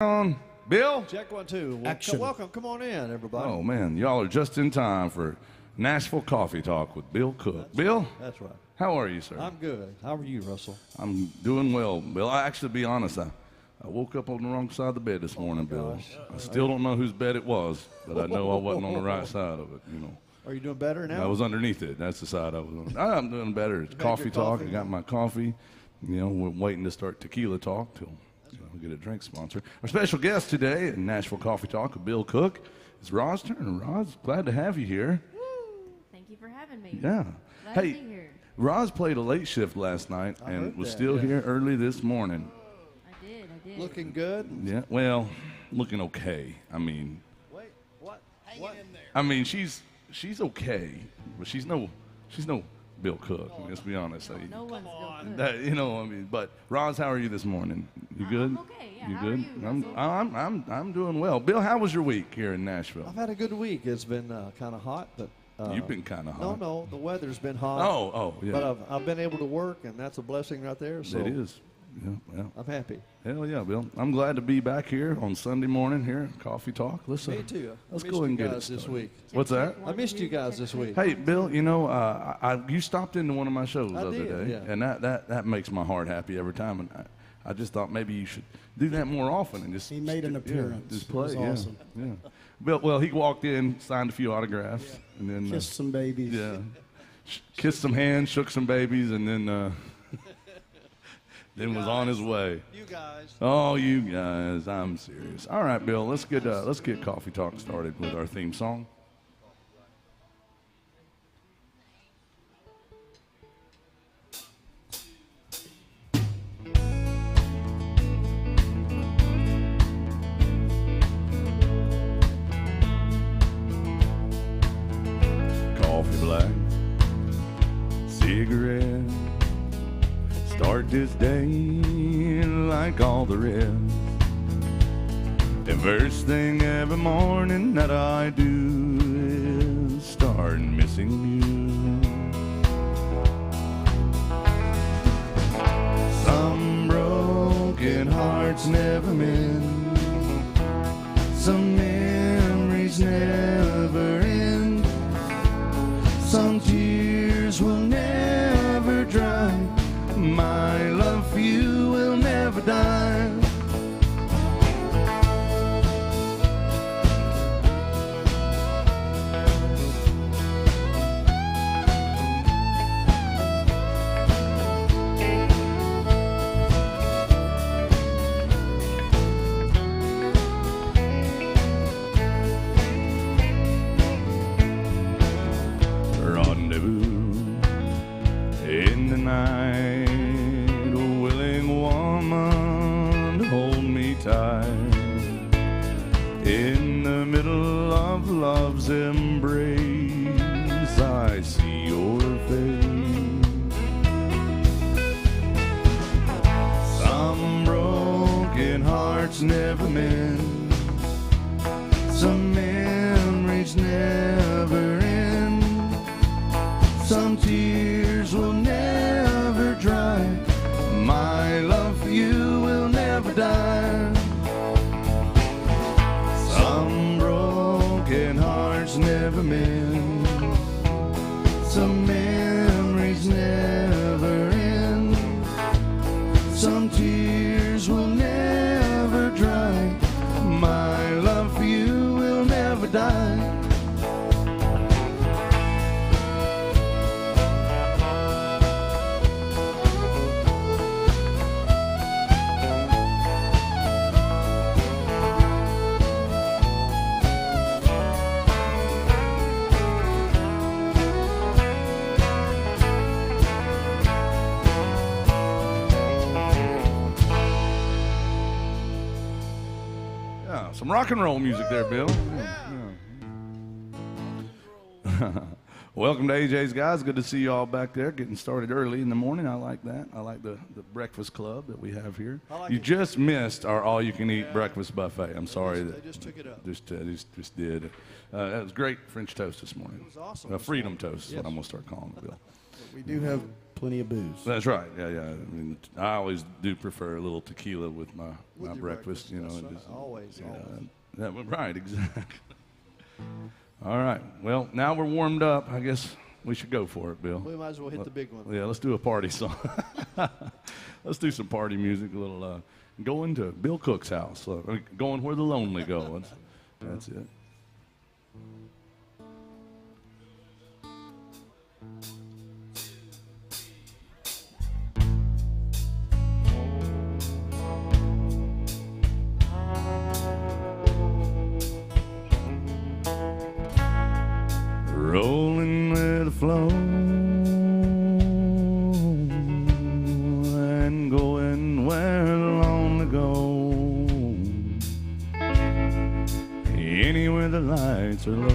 On. Bill? Check 1, 2. Well, Action. welcome. Come on in, everybody. Oh, man. Y'all are just in time for Nashville Coffee Talk with Bill Cook. Bill? That's right. How are you, sir? I'm good. How are you, Russell? I'm doing well, Bill. I actually, to be honest, I woke up on the wrong side of the bed this morning, Bill. gosh. I still don't know whose bed it was, but I know I wasn't on the right side of it, you know. Are you doing better now? I was underneath it. That's the side I was on. I'm doing better. It's had coffee your talk. coffee? I got my coffee. You know, we're waiting to start tequila talk till we get a drink sponsor. Our special guest today in Nashville Coffee Talk with Bill Cook is Roz Turner. Roz, glad to have you here. Woo! Thank you for having me. Yeah. Glad Hey, to be here. Roz played a late shift last night I and heard was that, still yeah. here early this morning. I did. Looking good? Yeah, well, looking okay. I mean, Wait, what? she's okay, but she's no Bill Cook. Let's be honest. No one's good. That, you know, I mean, but Roz, how are you this morning? You good? I'm okay, yeah. You How are good? you, I'm doing well. Bill, how was your week here in Nashville? I've had a good week. It's been kind of hot, but... You've been kind of No, hot. no, the weather's been hot. Oh, yeah. But I've been able to work, and that's a blessing right there, so It is. Yeah, well, I'm happy. hell yeah, Bill. I'm glad to be back here on Sunday morning here at Coffee Talk. Listen, Me too. Let's I go missed and you get it guys this started. week. What's that? I missed you guys this week. Hey, Bill, you know, you stopped into one of my shows the I other did, day, yeah. and that makes my heart happy every time. And I just thought maybe you should do that more often and just He made an appearance. just It play. was awesome. Yeah. Bill, well, he walked in, signed a few autographs, and then Kissed some babies. yeah, kissed some hands, shook some babies, and then then was on his way. You guys. Oh, you guys, I'm serious. All right, Bill, let's get Coffee Talk started with our theme song. Coffee black, cigarette. Start this day like all the rest. The first thing every morning that I do is start missing you. Some broken hearts never mend. Some memories never end. Some tears will never dry. My love for you will never die. Rendezvous in the night, a willing woman to hold me tight. In the middle of love's embrace, I see your face. Some broken hearts never mend. Some memories never end. Some tears will never dry. My love for you will never die. Some broken hearts never mend. Some memories never end. Some tears will never dry. My love for you will never die. Yeah, some rock and roll music there, Bill. Yeah. Welcome to AJ's, guys. Good to see you all back there, getting started early in the morning. I like that. I like the breakfast club that we have here. like You it. just missed our all-you-can-eat breakfast buffet. I'm sorry They that just took it up. just did. That was great French toast this morning. It was awesome this Freedom morning. toast is Yes. what I'm going to start calling it, Bill. We do have plenty of booze. That's right. Yeah, yeah. I mean, I always do prefer a little tequila with my With your breakfast. You know, That's and right. just, Always, always. right, exactly. All right. Well, now we're warmed up. I guess we should go for it, Bill. We might as well hit the big one. Yeah, let's do a party song. Let's do some party music. A little going to Bill Cook's house. Going where the lonely go. That's it. Rolling with the flow and going where the lonely go. Anywhere the lights are low.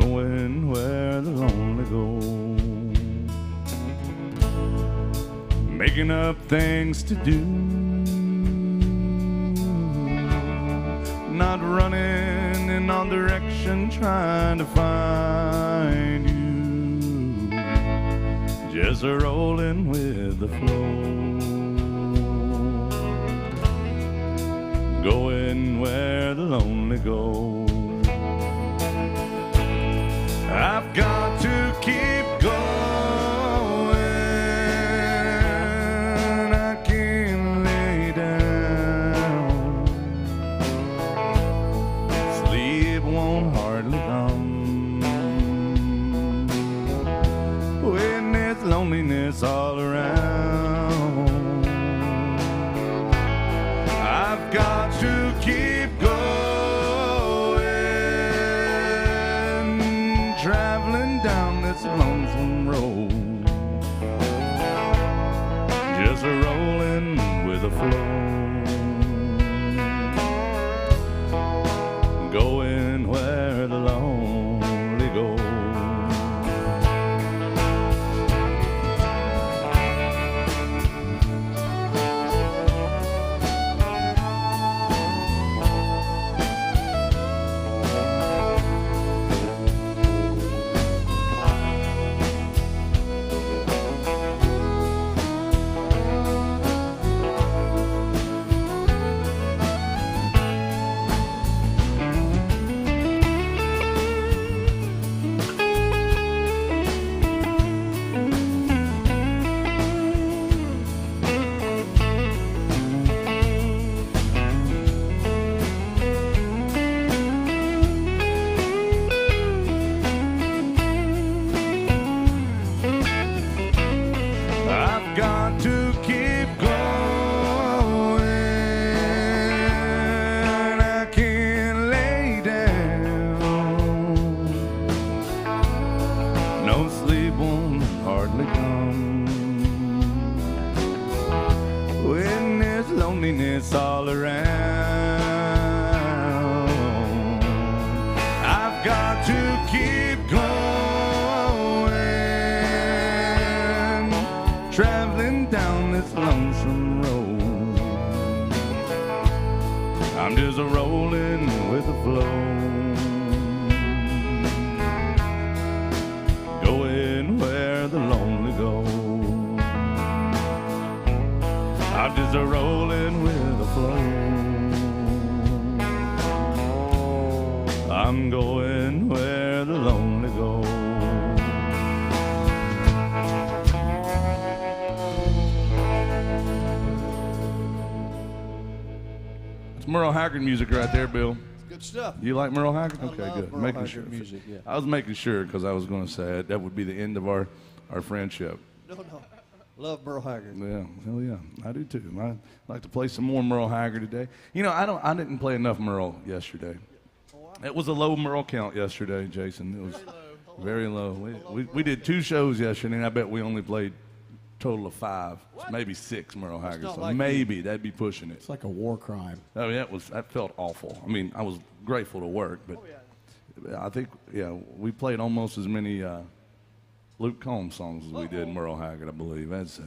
Going where the lonely go. Making up things to do. Not running in all direction, trying to find you. Just rolling with the flow. Going where the lonely go. I've got to keep going. I can't lay down. Sleep won't hardly come. When there's loneliness all around, I've got to keep going, traveling down this lonesome road, just rolling with the flow. Going where the lonely go. I've got to keep going. I can't lay down. No sleep won't hardly come. When there's loneliness all around, I've got to keep going, traveling down this lonesome road. I'm just rolling with the flow, going where the lonely go. I'm just rolling with the flow. I'm going where the lonely go. It's Merle Haggard music right there, Bill. Good stuff. You like Merle Haggard? I Okay, love good. Merle Making Haggard sure. music, yeah. I was making sure because I was going to say that would be the end of our friendship. No. Love Merle Haggard. Yeah, hell yeah, I do too. I'd like to play some more Merle Haggard today. You know, I didn't play enough Merle yesterday. It was a low Merle count yesterday, Jason. It was very low. We did 2 shows yesterday, and I bet we only played a total of 5, maybe 6 Merle Haggard. not So like maybe that'd be pushing it. It's like a war crime. I mean, that felt awful. I mean, I was grateful to work, but I think we played almost as many Luke Combs songs as we did Merle Haggard, I believe. That's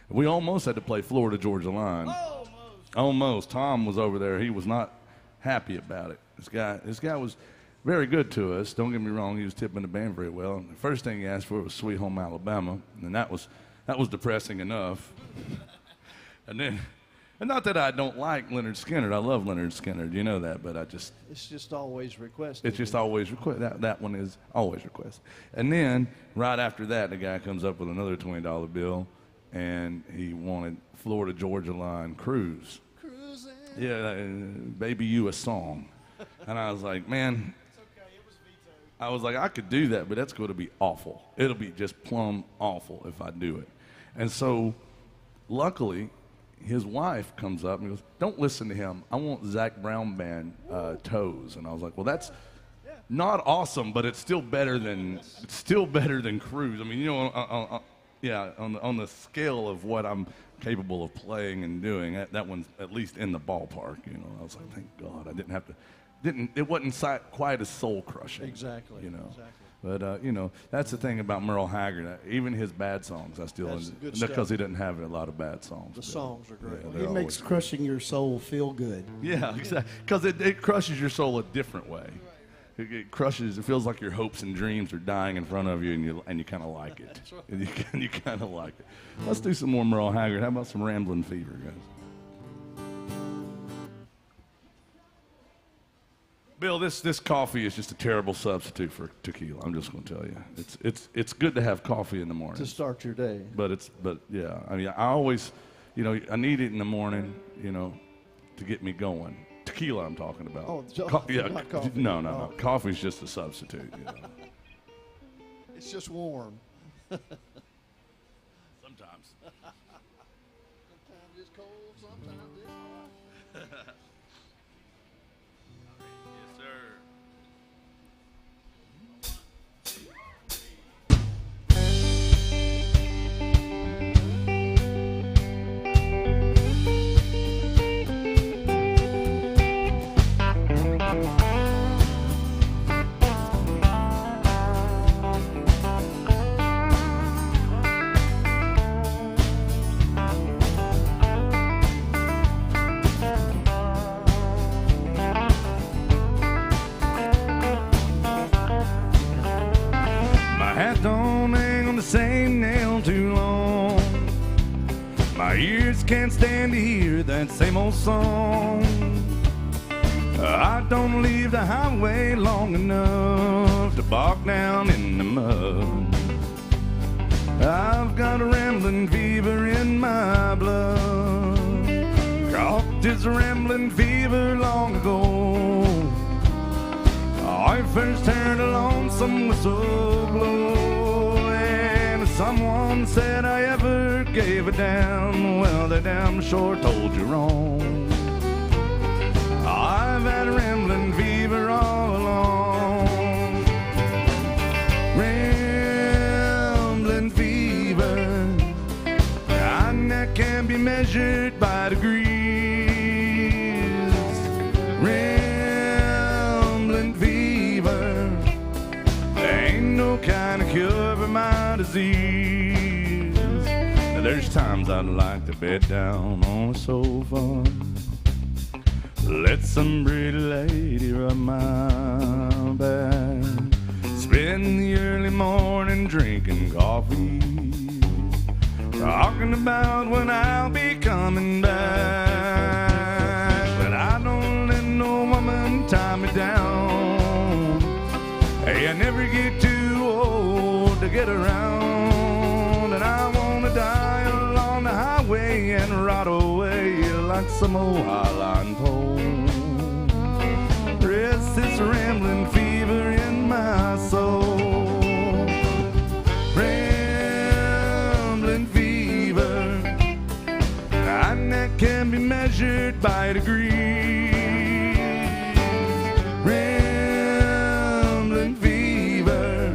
we almost had to play Florida Georgia Line. Almost. Tom was over there. He was not happy about it. This guy was. very good to us. Don't get me wrong, he was tipping the band very well. And the first thing he asked for was Sweet Home Alabama, and that was depressing enough. And not that I don't like Leonard Skinner. I love Leonard Skinner. You know that, but It's just always requested. it's just always request. That one is always requested. And then right after that, the guy comes up with another $20 bill, and he wanted Florida Georgia Line Cruise. Cruising. Yeah, Baby You a Song. And I was like, man, I was like, I could do that, but that's going to be awful. It'll be just plumb awful if I do it. And so, luckily, his wife comes up and goes, don't listen to him. I want Zach Brown Band, Toes. And I was like, well, that's not awesome, but it's still better than Cruise. I mean, you know, on the scale of what I'm capable of playing and doing, that one's at least in the ballpark. You know, I was like, thank God I didn't have to. It wasn't quite as soul crushing. Exactly. You know. Exactly. But you know, that's the thing about Merle Haggard. Even his bad songs, I still That's good because stuff. he doesn't have a lot of bad songs. The but, songs are great. yeah, He they're makes always- crushing your soul feel good. Yeah, exactly. Because it crushes your soul a different way. It crushes. It feels like your hopes and dreams are dying in front of you, and you kind of like it. And you kind of like it. Let's do some more Merle Haggard. How about some Ramblin' Fever, guys? Bill, this coffee is just a terrible substitute for tequila. I'm just going to tell you, it's good to have coffee in the morning. To start your day. But yeah, I mean, I always, you know, I need it in the morning, you know, to get me going. Tequila, I'm talking about. Oh, not coffee. No. Oh. Coffee's just a substitute. You know. It's just warm. Sometimes. Sometimes it's cold, sometimes it's hot. Yes, sir. My hat don't hang on the same nail too long. My ears can't stand to hear that same old song. I don't leave the highway long enough to bog down in the mud. I've got a rambling fever in my blood. Caught this rambling fever long ago. I first heard a lonesome whistle blow, and if someone said I ever gave a damn, well, they damn sure told you wrong. I've had a rambling fever all along. Rambling fever, and that can be measured by degrees. Rambling fever, ain't no kind of cure for my disease. Now, there's times I'd like to bed down on a sofa, let some pretty lady rub my back, spend the early morning drinking coffee, talking about when I'll be coming back. But I don't let no woman tie me down. Hey, I never get too old to get around, and I wanna die along the highway and rot away like some old highline pole. Rest this rambling fever in my soul. Rambling fever, and that can be measured by degrees. Rambling fever,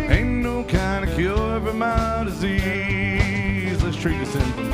ain't no kind of cure for my disease. Let's treat the symptoms.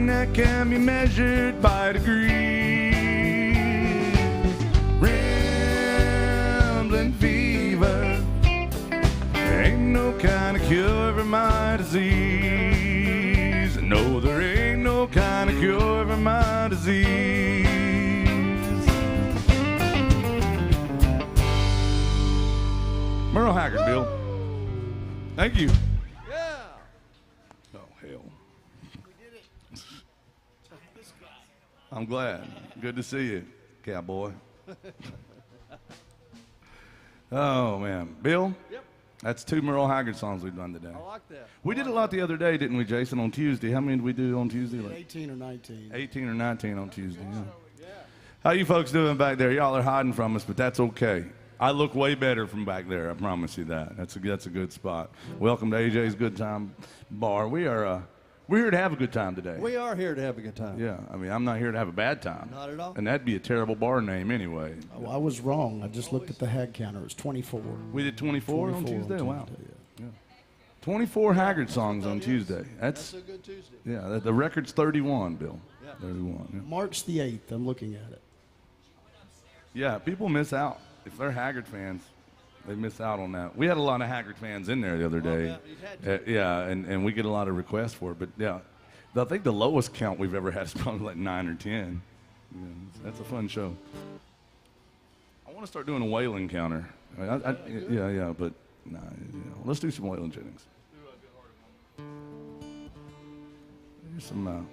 Pain that can be measured by degrees. Rambling fever. There ain't no kind of cure for my disease. No, there ain't no kind of cure for my disease. Merle Haggard, Bill. Thank you. Yeah. Oh, hell. I'm glad. Good to see you, cowboy. Oh, man. Bill? Yep. That's 2 Merle Haggard songs we've done today. I like that. We did a lot the other day, didn't we, Jason, on Tuesday? How many did we do on Tuesday? Like 18 or 19. 18 or 19 on Tuesday, yeah. How you folks doing back there? Y'all are hiding from us, but that's okay. I look way better from back there, I promise you that. That's a good spot. Welcome to AJ's Good Time Bar. We're here to have a good time today. We are here to have a good time. Yeah, I mean, I'm not here to have a bad time. Not at all. And that'd be a terrible bar name anyway. Oh, I was wrong. I just looked at the Hag counter. It's 24. We did 24 on 24 Tuesday? Wow. Tuesday, yeah. 24 Haggard songs on Tuesday. That's a good Tuesday. Yeah, the record's 31, Bill. Yeah. 31, yeah. March the 8th. I'm looking at it. Yeah, people miss out. If they're Haggard fans, they miss out on that. We had a lot of Haggard fans in there the other day. yeah, you've had to. Yeah, and we get a lot of requests for it. But yeah, I think the lowest count we've ever had is probably like 9 or 10. Yeah, that's a fun show. I want to start doing a Waylon counter. Yeah, but nah, let's do some Waylon Jennings. Here's some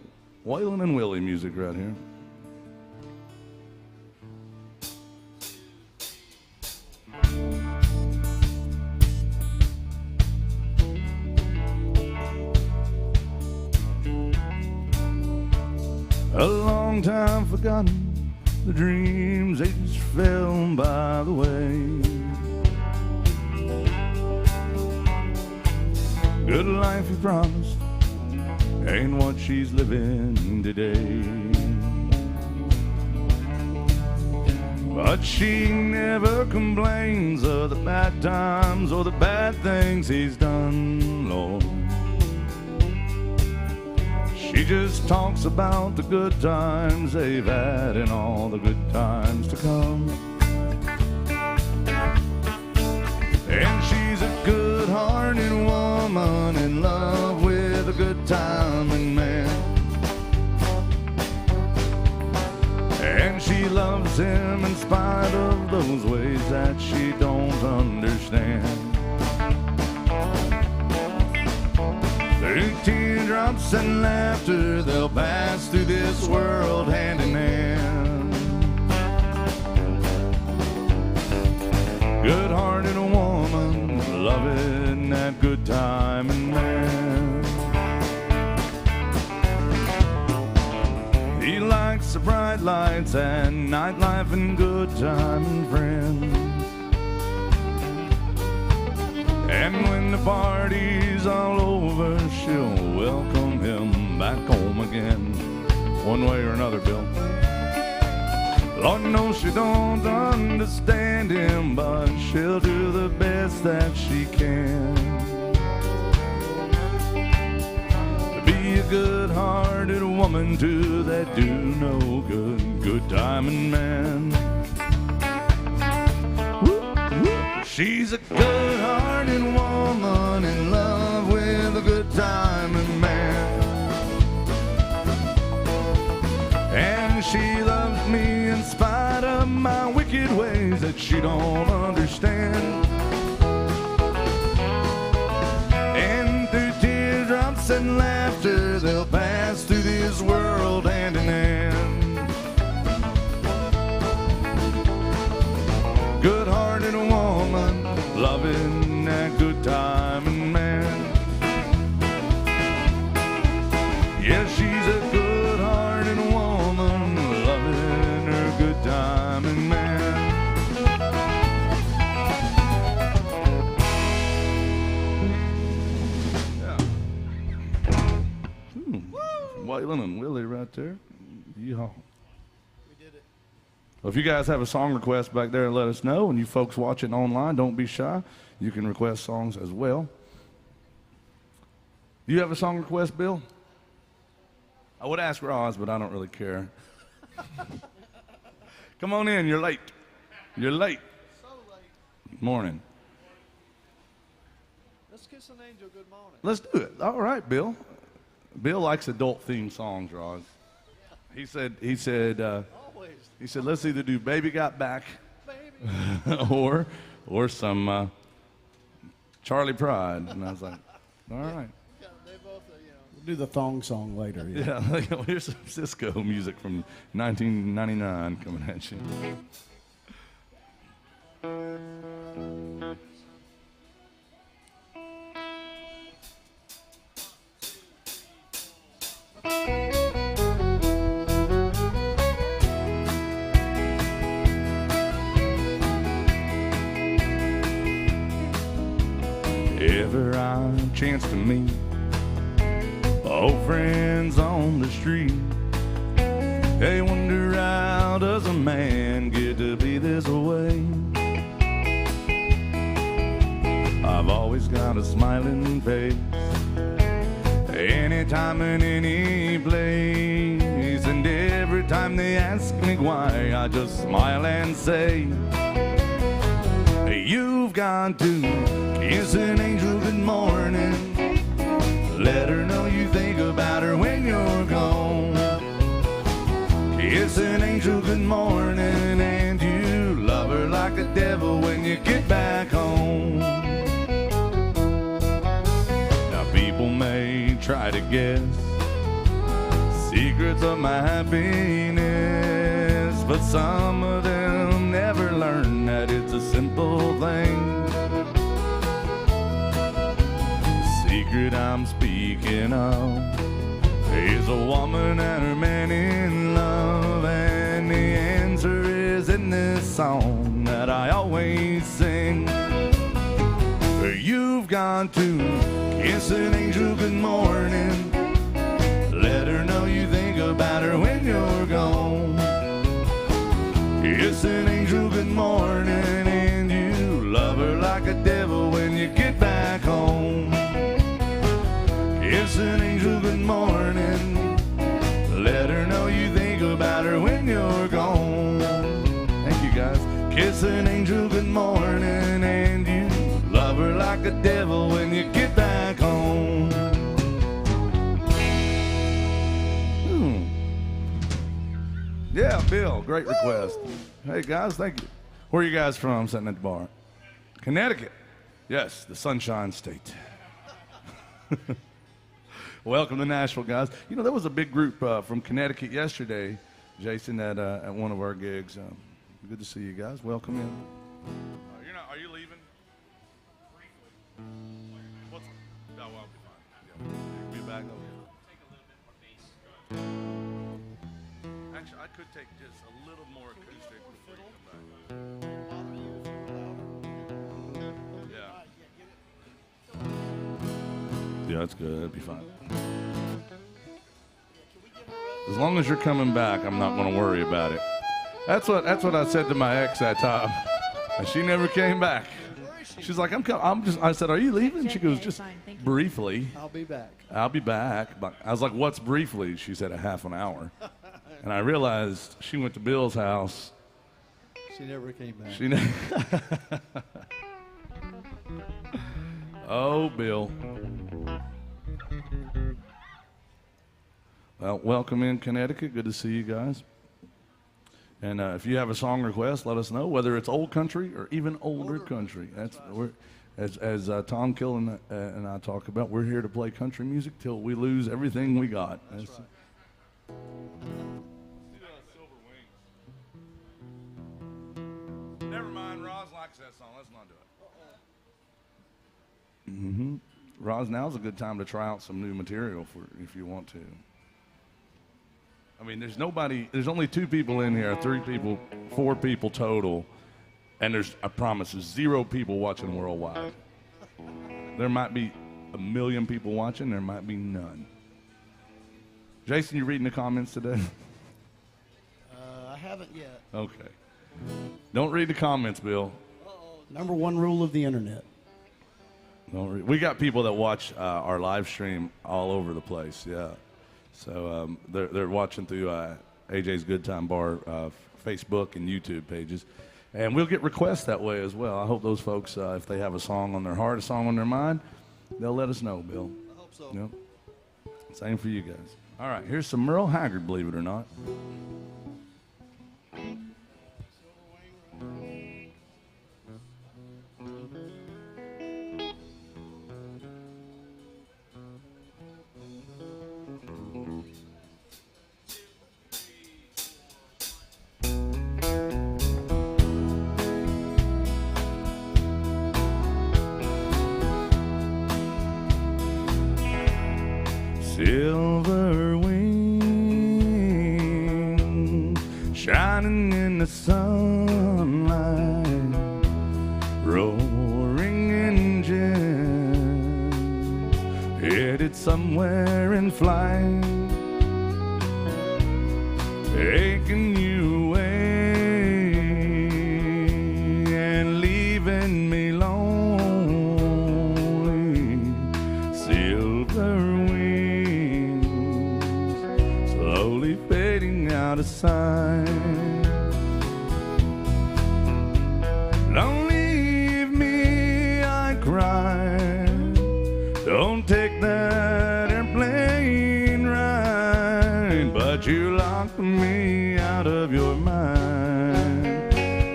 Waylon and Willie music right here. A long time forgotten, the dreams they just fell by the way. Good life you promised ain't what she's living today. But she never complains of the bad times or the bad things he's done, Lord. She just talks about the good times they've had and all the good times to come. And she's a good-hearted woman in love with a good-timing man. And she loves him in spite of those ways that she don't understand. Through teardrops and laughter, they'll pass through this world hand in hand. Good-hearted woman, loving that good timing man. He likes the bright lights and nightlife and good timing friends. And when the party's all over, she'll welcome him back home again. One way or another, Bill. Lord knows she don't understand him, but she'll do the best that she can. To be a good-hearted woman to that do no good, good-timing man. She's a good-hearted woman in love with a good-timing man. And she loves me in spite of my wicked ways that she don't understand. And through teardrops and laughter, they'll pass through this world hand in hand. Good-hearted woman, loving that good timing man. Yeah, she's a good-hearted woman, loving her good timing man. Yeah. Waylon and Willie right there. Yeehaw. Well, if you guys have a song request back there, let us know. And you folks watching online, don't be shy. You can request songs as well. Do you have a song request, Bill? I would ask Roz, but I don't really care. Come on in. You're late. You're late. So late. Morning. Let's kiss an angel good morning. Let's do it. All right, Bill. Bill likes adult-themed songs, Roz. He said, Always. let's either do Baby Got Back Baby. or some Charlie Pride. And I was like, all right. Yeah, they both, We'll do the thong song later. Yeah. Yeah, here's some Cisco music from 1999 coming at you. Ever I chance to meet old friends on the street, they wonder how does a man get to be this way. I've always got a smiling face anytime and any place, and every time they ask me why, I just smile and say, you've got to kiss an angel good morning. Let her know you think about her when you're gone. Kiss an angel good morning, and you love her like a devil when you get back home. Now people may try to guess secrets of my happiness, but some of them never learn that it's a simple thing. The secret I'm speaking of is a woman and her man in love, and the answer is in this song that I always sing. You've got to kiss an angel good morning. Let her know you think about her when you're gone. Kiss an angel good morning, and you love her like a devil when you get back home. Kiss an angel good morning. Let her know you think about her when you're gone. Thank you, guys. Kiss an angel good morning, and you love her like a devil when you get back home. Yeah, Bill, great request. Hey, guys, thank you. Where are you guys from sitting at the bar? Connecticut. Yes, the Sunshine State. Welcome to Nashville, guys. You know, there was a big group from Connecticut yesterday, Jason, at one of our gigs. Good to see you guys. Welcome in. Are you leaving? Briefly. What's? No, I'll be fine. Yeah. Be back. Okay. Take a little bit more bass. Actually, I could take just a little more acoustic before you come back. Yeah. Yeah, that's good. That'd be fine. As long as you're coming back, I'm not going to worry about it. That's what I said to my ex that time, and she never came back. She's like, I said, are you leaving? She goes, just briefly. I'll be back. I'll be back. But I was like, what's briefly? She said, a half an hour. And I realized she went to Bill's house. She never came back. Oh, Bill. Well, welcome in Connecticut. Good to see you guys. And if you have a song request, let us know, whether it's old country or even older country. That's as Tom Kill and I talk about, we're here to play country music till we lose everything we got. That's right. Never mind, Roz likes that song. Let's not do it. Roz, now's a good time to try out some new material if you want to. I mean, there's only 2 people in here, 3 people, 4 people total, and I promise, there's 0 people watching worldwide. There might be 1 million people watching, there might be none. Jason, you reading the comments today? I haven't yet. Okay. Don't read the comments, Bill. Number 1 rule of the internet. We got people that watch our live stream all over the place, yeah. So they're watching through AJ's Good Time Bar Facebook and YouTube pages. And we'll get requests that way as well. I hope those folks, if they have a song on their heart, a song on their mind, they'll let us know, Bill. I hope so. Yep. Same for you guys. All right, here's some Merle Haggard, believe it or not. Silver wings shining in the sunlight, roaring engines headed somewhere in flight, taking you away and leaving me lonely. Silver slowly fading out of sight. Don't leave me, I cry. Don't take that airplane ride. But you locked me out of your mind,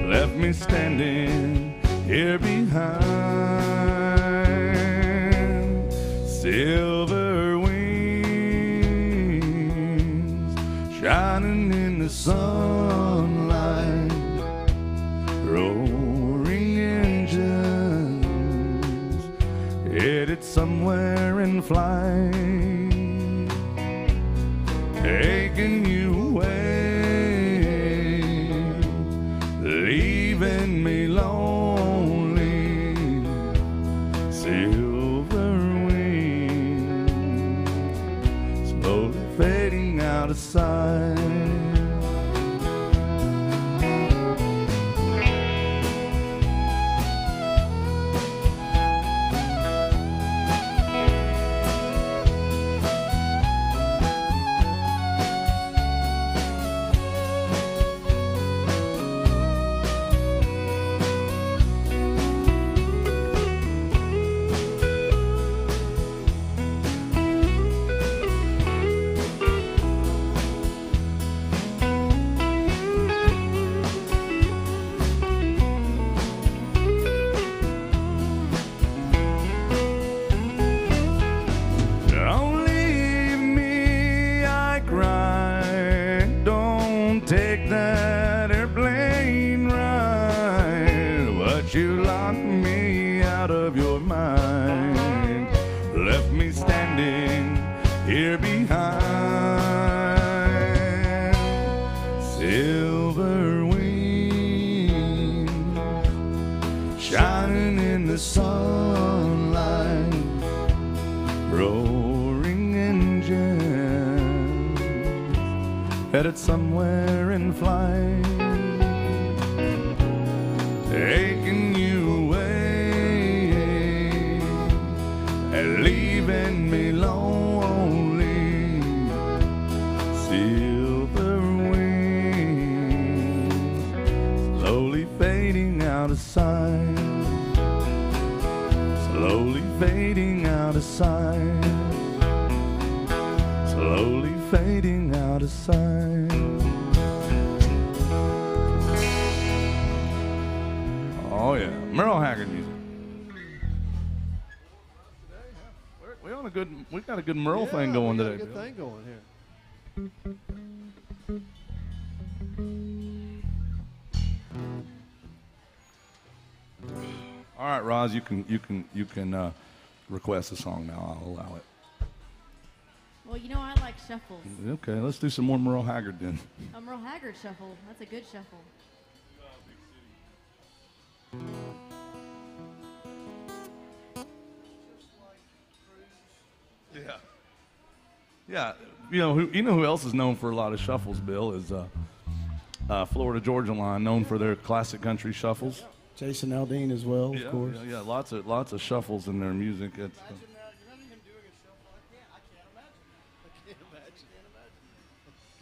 left me standing here behind. Silver shining in the sunlight, roaring engines headed somewhere in flight, taking you away, leaving me lonely. Silver wings slowly fading out of sight. Take that airplane ride, but you locked me out of your mind, left me standing here behind. Silver wings shining in the sunlight, roaring engines headed somewhere in flight, taking you away and leaving me lonely. Silver wings slowly fading out of sight, slowly fading out of sight, slowly fading out of sight. Oh yeah, Merle Haggard music. We got a good Merle thing going today. Good thing going here. All right, Roz, you can request a song now. I'll allow it. Well, you know I like shuffles. Okay, let's do some more Merle Haggard then. A Merle Haggard shuffle. That's a good shuffle. Yeah. Yeah. You know who else is known for a lot of shuffles, Bill, is Florida Georgia Line, known for their classic country shuffles. Jason Aldean as well, of course. Yeah, lots of shuffles in their music. It's, Imagine that. You're not even doing a shuffle. I can't imagine. I can't imagine.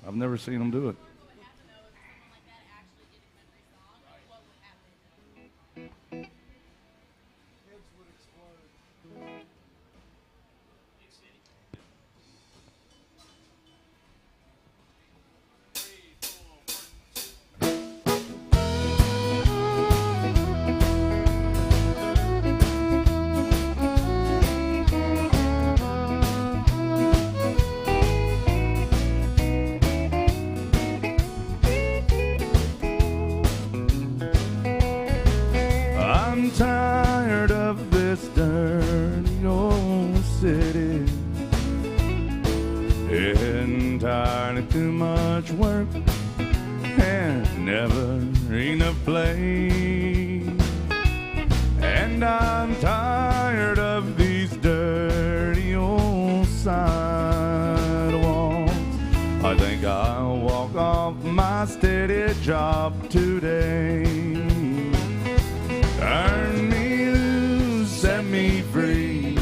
I've never seen them do it. I'm tired of this dirty old city. Entirely too much work and never enough play. And I'm tired of these dirty old sidewalks. I think I'll walk off my steady job today. Turn me loose, set me free,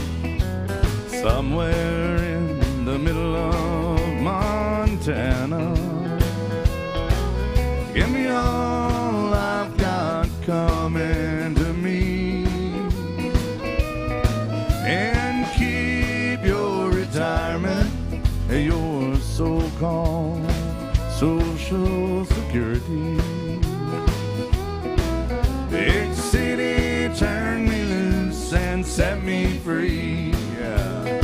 somewhere in the middle of Montana. Give me all I've got coming to me, and keep your retirement, your so-called Social Security. Big city, turn me loose and set me free. Yeah.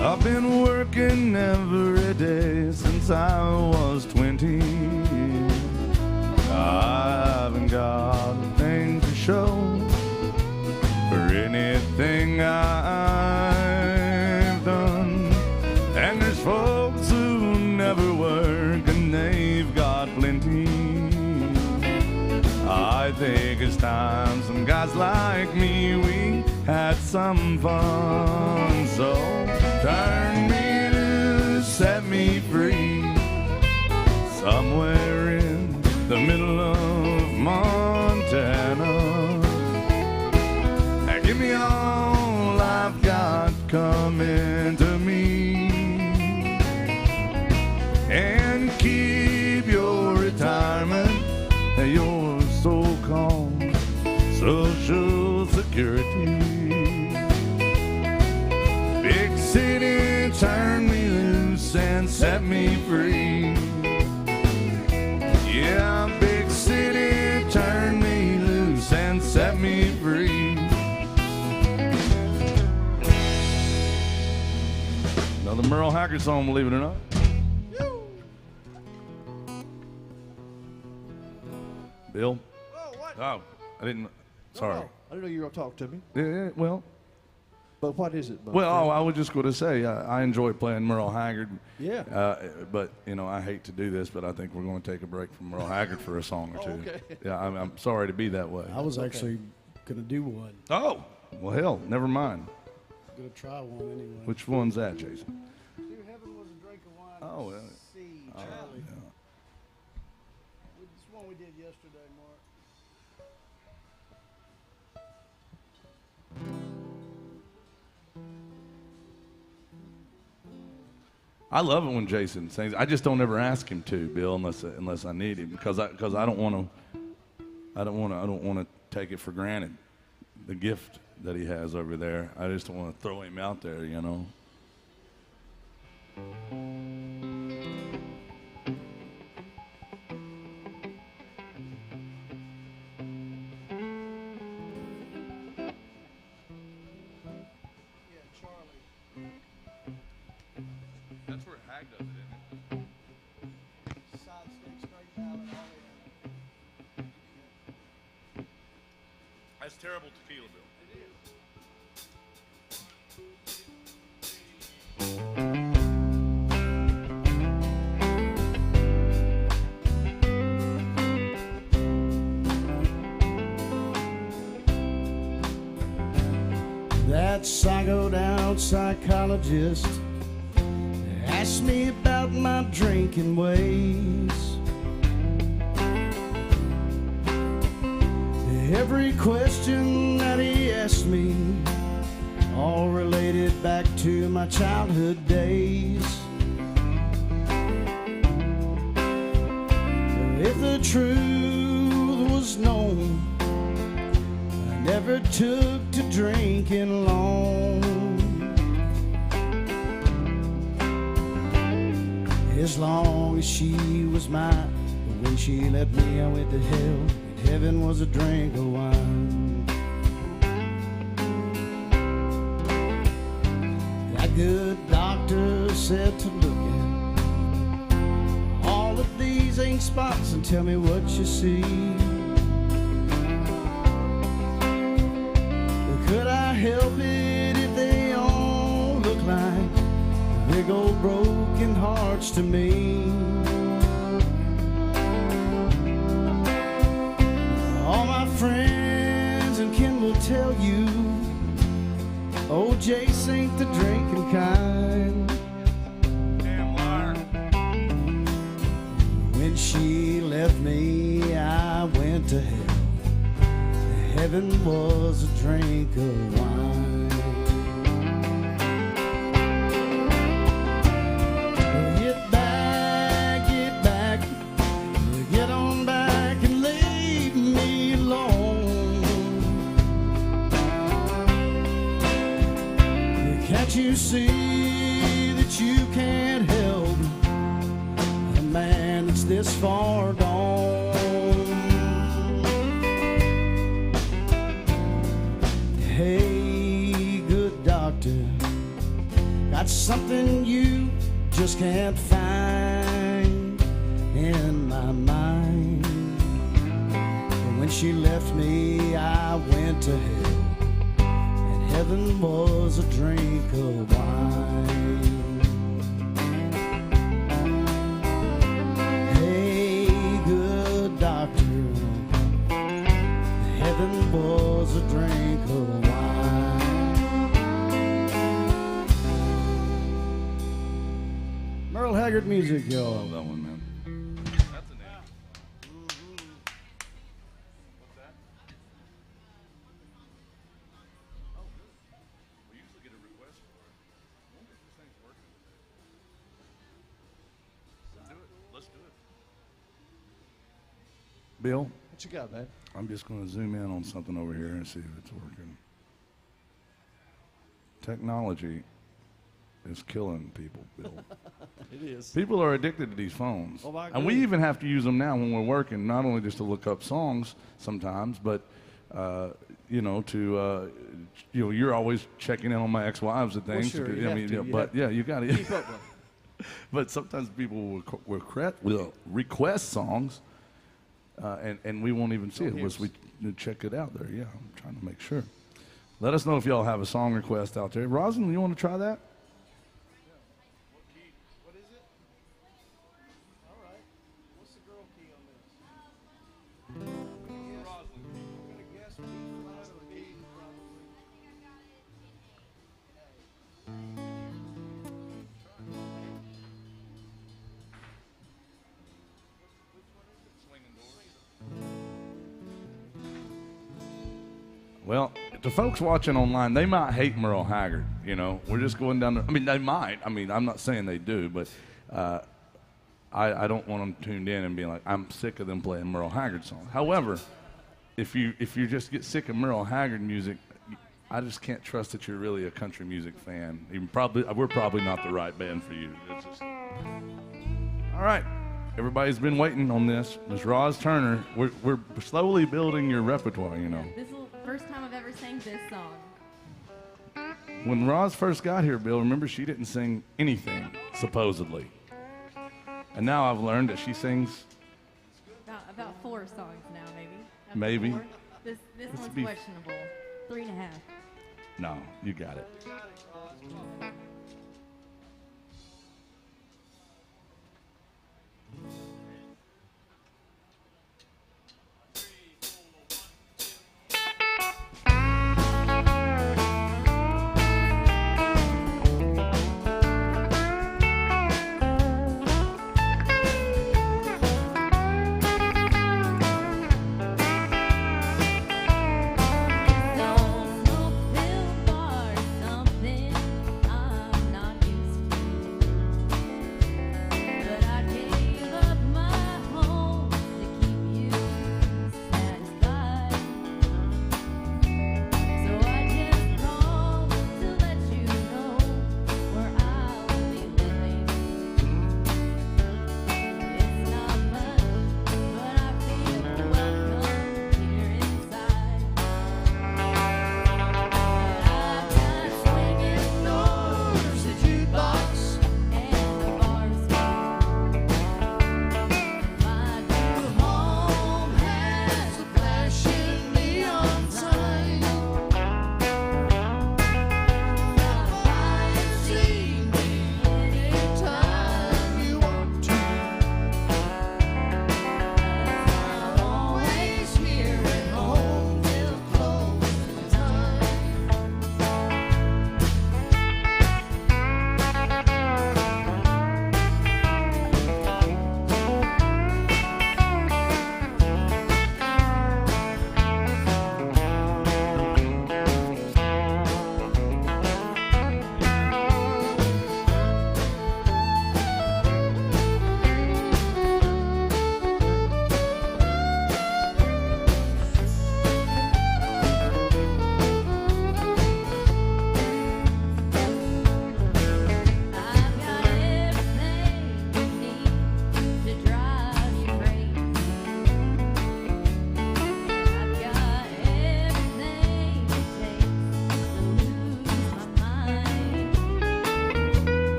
I've been working every day since I was 20. I haven't got a thing to show for anything I've done. And there's folks who never work and they've got plenty. I think it's time some guys like me, we had some fun. So turn me loose, set me free, somewhere in the middle of Montana. And give me all I've got coming to me, and keep your retirement, your so-called Social Security. Big city, turn me loose and set me free. Yeah, big city, turn me loose and set me free. Another Merle Haggard song, believe it or not. Bill? Oh, what? Oh, I didn't. Sorry. No, I didn't know you were going to talk to me. Yeah, well. But what is it? Well, I was just going to say I enjoy playing Merle Haggard. Yeah. But you know, I hate to do this, but I think we're going to take a break from Merle Haggard for a song or two. Okay. Yeah, I'm sorry to be that way. I was actually going to do one. Oh, well, hell, never mind. Going to try one anyway. Which one's that, Jason? To heaven was a drink of wine. Oh, well. See, Oh, Charlie. yeah. This one we did yesterday, Mark. I love it when Jason sings. I just don't ever ask him to, Bill, unless I need him, because I don't want to take it for granted, the gift that he has over there. I just don't want to throw him out there, you know. Yeah, Charlie. That's where Hag does it, isn't Side stick, straight ballad, all in. it? That's terrible tequila, Bill. It is. That's I go down child psychologist asked me about my drinking ways. Every question that he asked me all related back to my childhood days. If the truth was known, I never took to drinking long. As long as she was mine, but when she left me, I went to hell, and heaven was a drink of wine. That good doctor said to look at all of these ink spots and tell me what you see. Could I help it if they all look like big old broken hearts to me? All my friends and kin will tell you, oh, Jace ain't the drinking kind. Damn liar. When she left me, I went to hell. Heaven was a drink of wine. Get back, get on back and leave me alone. Can't you see that you can't help a man that's this far gone? Hey, good doctor, got something you just can't find in my mind. But when she left me, I went to hell, and heaven was a drink of wine. Hey, good doctor, heaven was a drink of wine. Merle Haggard music, I y'all. love that one, man. That's an anthem. What's that? Oh, good. We usually get a request for it. I wonder if this thing's working. Let's do it. Let's do it. Bill, What you got, man? I'm just going to zoom in on something over here and see if it's working. Technology is killing people, Bill. It is. People are addicted to these phones. Oh, I And we agree. even have to use them now when we're working, not only just to look up songs sometimes, but, you're always checking in on my ex-wives and things. sure, because- you have to, you have to. Yeah, you got to. Keep up with it. But sometimes people will request songs, and we won't even see it unless we check it out there. Yeah, I'm trying to make sure. Let us know if y'all have a song request out there. Rosalind, you want to try that? What is it? All right. What's the girl key on this? I'm gonna guess B flat or E, probably. Well, the folks watching online, they might hate Merle Haggard. We're just going down there. I mean, they might. I mean, I'm not saying they do, but I don't want them tuned in and being like, I'm sick of them playing Merle Haggard songs. However, if you just get sick of Merle Haggard music, I just can't trust that you're really a country music fan. We're probably not the right band for you. It's just... All right. Everybody's been waiting on this. Ms. Roz Turner, we're slowly building your repertoire, This is the first time I've ever sang this song. When Roz first got here, Bill, remember she didn't sing anything, supposedly. And now I've learned that she sings, About 4 songs now, maybe. After Maybe. 4. This Let's one's be- questionable. 3.5. no, you got it.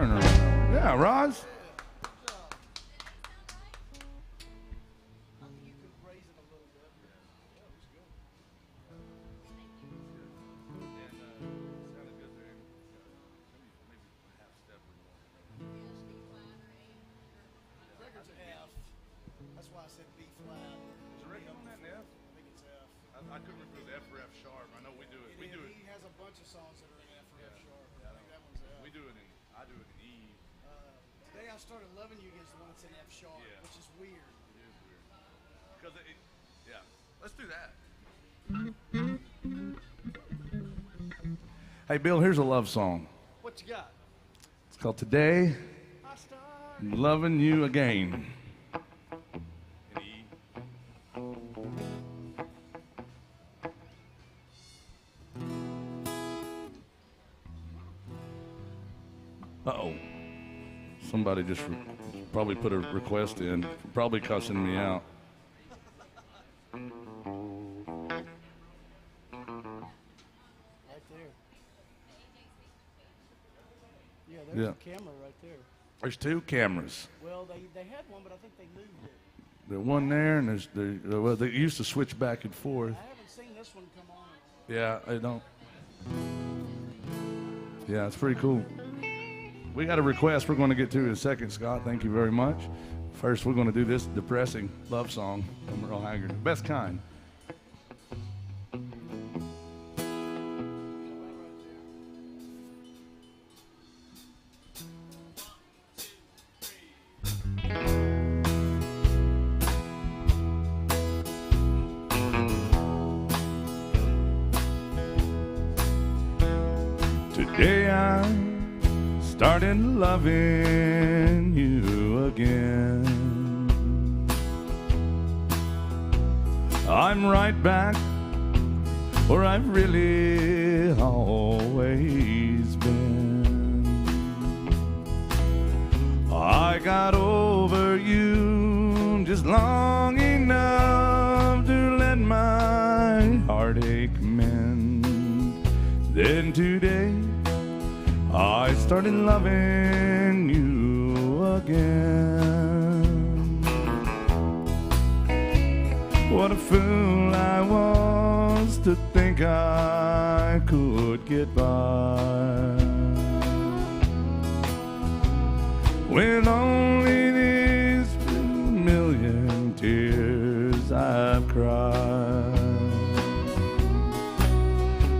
Turner on that one. Yeah, Roz. I think you could raise it a little bit. Yeah, it was good. Record's F. That's why I said B flat. Is the record on that F? I think it's F. I couldn't remember the F for F sharp. I know we do it. He has a bunch of songs that are in F or F sharp. I think that one's F. I do it in E. Today I started loving you against the one that's in F sharp, Yeah. which is weird. It is weird. Because yeah. Let's do that. Hey, Bill, here's a love song. What you got? It's called Today, I started. Loving You Again. In E. Uh-oh. Somebody just probably put a request in, probably cussing me out. Right there. Yeah, there's Yeah. a camera right there. There's two cameras. Well, they had one, but I think they moved it. There's one there, and well, they used to switch back and forth. I haven't seen this one come on. Yeah, I don't. Yeah, it's pretty cool. We got a request we're going to get to in a second, Scott. Thank you very much. First, we're going to do this depressing love song from Merle Haggard. Best kind. Today I started loving you again. I'm right back where I've really always been. I got over you just long enough to let my heartache mend. Then today I started loving you again. What a fool I was to think I could get by with only these million tears I've cried.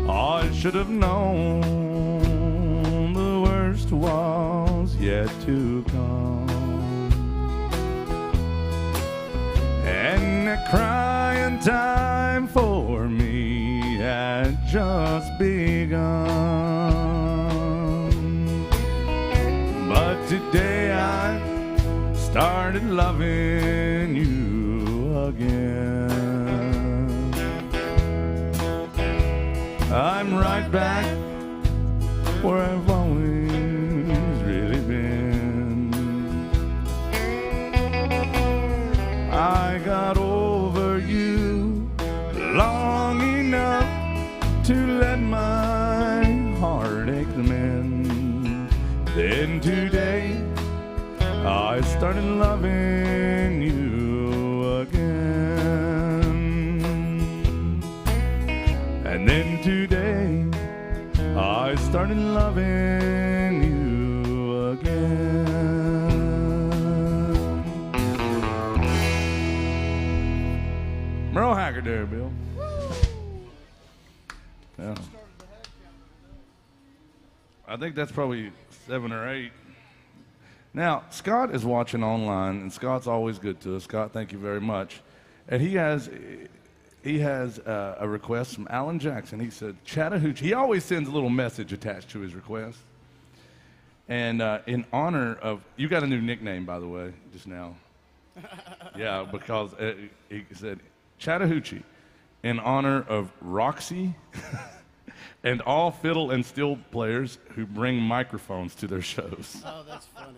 I should have known the worst was yet to come, and the crying time for me had just begun. But today I started loving you again. I'm right back where I've always really been. I got over you long enough to let my heartache mend. Then today I started loving you again. And then today I started loving you again. Merle Haggard there, Bill. Yeah. I think that's probably 7 or 8. Now, Scott is watching online, and Scott's always good to us. Scott, thank you very much. And he has a request from Alan Jackson. He said, Chattahoochee. He always sends a little message attached to his request. And in honor of, you got a new nickname, by the way, just now. Yeah, because he said, Chattahoochee, in honor of Roxy and all fiddle and steel players who bring microphones to their shows. Oh, that's funny.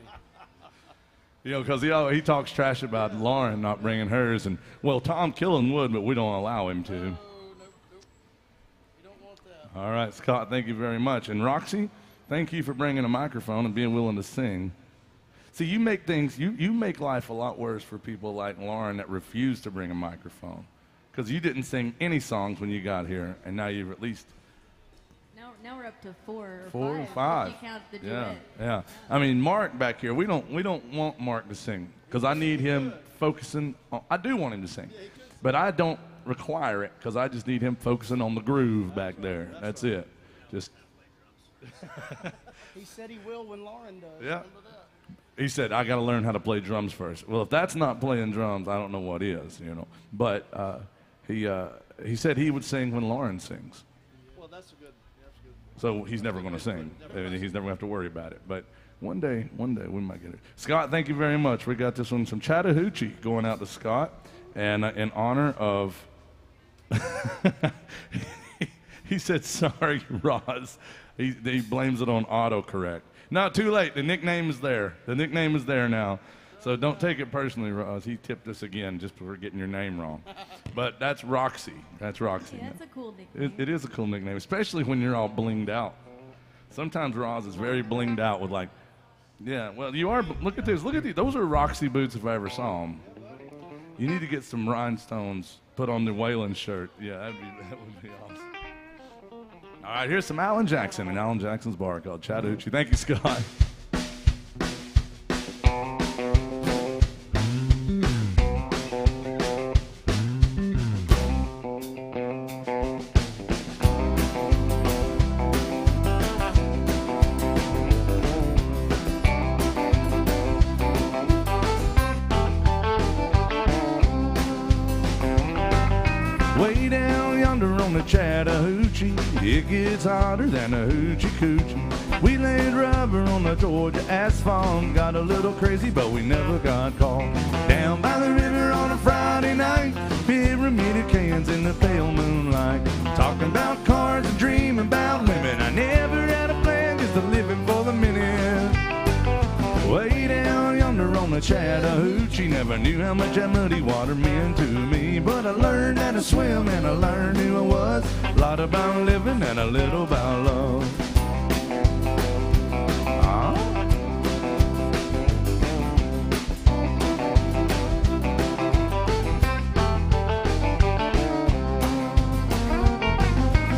You know, because he talks trash about Lauren not bringing hers, and well, Tom Killen would, but we don't allow him to. Nope. You don't want that. All right, Scott, thank you very much. And Roxy, thank you for bringing a microphone and being willing to sing. See, you make things, you make life a lot worse for people like Lauren that refuse to bring a microphone. Because you didn't sing any songs when you got here, and now you've at least... Now we're up to four or or five. If you count the Yeah, duet. yeah. I mean, Mark back here, we don't want Mark to sing because I need him focusing on, I do want him to sing, but I don't require it because I just need him focusing on the groove back there. That's it. Just... He said he will when Lauren does. Yeah. Remember that? He said, I got to learn how to play drums first. Well, if that's not playing drums, I don't know what is, you know. But he said he would sing when Lauren sings. Well, that's good. So he's never going to sing. I mean, he's never going to have to worry about it. But one day we might get it. Scott, thank you very much. We got this one from Chattahoochee going out to Scott. And in honor of... he said, sorry, Roz. He blames it on autocorrect. No, too late. The nickname is there. The nickname is there now. So don't take it personally, Roz. He tipped us again just for getting your name wrong. But that's Roxy. That's Roxy. Yeah, that's a cool nickname. It is a cool nickname, especially when you're all blinged out. Sometimes Roz is very blinged out with like, yeah, well, you are. Look at this. Look at these. Those are Roxy boots if I ever saw them. You need to get some rhinestones put on the Waylon shirt. Yeah, that would be awesome. All right, here's some Alan Jackson in Alan Jackson's bar called Chattahoochee. Thank you, Scott. Way down yonder on the Chattahoochee, it gets hotter than a hoochie coochie. We laid rubber on the Georgia asphalt, got a little crazy, but we never got caught. Down by the river on a Friday night, pyramid cans in the pale moonlight, talking about cars and dreaming about women. I never had a plan, just a living for the minute. Way down yonder on the Chattahoochee, never knew how much that muddy water meant to me. But I learned how to swim and I learned who I was. A lot about living and a little about love.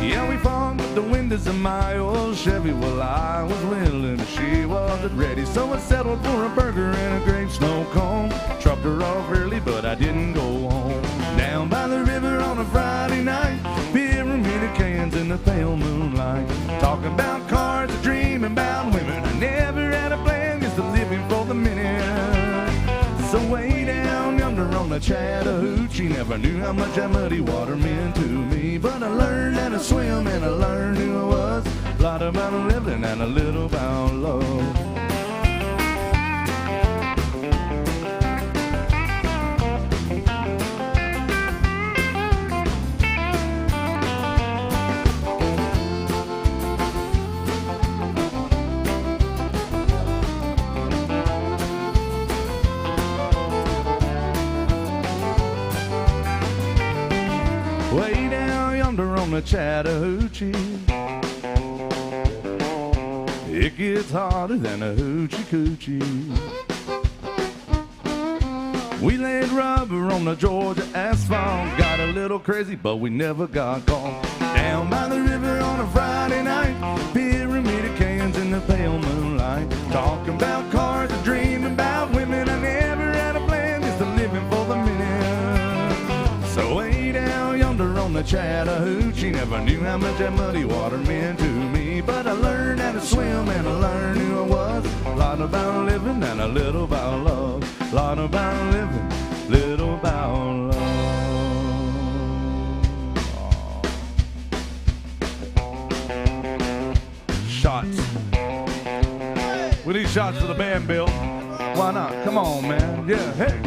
Yeah, we fogged up the windows of my old Chevy. Well, I was willing, she wasn't ready. So I settled for a burger and a grape snow cone. Dropped her off early, but I didn't go home. Down by the river on a Friday night, pyramid cans in the pale moonlight, talking about cars and dreaming about women. I never had a plan, just a living for the minute. So way down yonder on the Chattahoochee, never knew how much that muddy water meant to me. But I learned how to swim and I learned who I was. A lot about living and a little about love. Way down yonder on the Chattahoochee, it gets hotter than a hoochie coochie. We laid rubber on the Georgia asphalt, got a little crazy, but we never got caught. Down by the river on a Friday night, pyramid cans in the pale moonlight, talking about cars and dreaming about women. I never had a plan, just a living for the minute. So way down yonder on the Chattahoochee, never knew how much that muddy water meant to me. But I learned how to swim and I learned who I was. A lot about living and a little about love. A lot about living, little about love. Shots. We need shots for the band, Bill. Why not? Come on, man. Yeah, hey.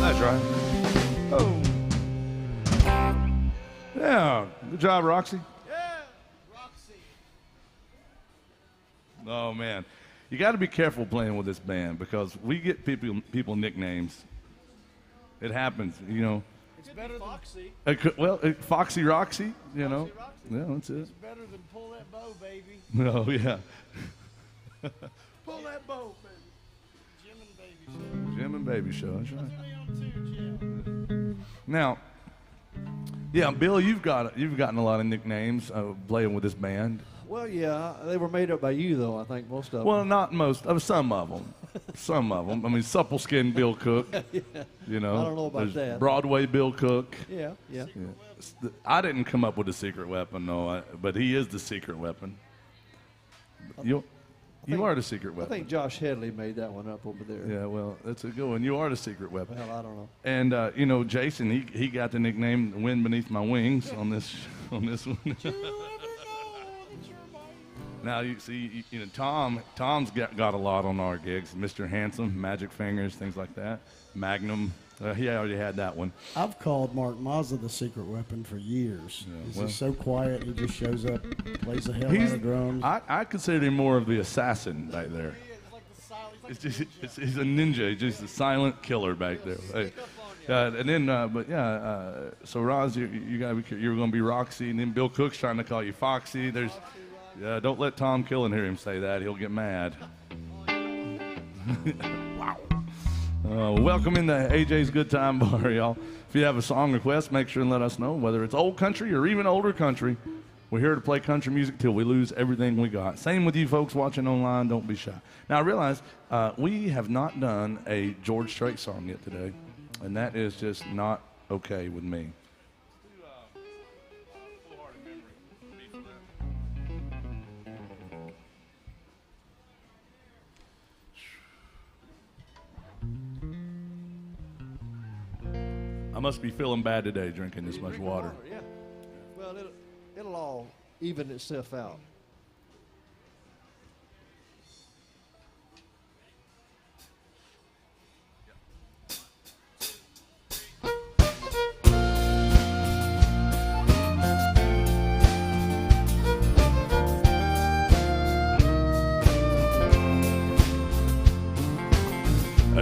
That's right. Oh. Yeah. Good job, Roxy. Yeah, Roxy. Oh, man. You got to be careful playing with this band because we get people nicknames. It happens, you know. It's better than Foxy. Foxy Roxy, you know. Foxy Roxy. Yeah, that's it. It's better than Pull That Bow, baby. No, yeah. Pull that bow, baby. Jim and Baby Show. That's right. That's what they on too, Jim. Now, yeah, Bill, you've gotten a lot of nicknames playing with this band. Well, yeah, they were made up by you, though. I think most of them. Well, not most, some of them. Some of them. I mean, Supple Skin Bill Cook. You know, I don't know about there's that. Broadway Bill Cook. Yeah. Yeah. I didn't come up with a secret weapon, no, but he is the secret weapon. You are the secret I weapon. think Josh Headley made that one up over there. Yeah, well, that's a good one. You are the secret weapon. Well, I don't know. And you know, Jason, he got the nickname "The Wind Beneath My Wings" on this one. Now you see, you know, Tom's got a lot on our gigs. Mr. Handsome, Magic Fingers, things like that. Magnum, he already had that one. I've called Mark Mazza the secret weapon for years. Yeah, He's well- just so quiet. He just shows up, plays the hell out of drums. I consider him more of the assassin back there. It's like the silent. It's just he's a ninja. He's just a silent killer back there. Hey. And then, so Roz, you gotta be. You're gonna be Roxy, and then Bill Cook's trying to call you Foxy. Don't let Tom Killen hear him say that. He'll get mad. Wow. Welcome into AJ's Good Time Bar, y'all. If you have a song request, make sure and let us know, whether it's old country or even older country. We're here to play country music till we lose everything we got. Same with you folks watching online. Don't be shy. Now, I realize we have not done a George Strait song yet today, and that is just not okay with me. I must be feeling bad today drinking this much water. Yeah. Well, it'll all even itself out.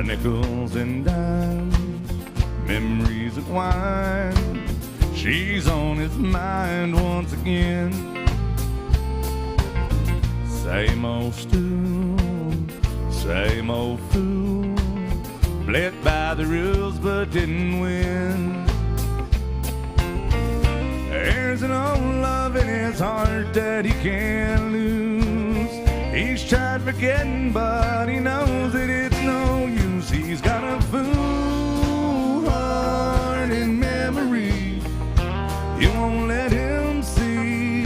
Nickels and dimes, memories of wine. She's on his mind once again. Same old stool, same old fool. Played by the rules but didn't win. There's an old love in his heart that he can't lose. He's tried forgetting, but he knows that it's no use. He's got a fool heart in memory. You won't let him see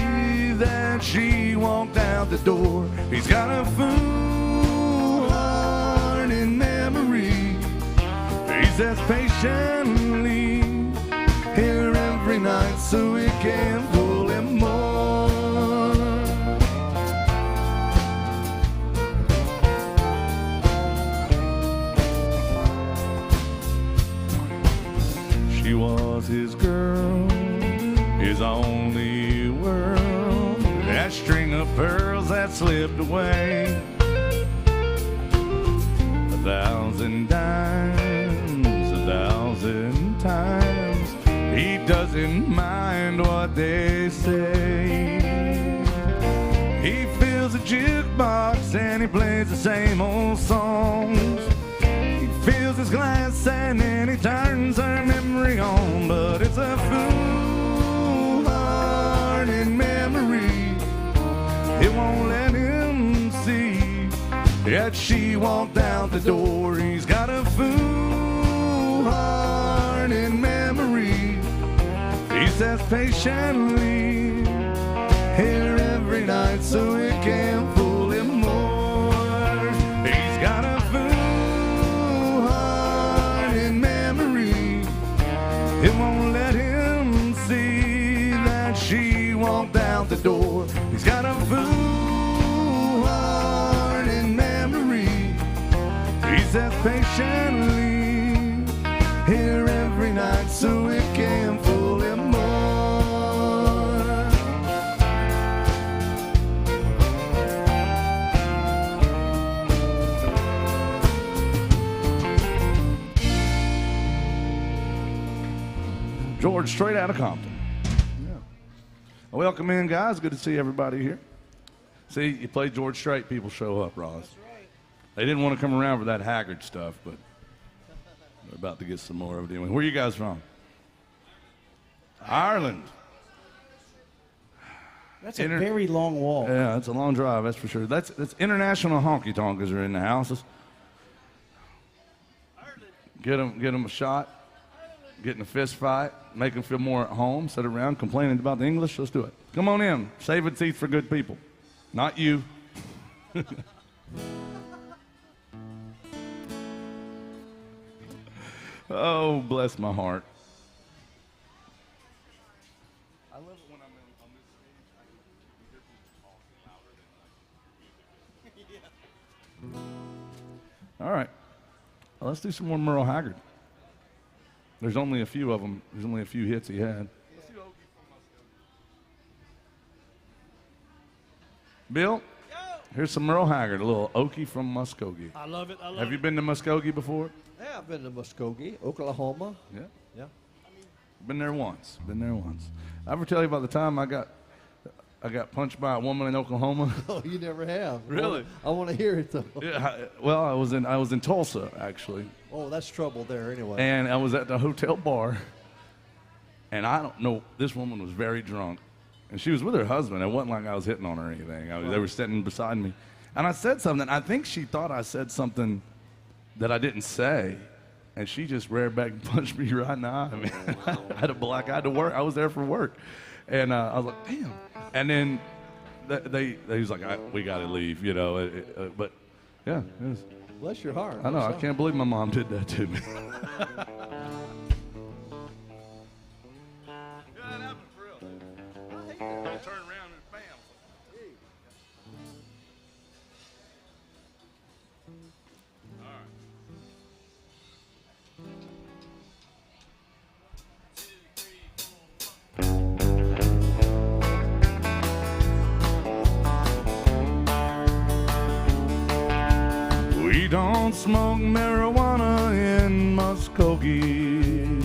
that she walked out the door. He's got a fool heart in memory. He says patiently here every night so we can fool him more. She was his girl, his only world. That string of pearls that slipped away. 1,000 dimes, 1,000 times. He doesn't mind what they say. He fills a jukebox and he plays the same old songs. He fills his glass and then he turns her memory on. But it's a fool heart in memory. It won't let him see that she walked out the door. He's got a fool heart in memory. He says patiently here every night so we can fool him more. He's got a fool heart in memory. It won't let him see that she walked out the door. He's got a fool heart in memory. He says patiently here every night so we can fool him more. George, straight out of Compton. Yeah. Well, welcome in, guys. Good to see everybody here. See, you play George Strait, people show up, Ross. That's right. They didn't want to come around for that Haggard stuff, but we're about to get some more of it anyway. Where are you guys from? Ireland. That's a very long walk. Yeah, it's a long drive, that's for sure. That's international honky-tonkers are in the houses. Get them a shot, get in a fist fight, make them feel more at home, sit around complaining about the English. Let's do it. Come on in. Save the teeth for good people. Not you. Oh, bless my heart. I love it when I'm on this stage. I can hear people talking louder than All right. Well, let's do some more Merle Haggard. There's only a few of them. There's only a few hits he had. Bill, here's some Merle Haggard, a little Okie from Muskogee. I love it. I love it. Have you been to Muskogee before? Yeah, I've been to Muskogee, Oklahoma. Yeah. Yeah. Been there once. I ever tell you about the time I got punched by a woman in Oklahoma? Oh, you never have. Really? I want to hear it though. Yeah, well, I was in Tulsa actually, Oh, that's trouble there anyway. and I was at the hotel bar, and I don't know. This woman was very drunk, and she was with her husband. It wasn't like I was hitting on her or anything. They were sitting beside me, and I said something. I think she thought I said something that I didn't say, and she just reared back and punched me right in the eye. I mean, I had a black eye to work. I was there for work, and I was like, damn. And then they was like, we got to leave, you know. But yeah, it was. Bless your heart. I know. I can't believe my mom did that to me. We don't smoke marijuana in Muskogee.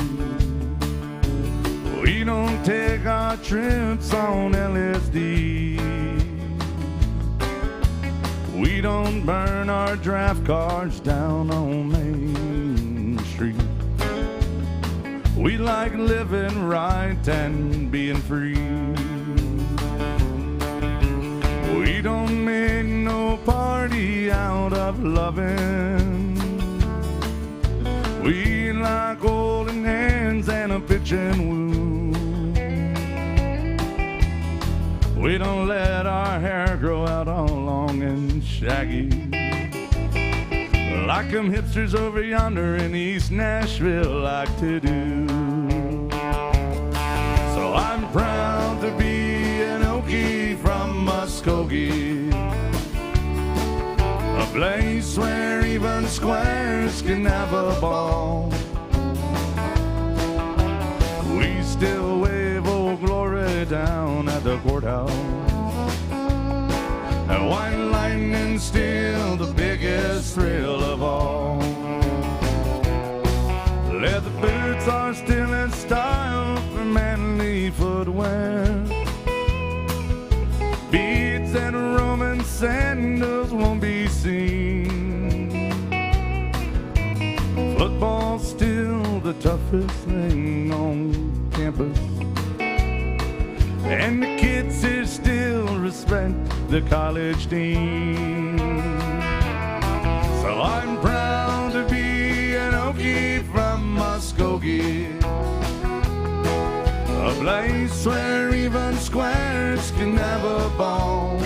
We don't take our trips on LSD. We don't burn our draft cards down on Main Street. We like living right and being free. We don't make no party out of loving. We like holding hands and a pitching woo. We don't let our hair grow out all long and shaggy, like them hipsters over yonder in East Nashville like to do. So I'm proud to be an Okie from Muskogee, a place where even squares can have a ball. We still wave old glory down at the courthouse, and white lightning's still the biggest thrill of all. Leather boots are still in style for manly footwear. Beads and Roman sandals won't be seen. Football's still the toughest thing on campus, and the kids here still respect the college dean. So I'm proud to be an Okie from Muskogee, a place where even squares can have a ball.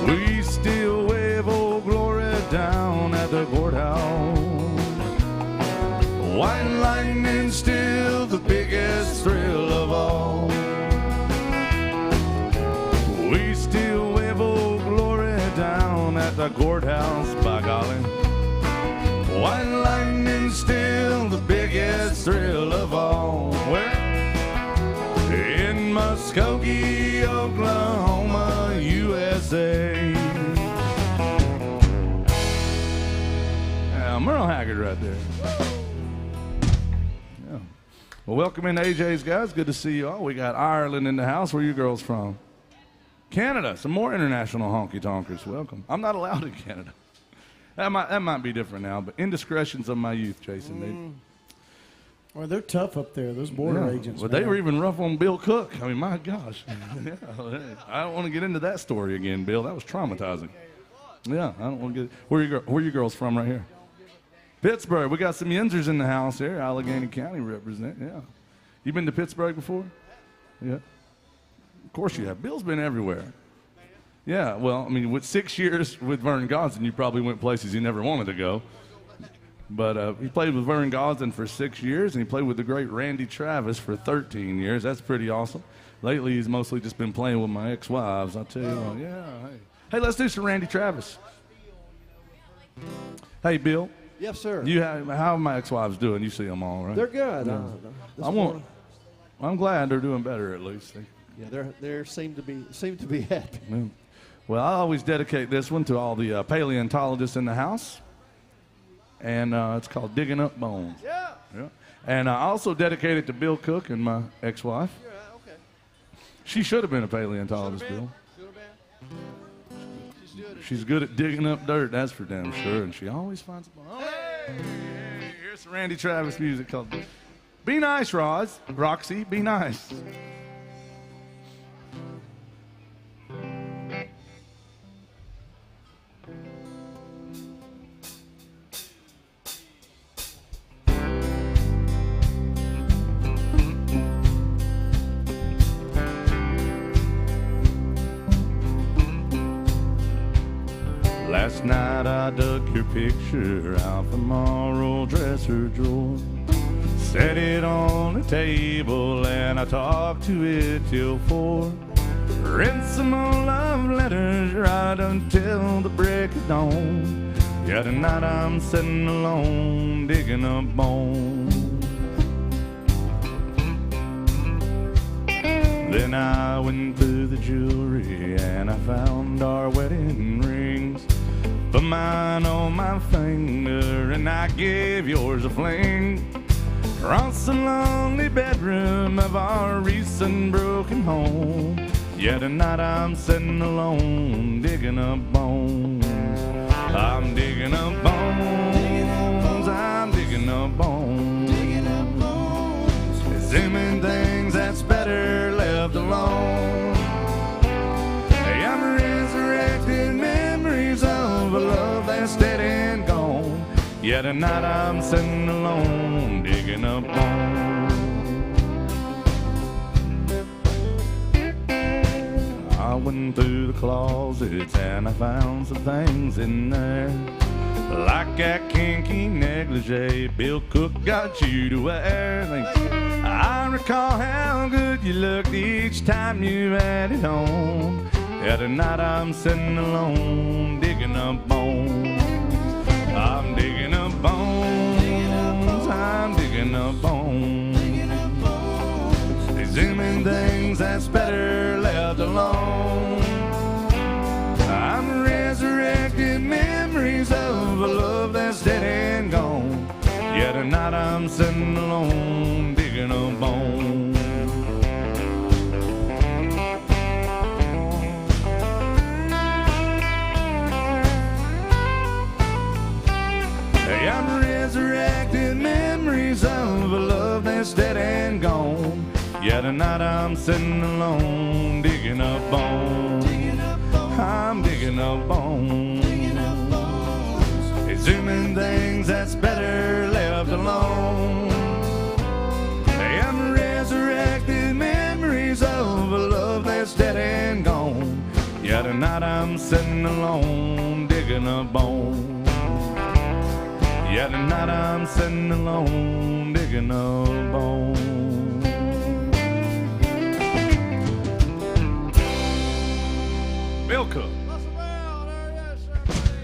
We still wave old glory down at the courthouse. White lightning's still the biggest thrill of all. We still wave old glory down at the courthouse, by golly. White lightning's still the biggest thrill of all. Where? In Muskogee, Oklahoma, USA. Yeah, Merle Haggard right there. Yeah, Well, welcome in AJ's, guys. Good to see you all. We got Ireland in the house. Where are you girls from? Canada. Some more international honky-tonkers. Welcome. I'm not allowed in Canada. That might be different now, but indiscretions of my youth, Jason. Well, they're tough up there, those border agents. Well, they were even rough on Bill Cook. I mean, my gosh. Yeah, I don't want to get into that story again, Bill. That was traumatizing. Yeah, I don't want to get. Where are you girls from right here? Pittsburgh. We got some Yinzers in the house here. Allegheny County represent. Yeah. You been to Pittsburgh before? Yeah. Of course you have. Bill's been everywhere. Yeah. Well, I mean, with 6 years with Vern Gosden, you probably went places you never wanted to go. But he played with Vern Gosden for 6 years, and he played with the great Randy Travis for 13 years. That's pretty awesome. Lately, he's mostly just been playing with my ex-wives. I'll tell you. Yeah. Hey, let's do some Randy Travis. Hey, Bill. Yes, sir. How are my ex-wives doing? You see them all, right? They're good. Yeah. I'm glad they're doing better at least. Yeah, they seem to be happy. Yeah. Well, I always dedicate this one to all the paleontologists in the house, and it's called "Digging Up Bones." Yeah. Yeah. And I also dedicate it to Bill Cook and my ex-wife. Yeah. Okay. She should have been a paleontologist, Bill. She's good at digging up dirt, that's for damn sure, and she always finds a bone. Hey! Here's some Randy Travis music called Be Nice, Roxy, be nice. Last night I dug your picture out from our old dresser drawer, set it on the table and I talked to it till 4. Read some more love letters right until the break of dawn. Yeah, tonight I'm sitting alone digging up bones. Then I went through the jewelry and I found our wedding rings. Put mine on my finger and I gave yours a fling. Across the lonely bedroom of our recent broken home. Yeah, tonight I'm sitting alone digging up bones. I'm digging up bones. I'm digging up bones. Assuming things that's better left alone. Hey, I'm resurrecting memories of a love that's dead and gone. Yeah, tonight I'm sitting alone digging up bones. I went through the closets and I found some things in there, like that kinky negligee Bill Cook got you to wear. I recall how good you looked each time you had it on. Yeah, tonight I'm sitting alone digging up bones. I'm digging up bones. I'm digging up bones. Exhuming things that's better left alone. I'm resurrecting memories of a love that's dead and gone. Yeah, tonight I'm sitting alone digging up bones. Hey, I'm resurrecting memories of a love that's dead and gone. Yeah, tonight I'm sitting alone digging up bones. I'm digging up bones. Exhuming things that's better left alone. Hey, I'm resurrecting memories of a love that's dead and gone. Yeah, tonight I'm sitting alone digging up bones. Yeah, tonight I'm sitting alone digging up bones. Bill Cook.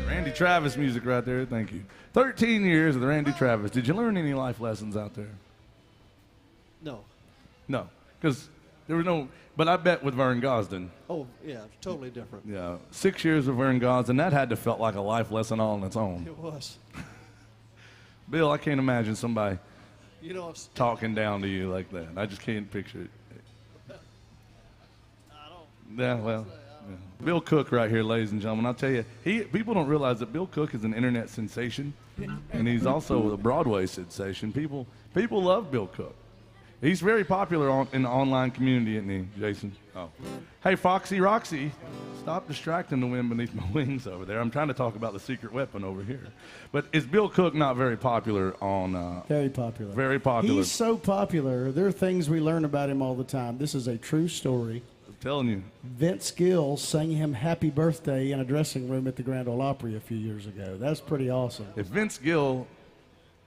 Randy Travis music right there. Thank you. 13 years with Randy Travis. Did you learn any life lessons out there? No. No, because there was no. But I bet with Vern Gosden. Oh, yeah, totally different. Yeah, 6 years with Vern Gosden. That had to felt like a life lesson all on its own. It was. Bill, I can't imagine somebody You know, talking down to you like that. I just can't picture it. Yeah, well, yeah. Bill Cook right here, ladies and gentlemen. I'll tell you, people don't realize that Bill Cook is an internet sensation, and he's also a Broadway sensation. People love Bill Cook. He's very popular in the online community, isn't he, Jason? Oh. Hey, Foxy Roxy, stop distracting the wind beneath my wings over there. I'm trying to talk about the secret weapon over here. But is Bill Cook not very popular on... Very popular. Very popular. He's so popular, there are things we learn about him all the time. This is a true story. I'm telling you. Vince Gill sang him happy birthday in a dressing room at the Grand Ole Opry a few years ago. That's pretty awesome. If Vince Gill...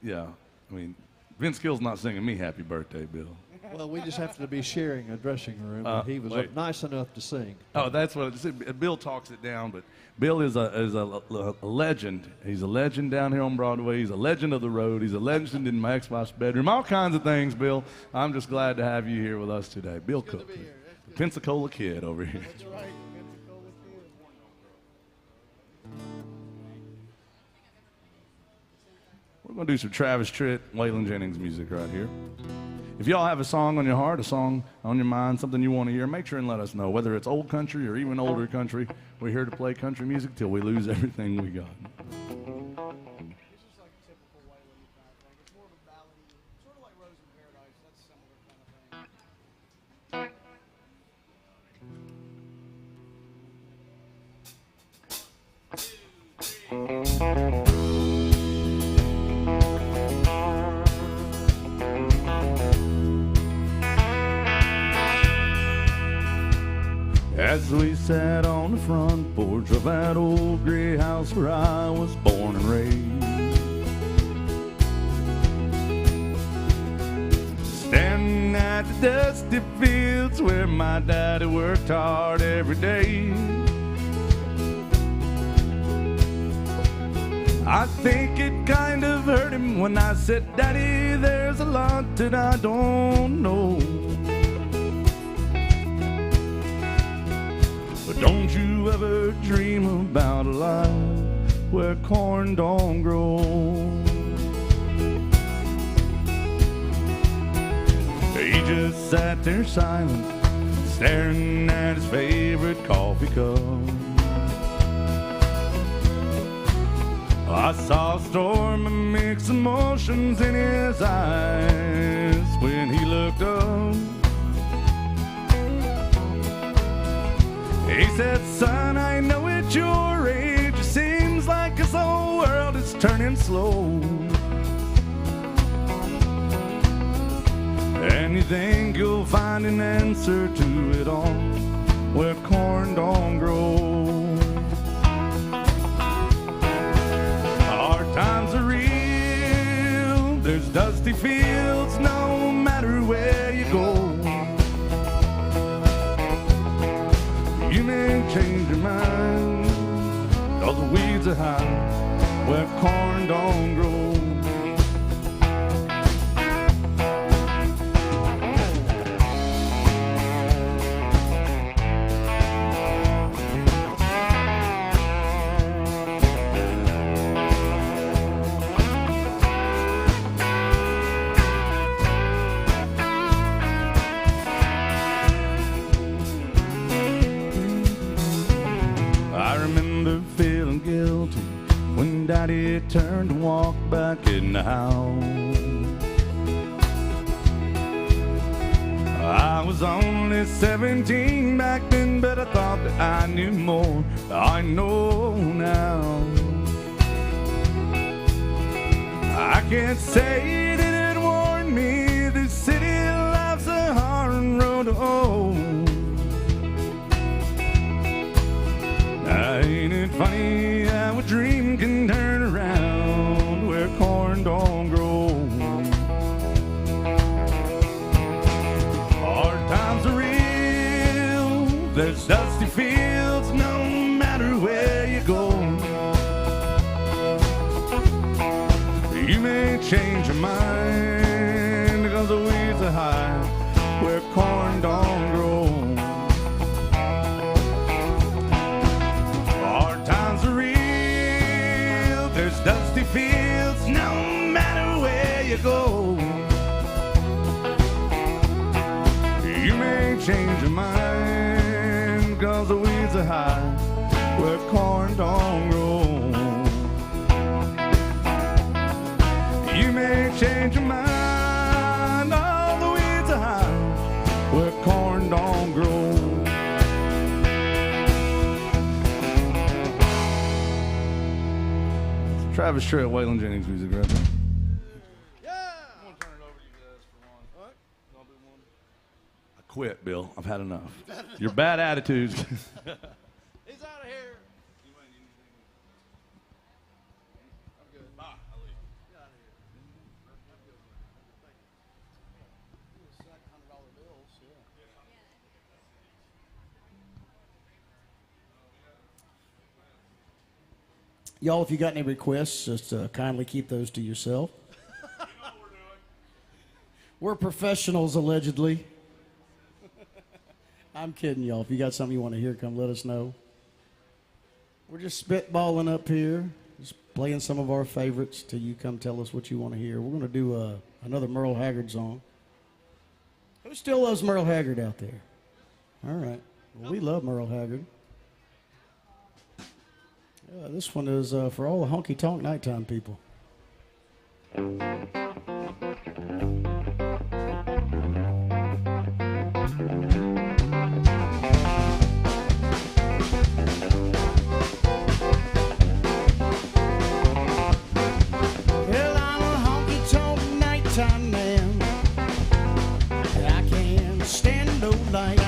Yeah, I mean... Vince Gill's not singing me happy birthday, Bill. well, we just happen to be sharing a dressing room, and he was nice enough to sing. Oh, that's what it is. Bill talks it down, but Bill is a legend. He's a legend down here on Broadway. He's a legend of the road. He's a legend in my ex-wife's bedroom. All kinds of things, Bill. I'm just glad to have you here with us today. Bill Cook, the Pensacola Kid over here. That's right, Pensacola Kid. We're going to do some Travis Tritt, Waylon Jennings music right here. If y'all have a song on your heart, a song on your mind, something you want to hear, make sure and let us know. Whether it's old country or even older country, we're here to play country music till we lose everything we got. It's just like a typical Waylon kind of thing. It's more of a ballad, sort of like Rose in Paradise. That's a similar kind of thing. As we sat on the front porch of that old gray house where I was born and raised, standing at the dusty fields where my daddy worked hard every day, I think it kind of hurt him when I said, Daddy, there's a lot that I don't know. But don't you ever dream about a life where corn don't grow. He just sat there silent, staring at his favorite coffee cup. I saw a storm of mixed emotions in his eyes when he looked up. He said, son, I know at your age it seems like this whole world is turning slow, and you think you'll find an answer to it all where corn don't grow. Hard times are real, there's dusty fields no matter where you go. You may change your mind, 'cause the weeds are high where corn don't grow. Feeling guilty when Daddy turned to walk back in the house. I was only 17 back then, but I thought that I knew more than I know now. I can't say that it warned me this city life's a hard road to hoe. Ain't it funny how a dream can turn around where corn don't grow? Hard times are real, there's dusty fields no matter where you go. You may change your mind because the weeds are high where corn don't grow. Dusty fields, no matter where you go. change your mind, 'cause the weeds are high where corn don't grow. You may change your mind, all the weeds are high where corn don't grow. Travis Tritt, Waylon Jennings music right there. I'm gonna turn it over to you guys for one. All right. I'll do one. I quit, Bill. I've had enough. Your bad attitudes. He's out of here. I'm good. Bye. I'll leave. Get out of here. I'm good, man. Thank you. You stack $100 bills, yeah. Y'all, if you got any requests, just kindly keep those to yourself. We're professionals, allegedly. I'm kidding, y'all. If you got something you want to hear, come let us know. We're just spitballing up here, just playing some of our favorites till you come tell us what you want to hear. We're going to do another Merle Haggard song. Who still loves Merle Haggard out there? All right. Well, we love Merle Haggard. This one is for all the honky-tonk nighttime people. Well, I'm a honky-tonk nighttime man. I can't stand no light.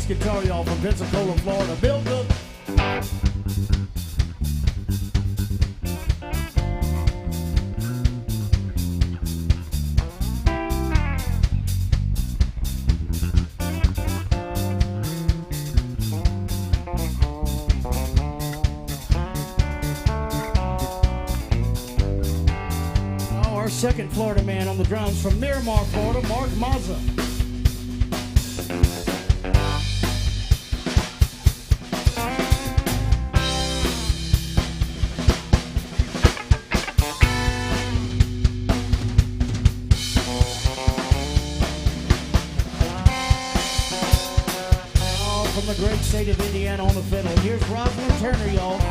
Guitar, y'all, from Pensacola, Florida. Bill Cook. Oh, our second Florida man on the drums from Miramar, Florida, Mark Mazza. From the great state of Indiana on the fiddle. Here's Rosalind Turner, y'all.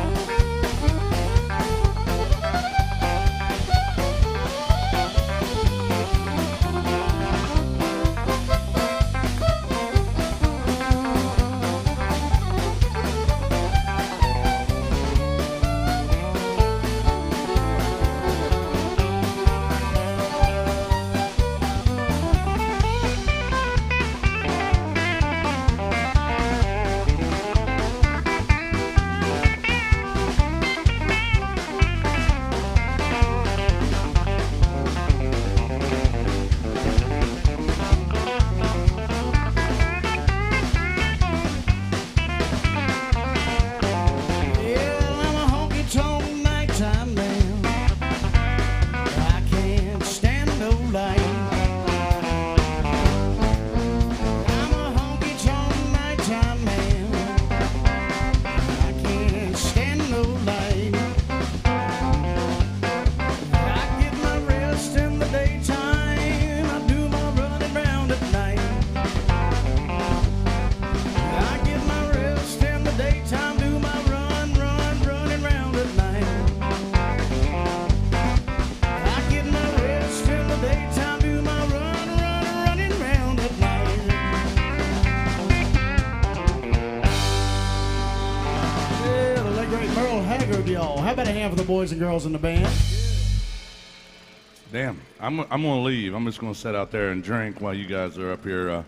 boys and girls in the band. Damn, I'm gonna leave. I'm just gonna sit out there and drink while you guys are up here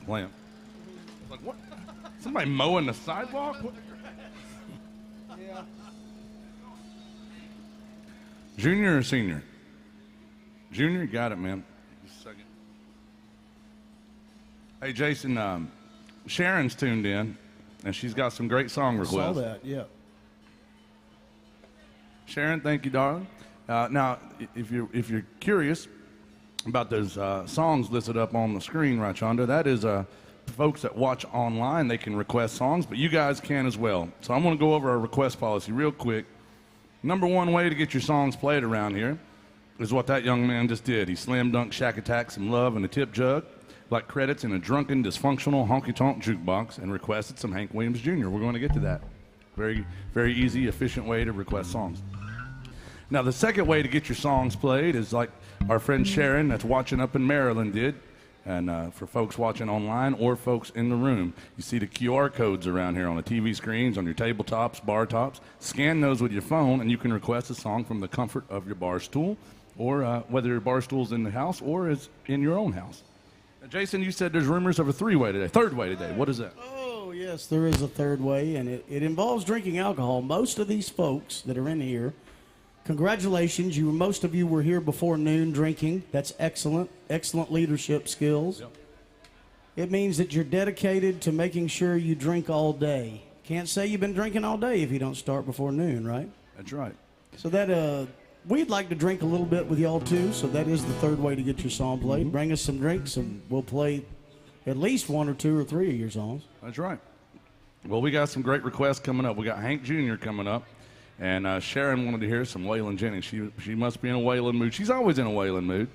playing. Like what? Somebody mowing the sidewalk? What? Yeah. Junior or senior? Junior, you got it, man. Just a second. Hey, Jason, Sharon's tuned in, and she's got some great song requests. Saw that, yeah. Sharon, thank you, darling. Now, if you're curious about those songs listed up on the screen right yonder, that is folks that watch online. They can request songs, but you guys can as well. So I'm going to go over our request policy real quick. Number one way to get your songs played around here is what that young man just did. He slam dunked Shack Attack some love in a tip jug, like credits in a drunken, dysfunctional, honky-tonk jukebox, and requested some Hank Williams Jr. We're going to get to that. Very, very easy, efficient way to request songs. Now, the second way to get your songs played is like our friend Sharon that's watching up in Maryland did. And for folks watching online or folks in the room, you see the QR codes around here on the TV screens, on your tabletops, bar tops. Scan those with your phone, and you can request a song from the comfort of your bar stool, or whether your bar stool's in the house or is in your own house. Now, Jason, you said there's rumors of a third way today. What is that? Oh, yes, there is a third way, and it involves drinking alcohol. Most of these folks that are in here, congratulations, most of you were here before noon drinking. That's excellent leadership skills. Yep. It means that you're dedicated to making sure you drink all day. Can't say you've been drinking all day if you don't start before noon, right? That's right. So that we'd like to drink a little bit with y'all too, so that is the third way to get your song played. Mm-hmm. Bring us some drinks and we'll play at least one or two or three of your songs. That's right. Well, we got some great requests coming up. We got Hank Jr. coming up. And Sharon wanted to hear some Waylon Jennings. She must be in a Waylon mood. She's always in a Waylon mood.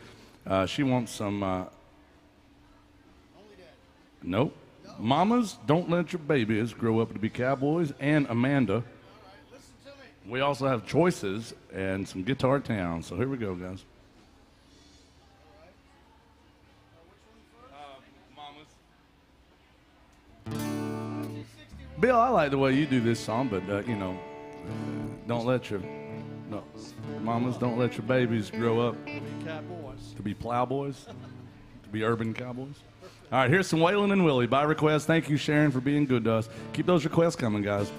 She wants some. Nope. Mamas, Don't Let Your Babies Grow Up to Be Cowboys, and Amanda. We also have Choices and some Guitar Town. So here we go, guys. Mamas. Bill, I like the way you do this song, but don't let your mamas, don't let your babies grow up to be plowboys, to be urban cowboys. All right, here's some Waylon and Willie by request. Thank you, Sharon, for being good to us. Keep those requests coming, guys.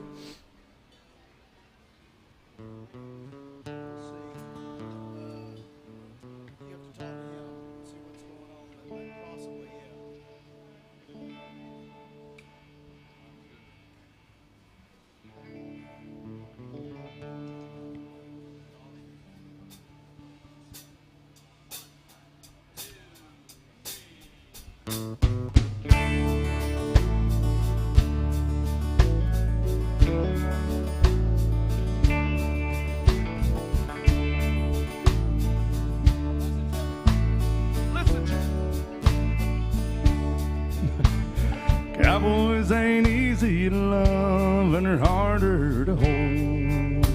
Cowboys ain't easy to love and they're harder to hold.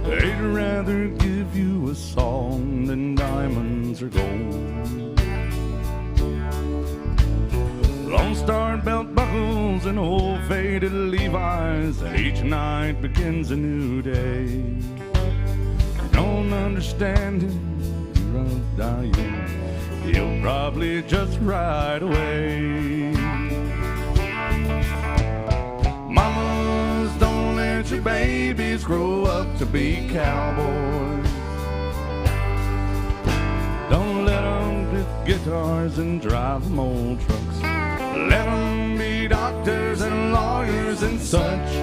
They'd rather give you a song than diamonds or gold. Lone Star belt buckles and old faded Levi's, and each night begins a new day. You don't understand him, you're out dying. He'll probably just ride away. Mamas, don't let your babies grow up to be cowboys. Don't let them get guitars and drive them old trucks. Let them be doctors and lawyers and such.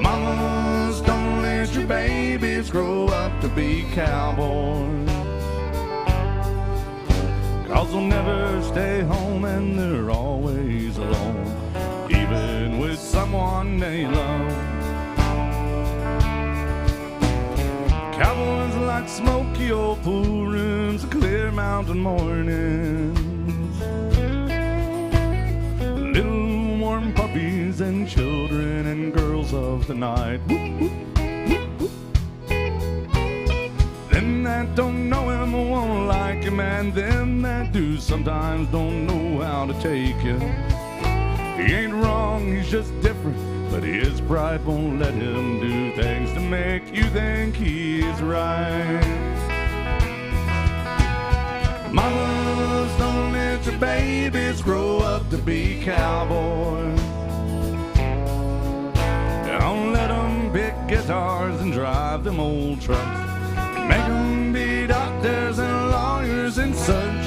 Mamas, don't let your babies grow up to be cowboys. 'Cause they'll never stay home and they're always alone, even with someone they love. Cowboys like smoky old pool rooms and clear mountain mornings, little warm puppies and children and girls of the night. Whoop, whoop. Them that don't know him won't like him, and them that do sometimes don't know how to take him. He ain't wrong, he's just different, but his pride won't let him do things to make you think he's right. Mamas, don't let your babies grow up to be cowboys. Don't let them pick guitars and drive them old trucks. Make them be doctors and lawyers and such.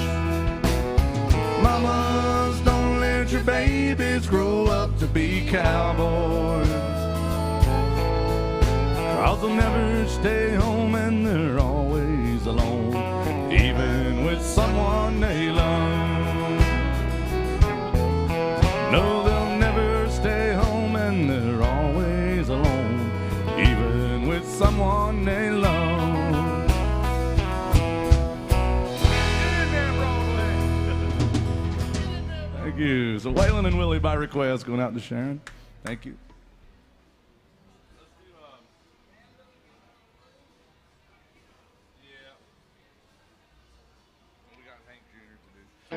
Mamas, don't let your babies grow up to be cowboys. 'Cause they'll never stay home and they're always alone, even with someone they love. No, they'll never stay home and they're always alone, even with someone they love. Thank you. So Waylon and Willie by request going out to Sharon. Thank you.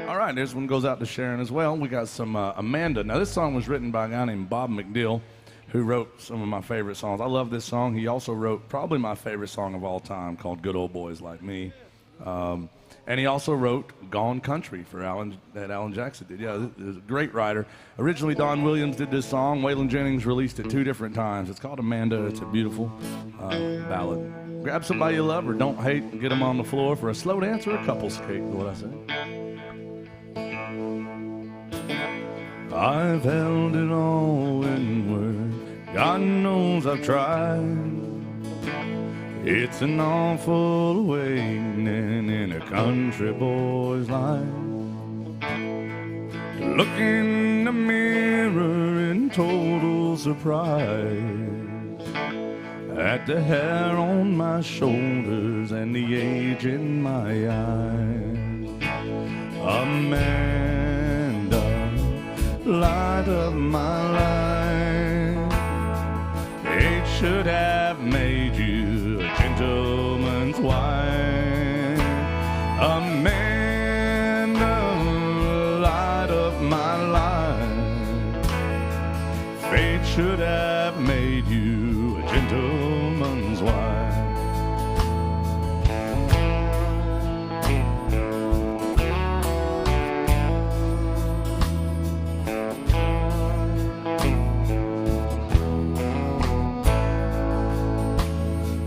All right, this one goes out to Sharon as well. We got some Amanda. Now, this song was written by a guy named Bob McDill, who wrote some of my favorite songs. I love this song. He also wrote probably my favorite song of all time called Good Old Boys Like Me. And he also wrote Gone Country for Alan Jackson did. Yeah, he was a great writer. Originally, Don Williams did this song. Waylon Jennings released it 2 different times. It's called Amanda. It's a beautiful ballad. Grab somebody you love or don't hate and get them on the floor for a slow dance or a couple's cake, is what I say. I've held it all inward. God knows I've tried. It's an awful awakening in a country boy's life. To look in the mirror in total surprise at the hair on my shoulders and the age in my eyes. Amanda, light of my life, it should have made you a gentleman's wife. Amanda, light of my life, fate should have made you a gentleman's wife.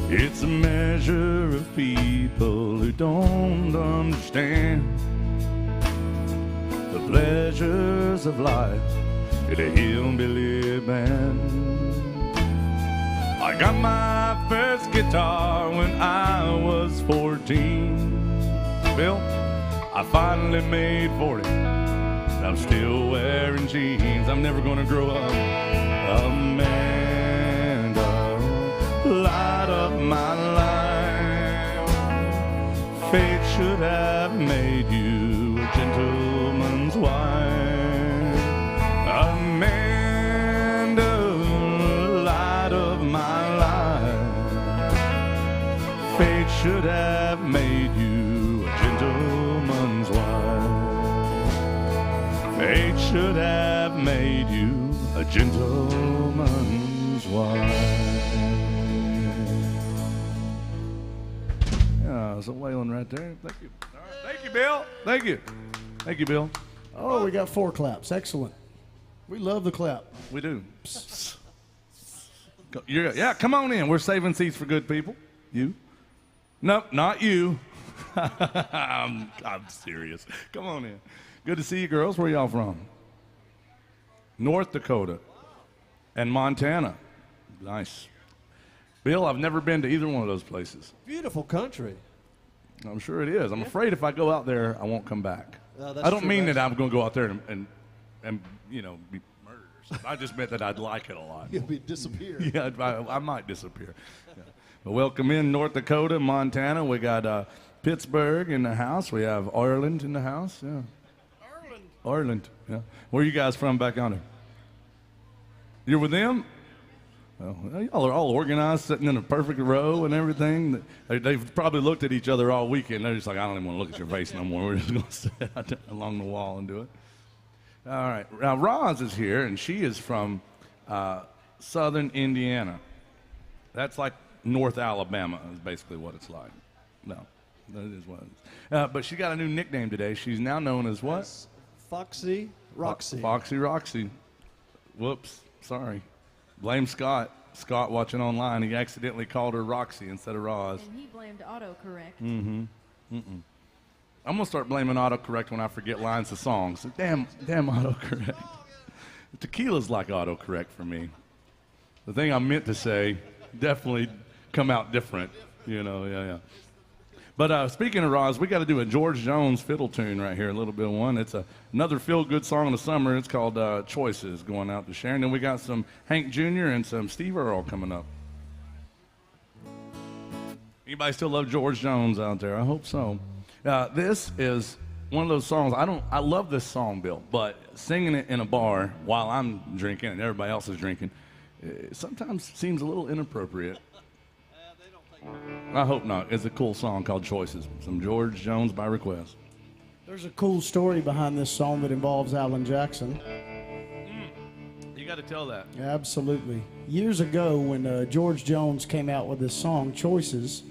It's a measure of people who don't understand the pleasures of life in a hillbilly band. I got my first guitar when I was 14. Bill, I finally made 40. I'm still wearing jeans. I'm never gonna grow up. Amanda, light of my life, fate should have made you a gentleman's wife. Amanda, light of my life, fate should have made you a gentleman's wife. Fate should have made you a gentleman's wife. So Waylon right there. Thank you. All right. Thank you, Bill. Thank you. Thank you, Bill. Oh, we got 4 claps. Excellent. We love the clap. We do. Yeah, come on in. We're saving seats for good people. You? Nope, not you. I'm serious. Come on in. Good to see you, girls. Where y'all from? North Dakota and Montana. Nice. Bill, I've never been to either one of those places. Beautiful country. I'm sure it is. I'm afraid if I go out there, I won't come back. That's I don't true, mean that's- that I'm going to go out there and you know, be murdered or something. I just meant that I'd like it a lot. You'll be disappear. Yeah, I might disappear. Yeah. But welcome in North Dakota, Montana. We got Pittsburgh in the house. We have Ireland in the house. Yeah. Ireland. Yeah. Where are you guys from back on there? You're with them? Well, y'all are all organized, sitting in a perfect row and everything. They've probably looked at each other all weekend. They're just like, I don't even want to look at your face no more. We're just going to sit out there along the wall and do it. All right. Now, Roz is here, and she is from southern Indiana. That's like North Alabama is basically what it's like. No, that is what it is. But she got a new nickname today. She's now known as what? Foxy Roxy. Foxy Roxy. Whoops, sorry. Blame Scott. Scott watching online, he accidentally called her Roxy instead of Roz. And he blamed autocorrect. I'm going to start blaming autocorrect when I forget lines of songs. Damn autocorrect. Tequila's like autocorrect for me. The thing I meant to say definitely come out different, yeah. But speaking of Roz, we got to do a George Jones fiddle tune right here, a little bit of one. It's another feel-good song in the summer. It's called Choices, going out to Sharon. Then we got some Hank Jr. and some Steve Earle coming up. Anybody still love George Jones out there? I hope so. This is one of those songs. I love this song, Bill, but singing it in a bar while I'm drinking and everybody else is drinking, it sometimes seems a little inappropriate. I hope not. It's a cool song called Choices. Some George Jones by request. There's a cool story behind this song that involves Alan Jackson. You got to tell that. Absolutely. Years ago, when George Jones came out with this song, Choices,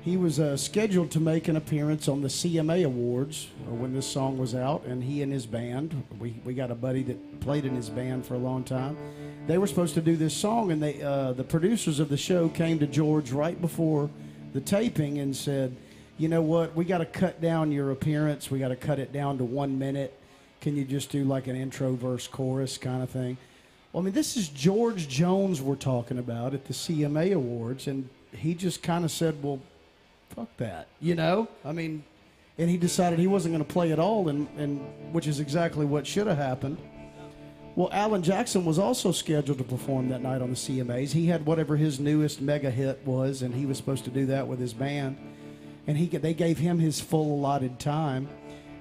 he was scheduled to make an appearance on the CMA Awards when this song was out, and he and his band, we got a buddy that played in his band for a long time. They were supposed to do this song, and the producers of the show came to George right before the taping and said, you know what, we got to cut down your appearance. We got to cut it down to 1 minute. Can you just do like an intro, verse, chorus kind of thing? Well, I mean, this is George Jones we're talking about at the CMA Awards, and he just kind of said, well, fuck that, I mean, and he decided he wasn't going to play at all, and which is exactly what should have happened. Well, Alan Jackson was also scheduled to perform that night on the CMAs. He had whatever his newest mega hit was, and he was supposed to do that with his band. And they gave him his full allotted time.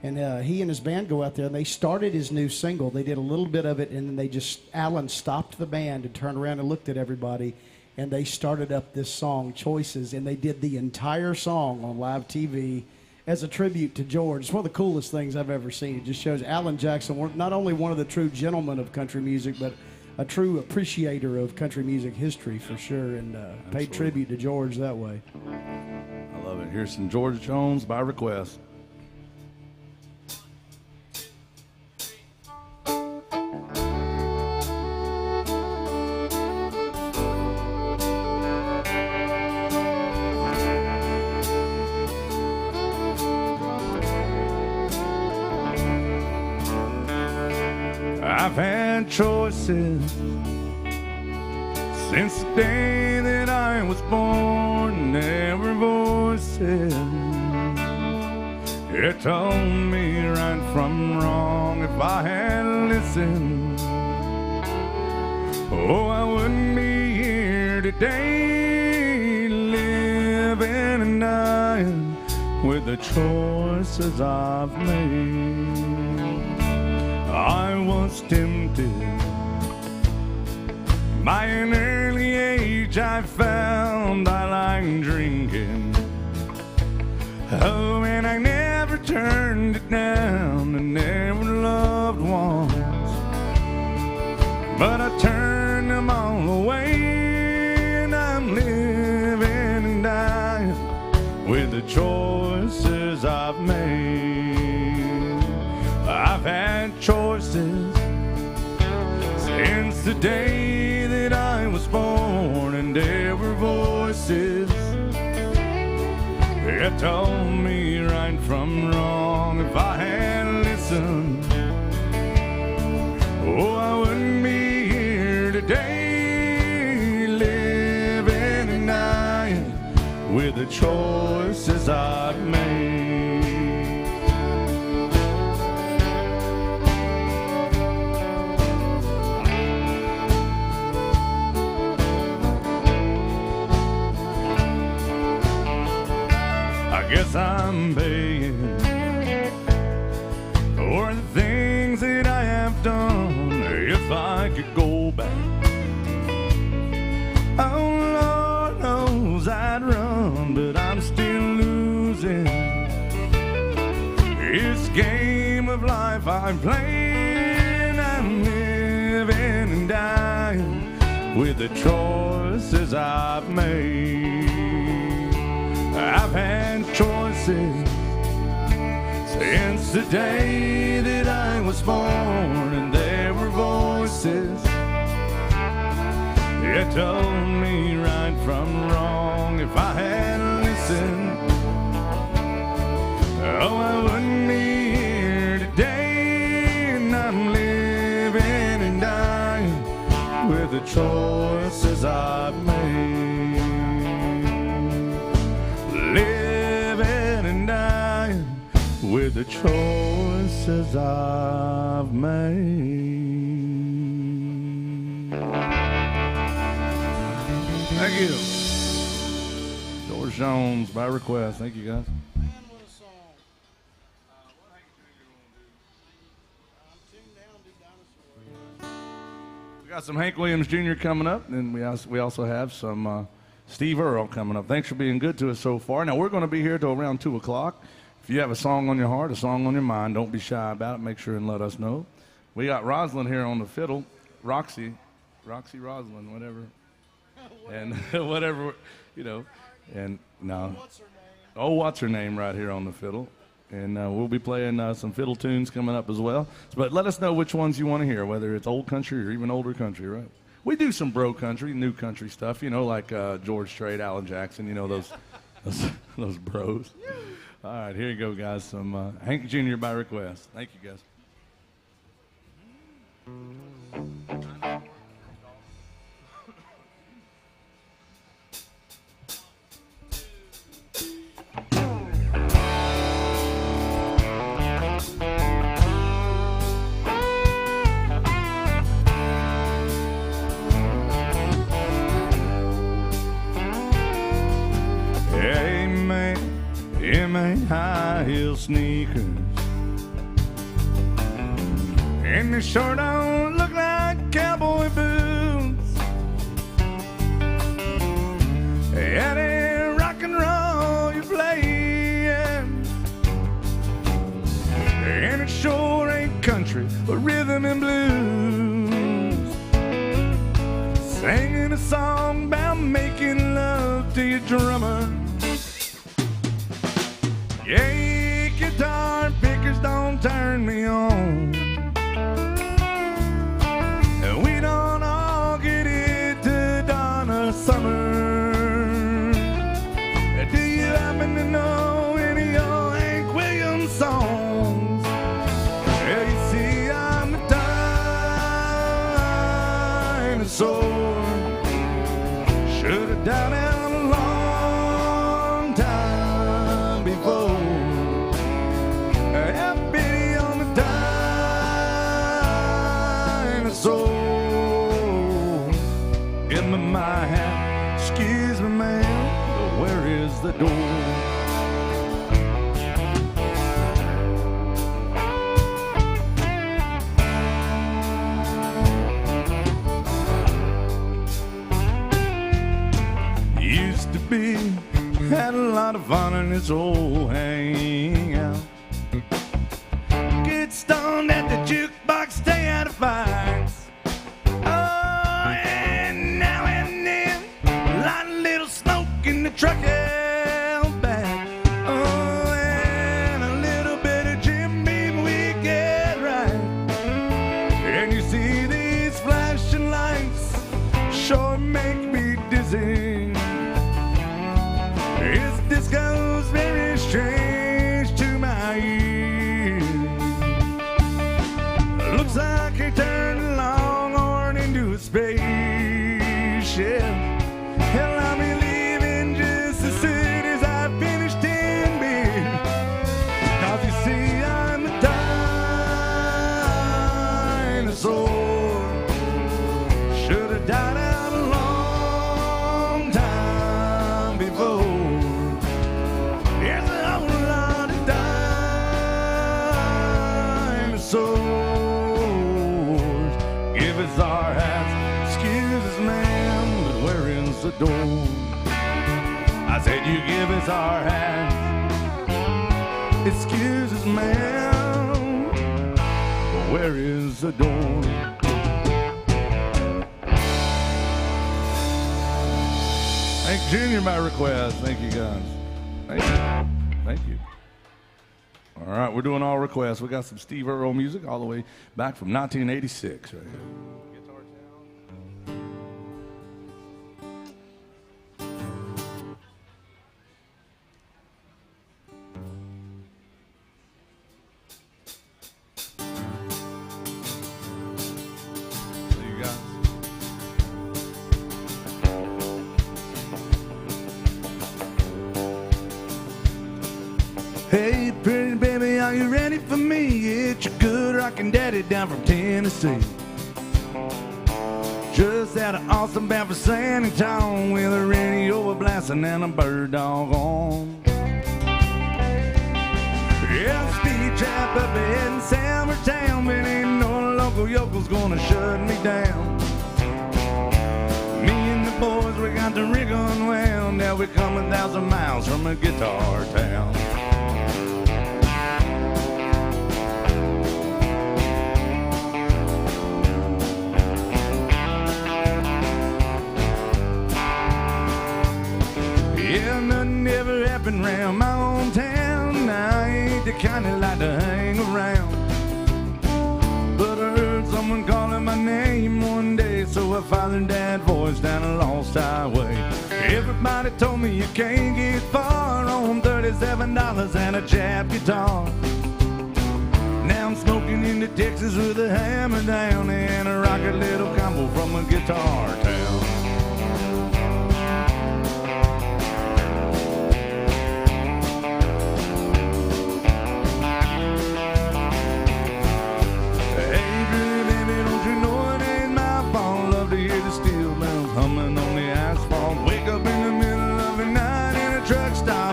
And he and his band go out there, and they started his new single. They did a little bit of it, and then Alan stopped the band and turned around and looked at everybody, and they started up this song, Choices, and they did the entire song on live TV as a tribute to George. It's one of the coolest things I've ever seen. It just shows Alan Jackson, not only one of the true gentlemen of country music, but a true appreciator of country music history for sure, and paid tribute to George that way. I love it. Here's some George Jones by request. I've had choices since the day that I was born. Every voice it told me right from wrong. If I had listened, oh, I wouldn't be here today, living and dying with the choices I've made. I was tempted by an early age. I found I liked drinking. Oh, and I never turned it down, and never loved ones, but I turned them all away. And I'm living and dying with the choices I've made. I've had choices since the day that I was born, and there were voices that told me right from wrong. If I had listened, oh, I wouldn't be here today, living and dying with the choices I've made. I guess I'm paying for the things that I have done. If I could go back, oh Lord knows I'd run, but I'm still losing this game of life I'm playing. I'm living and dying the choices I've made. I've had choices since the day that I was born, and there were voices that told me right from wrong. If I had listened, oh, I wouldn't be here today. And I'm living and dying with the choices I've made. Living and dying with the choices I've made. Thank you. George Jones by request. Thank you, guys. Man with a song. I'm tuned down to Dinosaur. We got some Hank Williams Jr. coming up, and we also have some Steve Earle coming up. Thanks for being good to us so far. Now, we're going to be here till around 2 o'clock. If you have a song on your heart, a song on your mind, don't be shy about it. Make sure and let us know. We got Rosalind here on the fiddle. Roxy Rosalind, whatever. And whatever, you know. And no. What's her name? Oh, what's her name right here on the fiddle. And we'll be playing some fiddle tunes coming up as well. But let us know which ones you want to hear, whether it's old country or even older country, right? We do some bro country, new country stuff, you know, like George Strait, Alan Jackson, you know, those bros. All right, here you go, guys. Some Hank Jr. by request. Thank you, guys. High heel sneakers, and they sure don't look like cowboy boots. Yeah, they rock and roll you playing, and it sure ain't country but rhythm and blues. Singing a song about making love to your drummer. Yeah, guitar pickers don't turn me on. And we don't all get it to Donna Summer. Do you happen to know any old Hank Williams songs? Yeah, you see, I'm a dinosaur. Should have died out a long time before. My hat, excuse me, ma'am, but where is the door? Used to be, had a lot of fun in this old hangout. Get stoned at the jukebox, stay out of fights. Truck held back, oh, and a little bit of Jim Beam we get right. And you see these flashing lights sure make me dizzy. This disco's very strange to my ears. Looks like he turned a longhorn into a spaceship. Hell, I'll be leaving just as soon as I finish 10 beers. 'Cause you see, I'm a dinosaur. Should have died out a long time before. There's a whole lot of dinosaurs. Give us our hats, excuse us, ma'am, but where is the door? I said you give us our hats, excuse us, ma'am, but where is the door? Jr. by request. Thank you, guys. Thank you. Thank you. All right, we're doing all requests. We got some Steve Earle music all the way back from 1986 right here. Hey, pretty baby, are you ready for me? It's your good rockin' daddy down from Tennessee. Just had an awesome bound for San Antonio with a radio blasting and a bird dog on. Yeah, speed trap up ahead in Summertown, but ain't no local yokel's gonna shut me down. Me and the boys, we got the rig unwound. Now we come 1,000 miles from a guitar town. Yeah, nothing ever happened round my hometown. I ain't the kind that like to hang around. But I heard someone calling my name one day, so I followed that voice down a lost highway. Everybody told me you can't get far on $37 and a jab guitar. Now I'm smoking into Texas with a hammer down and a rocket little combo from a guitar town.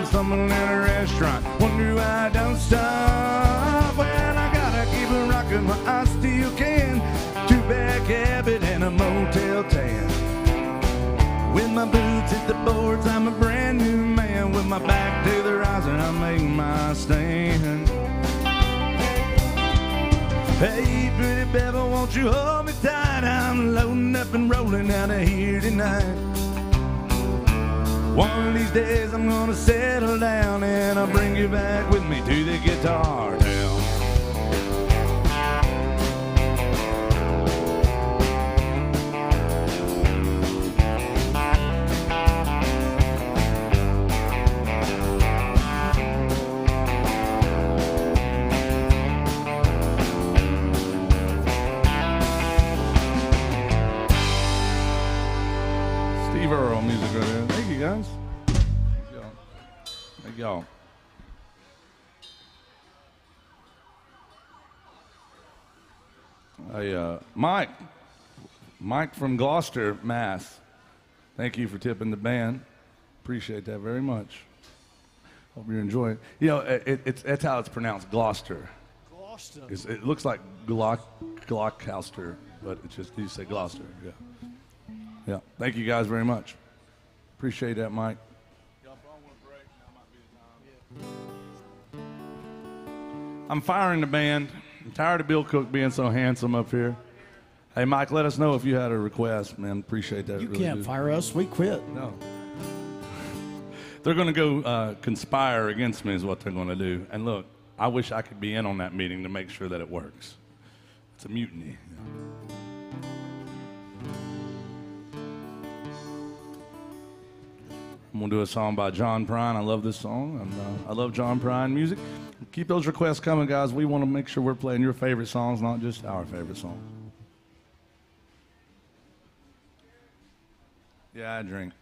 Stumbling in a restaurant, wonder why I don't stop. Well, I gotta keep it rockin', but I still can. Two-back habit and a Motel 10. With my boots at the boards, I'm a brand new man. With my back to the rising, I make my stand. Hey, pretty baby, won't you hold me tight? I'm loading up and rolling out of here tonight. One of these days I'm gonna settle down and I'll bring you back with me to the guitar town. Steve Earle music right there. Thank you, guys. Thank y'all. Hey, Mike from Gloucester, Mass. Thank you for tipping the band. Appreciate that very much. Hope you're enjoying it. You know, that's how it's pronounced, Gloucester. Gloucester. It looks like Gloucester, but it's just, you say Gloucester. Yeah. Yeah. Thank you guys very much. Appreciate that, Mike. I'm firing the band. I'm tired of Bill Cook being so handsome up here. Hey, Mike, let us know if you had a request, man. Appreciate that. You really can't do. fire us. We quit. No. They're going to go conspire against me is what they're going to do. And look, I wish I could be in on that meeting to make sure that it works. It's a mutiny. I'm going to do a song by John Prine. I love this song. And, I love John Prine music. Keep those requests coming, guys. We want to make sure we're playing your favorite songs, not just our favorite songs. Yeah, I drink.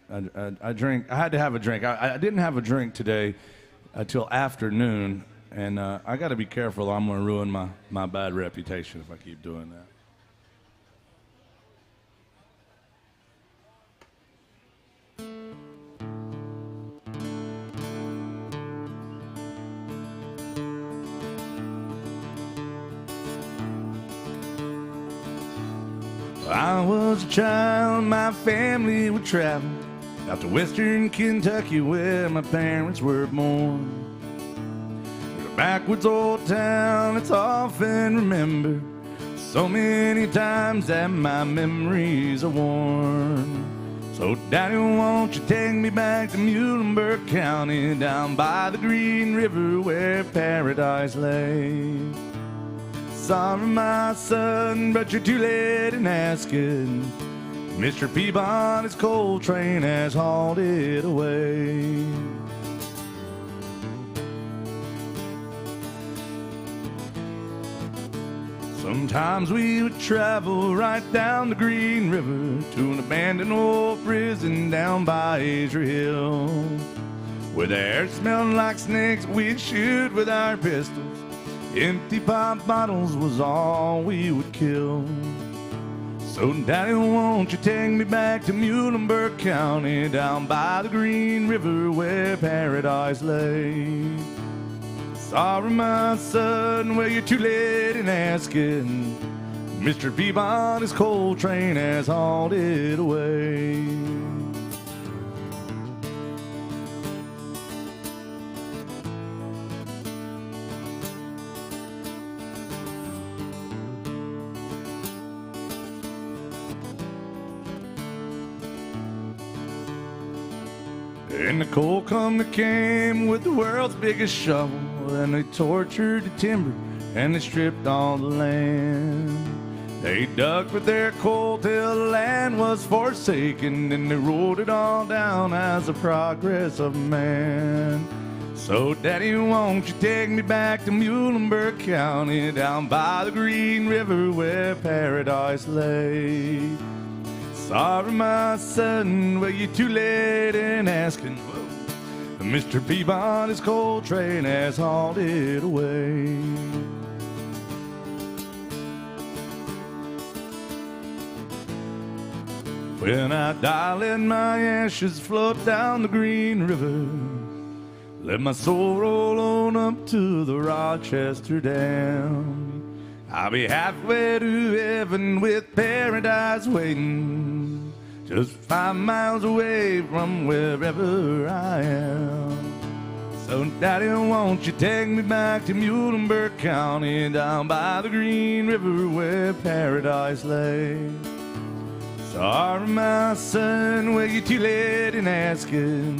I drink. I had to have a drink. I didn't have a drink today until afternoon, and I got to be careful. I'm going to ruin my bad reputation if I keep doing that. I was a child, my family would travel out to western Kentucky where my parents were born. There's a backwoods old town that's often remembered so many times that my memories are worn. So Daddy, won't you take me back to Muhlenberg County, down by the Green River where paradise lay? Sorry, my son, but you're too late in asking. Mr. Peabody's coal train has hauled it away. Sometimes we would travel right down the Green River to an abandoned old prison down by Azure Hill, where the air smelled like snakes. We'd shoot with our pistols. Empty pop bottles was all we would kill. So Daddy, won't you take me back to Muhlenberg County, down by the Green River where paradise lay? Sorry, my son, well, you're too late in asking. Mr. Peabody's coal train has hauled it away. And the coal company came with the world's biggest shovel, and they tortured the timber and they stripped all the land. They dug for their coal till the land was forsaken, and they rolled it all down as the progress of man. So Daddy, won't you take me back to Muhlenberg County, down by the Green River where paradise lay? Sorry, my son, well, you're too late in asking. Whoa. Mr. Peabody's coal train has hauled it away. When I die, let my ashes float down the Green River. Let my soul roll on up to the Rochester Dam. I'll be halfway to heaven with paradise waiting, just 5 miles away from wherever I am. So Daddy, won't you take me back to Muhlenberg County, down by the Green River where paradise lay? Sorry, my son, well, you're too late in asking.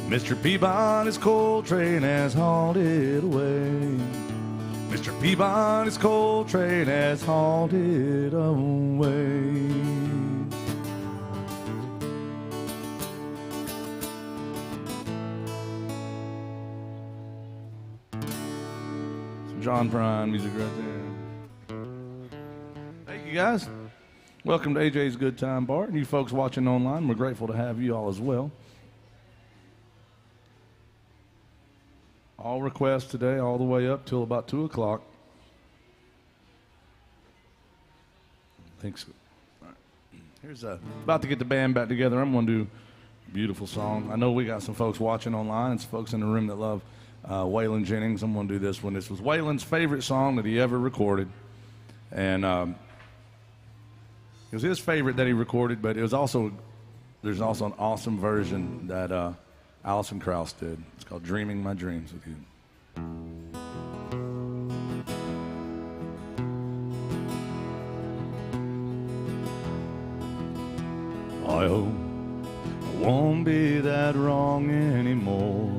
Mr. Peabody's coal train has hauled it away. Mr. Peabody's coal train has hauled it away. Some John Prine music right there. Thank you, guys. Welcome to AJ's Good Time Bar. And you folks watching online, we're grateful to have you all as well. All requests today, all the way up till about 2 o'clock. I think so. All right. Here's about to get the band back together. I'm going to do a beautiful song. I know we got some folks watching online and some folks in the room that love Waylon Jennings. I'm going to do this one. This was Waylon's favorite song that he ever recorded. And it was his favorite that he recorded, but it was also, there's also an awesome version that Alison Krauss did. It's called Dreaming My Dreams with You. I hope I won't be that wrong anymore.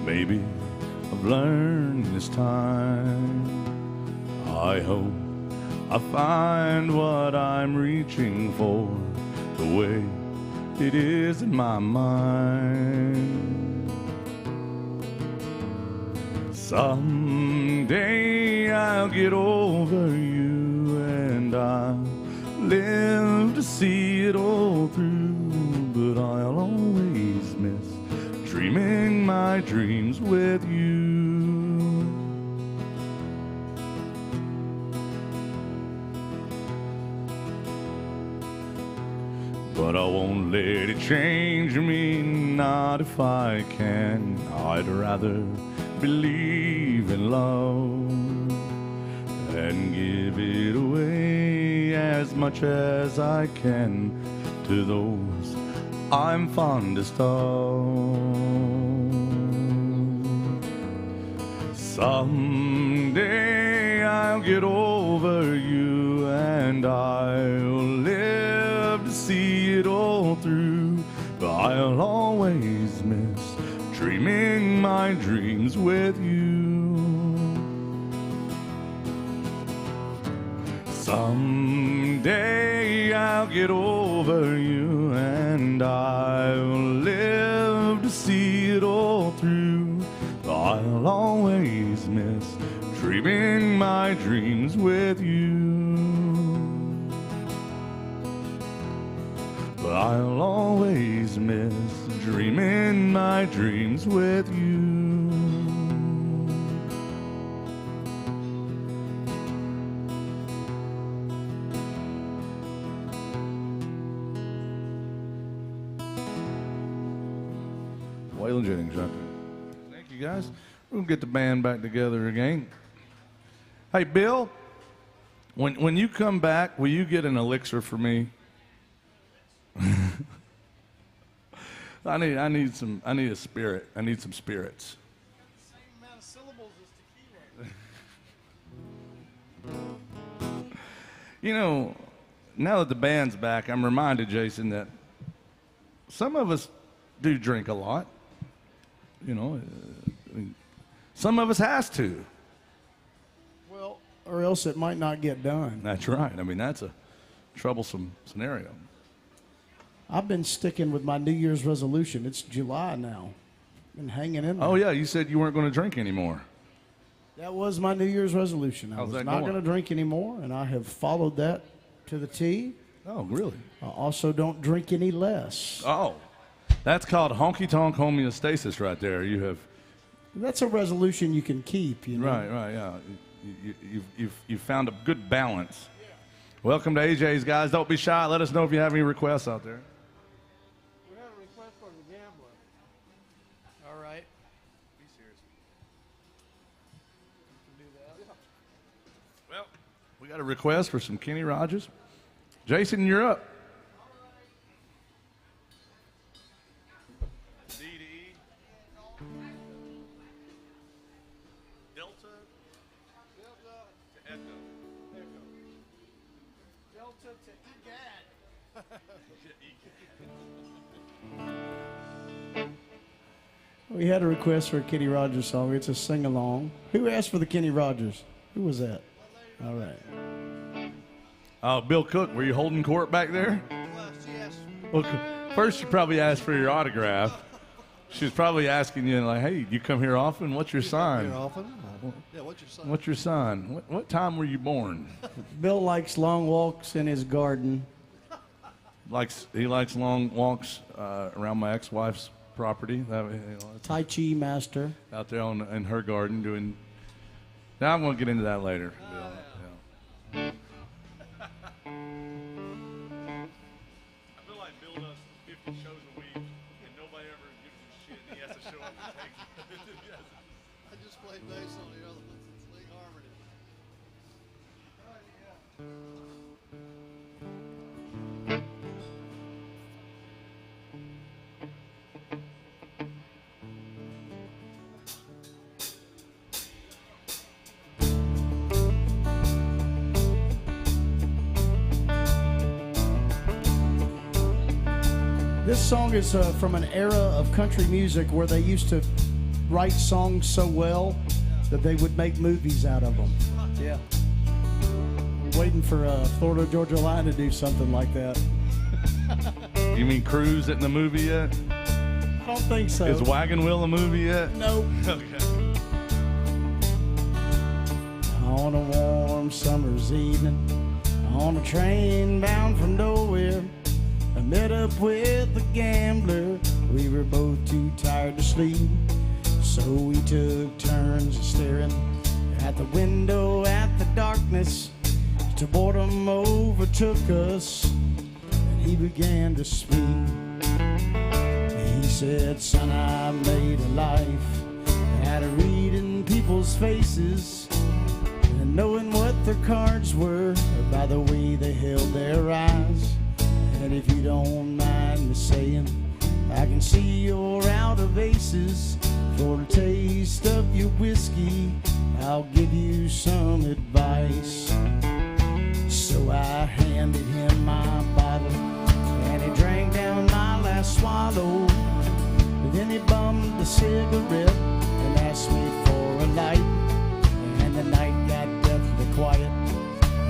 Maybe I've learned this time. I hope I find what I'm reaching for the way it is in my mind. Someday I'll get over you, and I'll live to see it all through. But I'll always miss dreaming my dreams with you. But I won't let it change me, not if I can. I'd rather believe in love and give it away as much as I can to those I'm fondest of. Someday I'll get over you, and I'll live to see it all through. always miss dreaming my dreams with you. Someday I'll get over you and I'll live to see it all through. I'll always miss dreaming my dreams with you. I'll always miss dreaming my dreams with you. Waylon Jennings right there. Thank you, guys. We'll get the band back together again. Hey, Bill, when you come back, will you get an elixir for me? I need a spirit. I need some spirits. Same amount of syllables as tequila. You know, now that the band's back, I'm reminded, Jason, that some of us do drink a lot. You know, I mean, some of us has to. Well, or else it might not get done. That's right. I mean, that's a troublesome scenario. I've been sticking with my New Year's resolution. It's July now. Been hanging in there. Oh, yeah, you said you weren't going to drink anymore. That was my New Year's resolution. I How's was that not going? going to drink anymore, and I have followed that to the T. Oh, really? I also don't drink any less. Oh, that's called honky-tonk homeostasis right there. You have... That's a resolution you can keep, you know. Right, yeah. You've found a good balance. Welcome to AJ's, guys. Don't be shy. Let us know if you have any requests out there. We have a request for the gambler. All right. Be serious. You can do that. Well, we got a request for some Kenny Rogers. Jason, you're up. D to E. Delta Delta, to Echo. echo. Delta to egad. We had a request for a Kenny Rogers song. It's a sing-along. Who asked for the Kenny Rogers? Who was that? All right. Bill Cook, were you holding court back there? Well, she asked. Well, first she probably asked for your autograph. She was probably asking you, like, hey, you come here often? What's your sign? Here often? Yeah, what's your sign? What's your sign? What time were you born? Bill likes long walks in his garden. He likes long walks around my ex-wife's property. Tai Chi master. Out there in her garden doing. Now I'm going to get into that later. Bill. Yeah. I feel like Bill does 50 shows a week and nobody ever gives him shit and he has to show up and take it. I just played bass on the other ones. It's Lee Harmony. This song is from an era of country music where they used to write songs so well that they would make movies out of them. Yeah. I'm waiting for Florida Georgia Line to do something like that. You mean Cruise in the movie yet? I don't think so. Is Wagon Wheel a movie yet? Nope. Okay. On a warm summer's evening, on a train bound from nowhere, I met up with a gambler. We were both too tired to sleep, so we took turns staring at the window at the darkness till boredom overtook us, and he began to speak. He said, son, I made a life out of reading people's faces and knowing what their cards were by the way they held their eyes. And if you don't mind me saying, I can see you're out of aces. For a taste of your whiskey, I'll give you some advice. So I handed him my bottle, and he drank down my last swallow. he bummed a cigarette and asked me for a light. And the night got deathly quiet,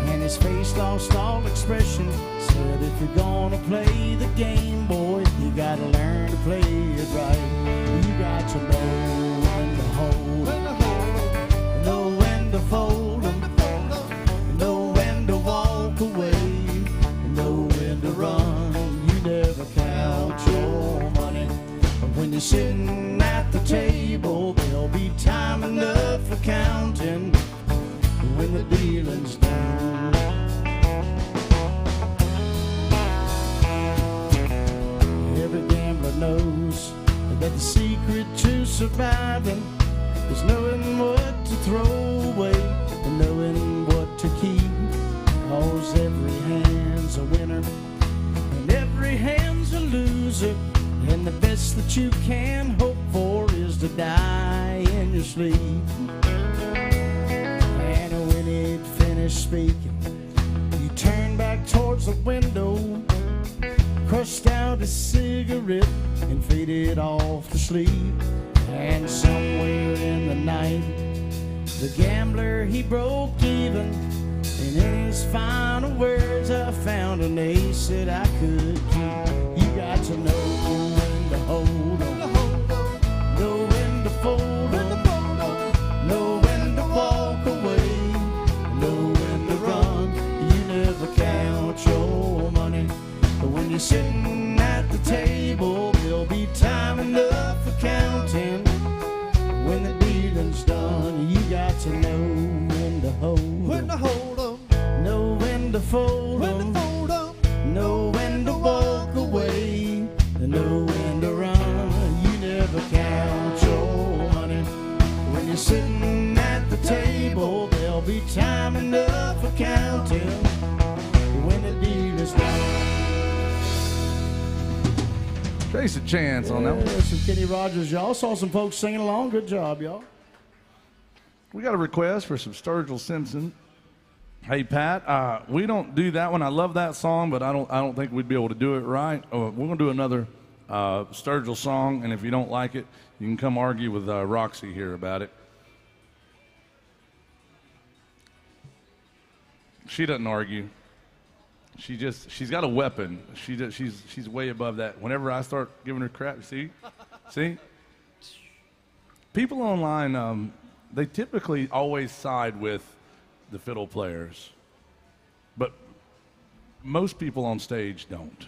and his face lost all expression. Said, if you're gonna play the game, boy, you gotta learn to play it right. You got to know when to hold 'em, know when to fold 'em, know when to walk away, know when to run. You never count your money. But when you're sitting at the table, there'll be time enough for counting when the dealing's done. Every gambler knows that the secret to surviving is knowing what to throw away and knowing what to keep. 'Cause every hand's a winner and every hand's a loser, and the best that you can hope for is to die in your sleep. And when he'd finished speaking, he turned back towards the window, crushed out his cigarette, and faded off to sleep. And somewhere in the night, the gambler, he broke even, and in his final words, I found an ace that I could keep. You got to know when to hold 'em, know when to fold 'em, know when to walk away, know when to run. You never count your money, but when you're sitting at the table, there'll be time enough for counting when the dealing's done. You got to know when to hold 'em, know when to fold 'em, know when to walk away, and know when to run. You never count your money. When you're sitting at the table, there'll be time enough for counting when the deal is done. Jason Chance on that one. Some Kenny Rogers, y'all. Saw some folks singing along. Good job, y'all. We got a request for some Sturgill Simpson. Hey Pat, we don't do that one. I love that song, but I don't think we'd be able to do it right. We're gonna do another Sturgill song, and if you don't like it, you can come argue with Roxy here about it. She doesn't argue. She's got a weapon. She's way above that. Whenever I start giving her crap, see, people online, they typically always side with the fiddle players, but most people on stage don't.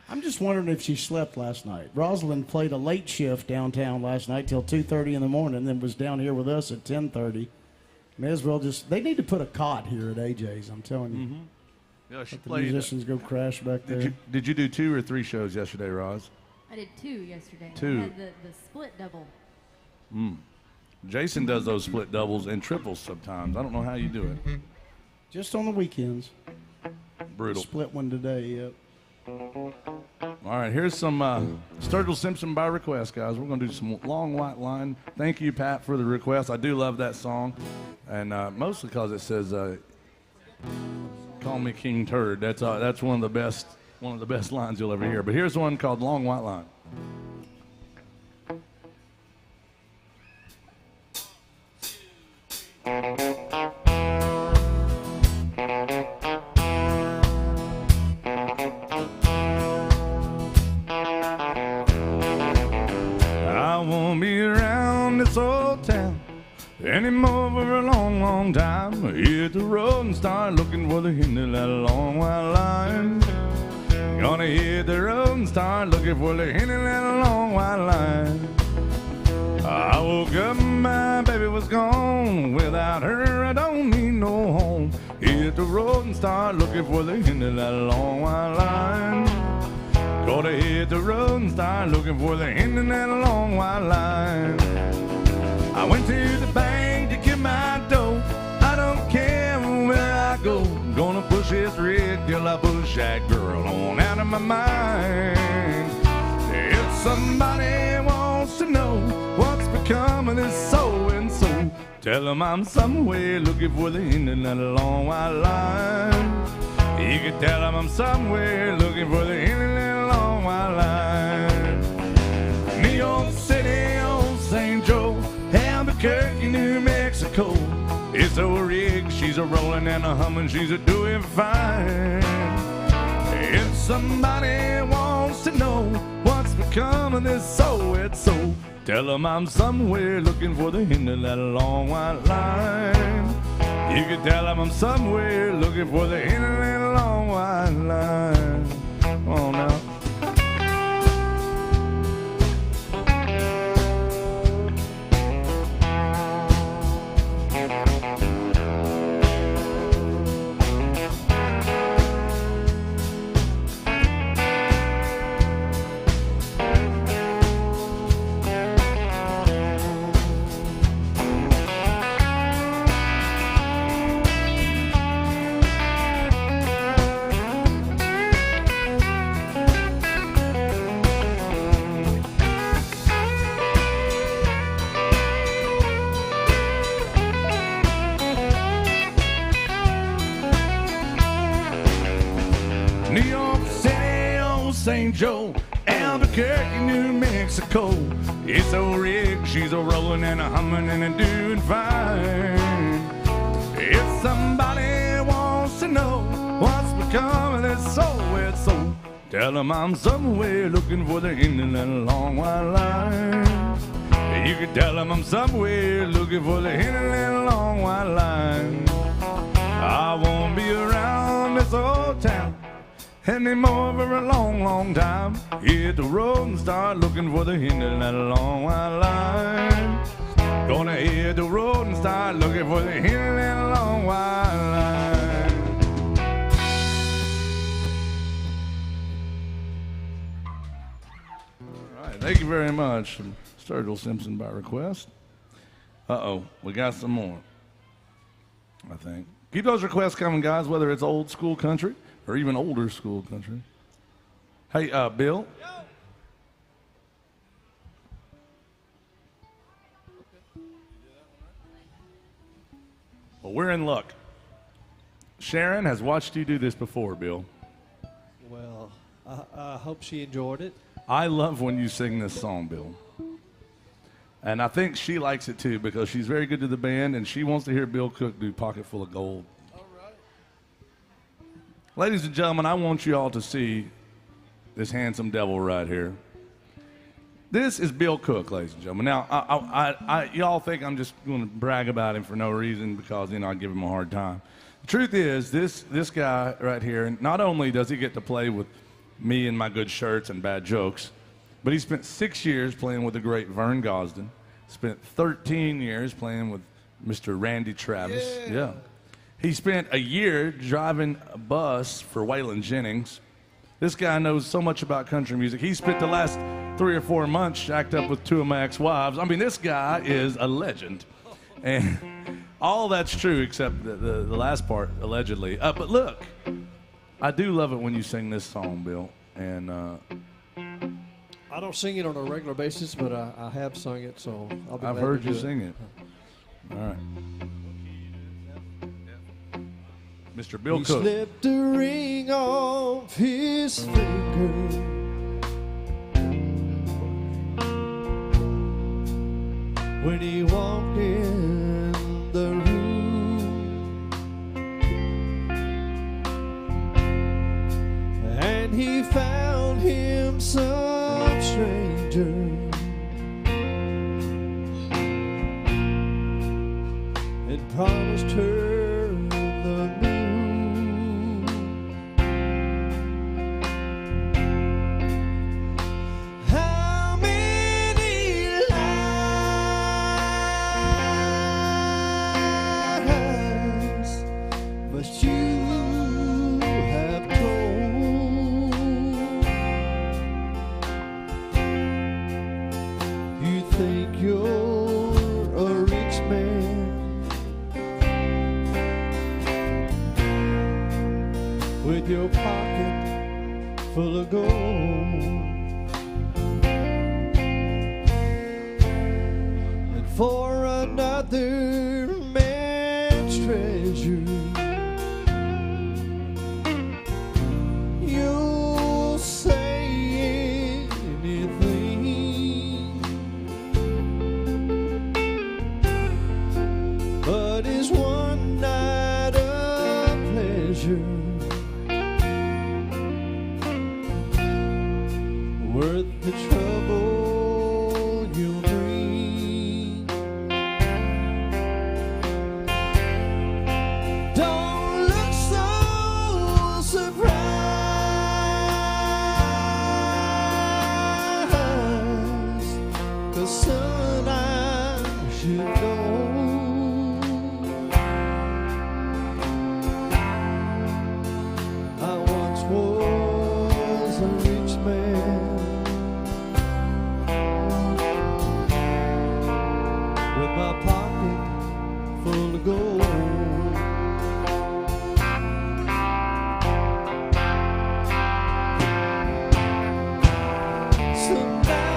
I'm just wondering if she slept last night. Rosalind played a late shift downtown last night till 2:30 in the morning, then was down here with us at 10:30. May as well they need to put a cot here at AJ's, I'm telling you. Mm-hmm. Yeah, she Let the played. musicians go crash back there. Did you do 2 or 3 shows yesterday, Roz? I did 2 yesterday. 2. I had the split double. Jason does those split doubles and triples sometimes. I don't know how you do it. Just on the weekends. Brutal. Split one today, yep. All right, here's some Sturgill Simpson by request, guys. We're going to do some Long White Line. Thank you, Pat, for the request. I do love that song, and mostly because it says, "Call me King Turd." That's one of the best lines you'll ever hear. But here's one called Long White Line. I won't be around this old town anymore for a long, long time. Hit the road and start looking for the end of that long white line. Gonna hit the road and start looking for the end of that long white line. I woke up and my baby was gone. Without her, I don't need no home. Hit the road and start looking for the end of that long white line. Gotta hit the road and start looking for the end of that long white line. I went to the bank to get my dough. I don't care where I go. Gonna push this red till I push that girl on out of my mind. If somebody wants to know what's become of this so-and-so, tell them I'm somewhere looking for the end of that long white line. You can tell them I'm somewhere looking for the end of that long white line. It's a rig, she's a rolling and a humming, she's a doing fine. If somebody wants to know what's become of this so-and so, tell them I'm somewhere looking for the end of that long white line. You can tell them I'm somewhere looking for the end of that long white line. Come on now. New York City, old St. Joe, Albuquerque, New Mexico. It's a rig, she's a rolling and a humming and a doing fine. If somebody wants to know what's become of this so-and-so, tell them I'm somewhere looking for the end of that long white line. You can tell them I'm somewhere looking for the end of that long white line. I won't be around this old town anymore for a long, long time. Hit the road and start looking for the end of that long white line. Gonna hit the road and start looking for the end of that long white line. All right, thank you very much. Sturgill Simpson by request. Uh-oh, we got some more, I think. Keep those requests coming, guys, whether it's old school country or even older school country. Hey, Bill. Well, we're in luck. Sharon has watched you do this before, Bill. Well, I hope she enjoyed it. I love when you sing this song, Bill. And I think she likes it too because she's very good to the band and she wants to hear Bill Cook do Pocket Full of Gold. All right. Ladies and gentlemen, I want you all to see this handsome devil right here. This is Bill Cook, ladies and gentlemen. Now, y'all think I'm just going to brag about him for no reason because, I give him a hard time. The truth is, this guy right here, not only does he get to play with me and my good shirts and bad jokes, but he spent 6 years playing with the great Vern Gosdin, spent 13 years playing with Mr. Randy Travis. Yeah. He spent a year driving a bus for Waylon Jennings. This guy knows so much about country music. He spent the last 3 or 4 months shacked up with 2 of my ex-wives. I mean, this guy is a legend. And all that's true except the last part, allegedly. But look, I do love it when you sing this song, Bill. And I don't sing it on a regular basis, but I have sung it, so I'll be glad I've to heard do you sing it. All right. Mr. Bill He Cook. slipped the ring off his finger. When he walked in the room, and he found him some stranger, and promised her the moon. How many lies must you have told? You think you're a rich man, with your pocket full of gold, and for another man's treasure you'll say anything. But is one the sun I should go. I once was a rich man with my pocket full of gold.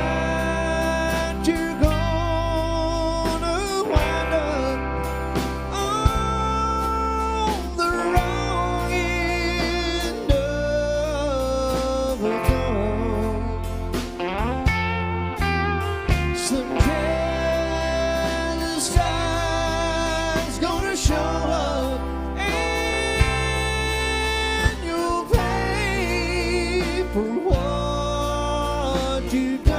Tonight you're gonna wind up on the wrong end of a gun. Some jealous guy's gonna show up and you'll pay for what you've done.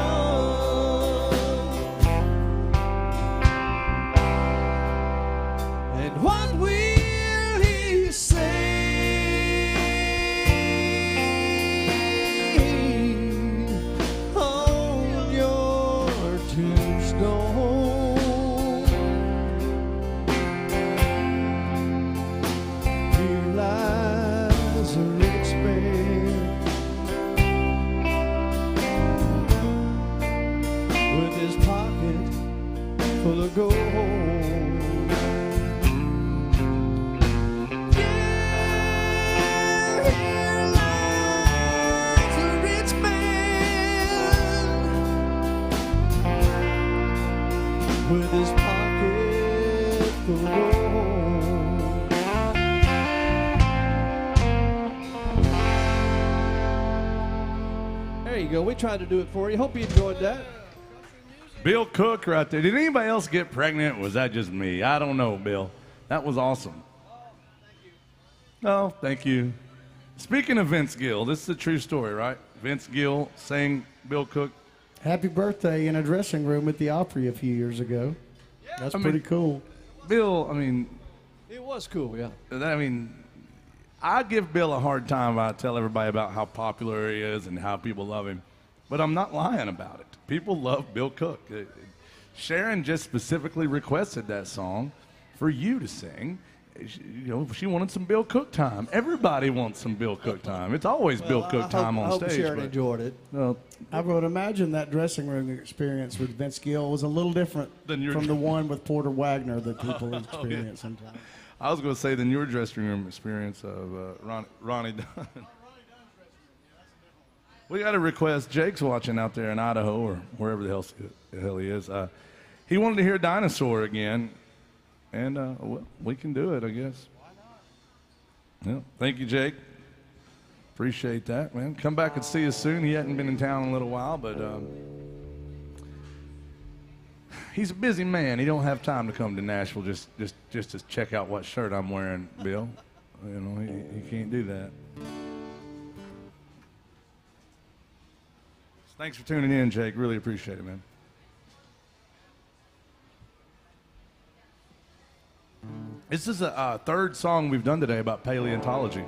And what will he say on your tombstone? Here lies a rich man with his pocket full of gold. Yeah, here lies a rich man with his pocket full of gold. There you go. We tried to do it for you. Hope you enjoyed that. Bill Cook right there. Did anybody else get pregnant? Or was that just me? I don't know, Bill. That was awesome. Oh, thank you. Speaking of Vince Gill, this is a true story, right? Vince Gill sang Bill Cook. Happy birthday in a dressing room at the Opry a few years ago. That's I mean- pretty cool. Bill, I mean, It was cool, yeah. I give Bill a hard time. I tell everybody about how popular he is and how people love him, but I'm not lying about it. People love Bill Cook. Sharon just specifically requested that song for you to sing. She wanted some Bill Cook time. Everybody wants some Bill Cook time. It's always Bill Cook time I on hope stage. Sharon but- enjoyed it. Well, I would imagine that dressing room experience with Vince Gill was a little different Than your- from the one with Porter Wagner that people experience sometimes. I was going to say than your dressing room experience of Ronnie Dunn. We got a request. Jake's watching out there in Idaho or wherever the hell he is. He wanted to hear Dinosaur again, and well, we can do it, I guess. Yeah. Thank you, Jake. Appreciate that, man. Come back and see us soon. He hadn't been in town in a little while, but he's a busy man. He don't have time to come to Nashville just to check out what shirt I'm wearing, Bill. You know, he can't do that. Thanks for tuning in, Jake. Really appreciate it, man. This is a third song we've done today about paleontology.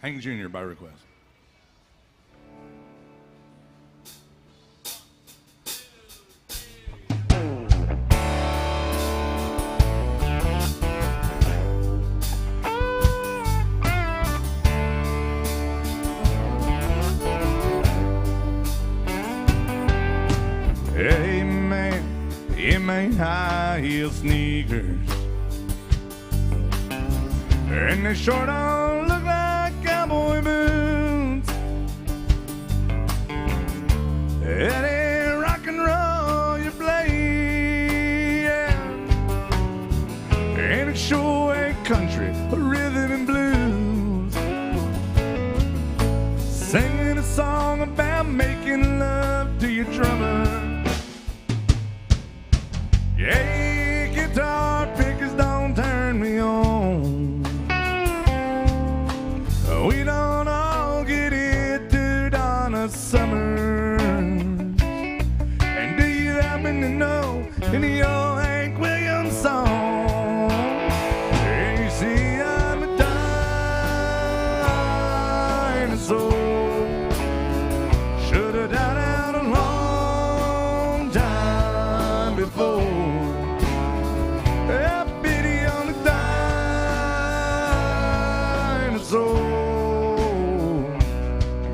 Hank Jr. by request. Hey man, him ain't high heel sneakers, and they sure don't look like cowboy boots. It ain't rock and roll you play, yeah. And it sure ain't country, rhythm and blues. Singing a song about making love to your drummer. Yeah, guitar pickers don't turn me on. We don't all get it to Donna Summer. And do you happen to know any old Hank Williams song? Yeah, you see, I'm a dinosaur.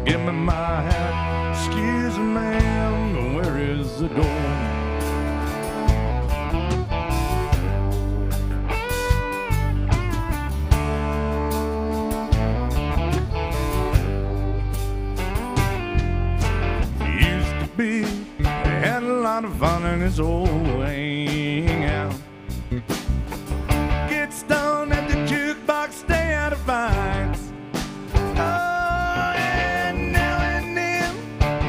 give me my hat. Excuse me, ma'am, where is the door? Used to be, had a lot of fun in this old hangout. Get stoned at the jukebox, stay out of fights. Oh, and now and then,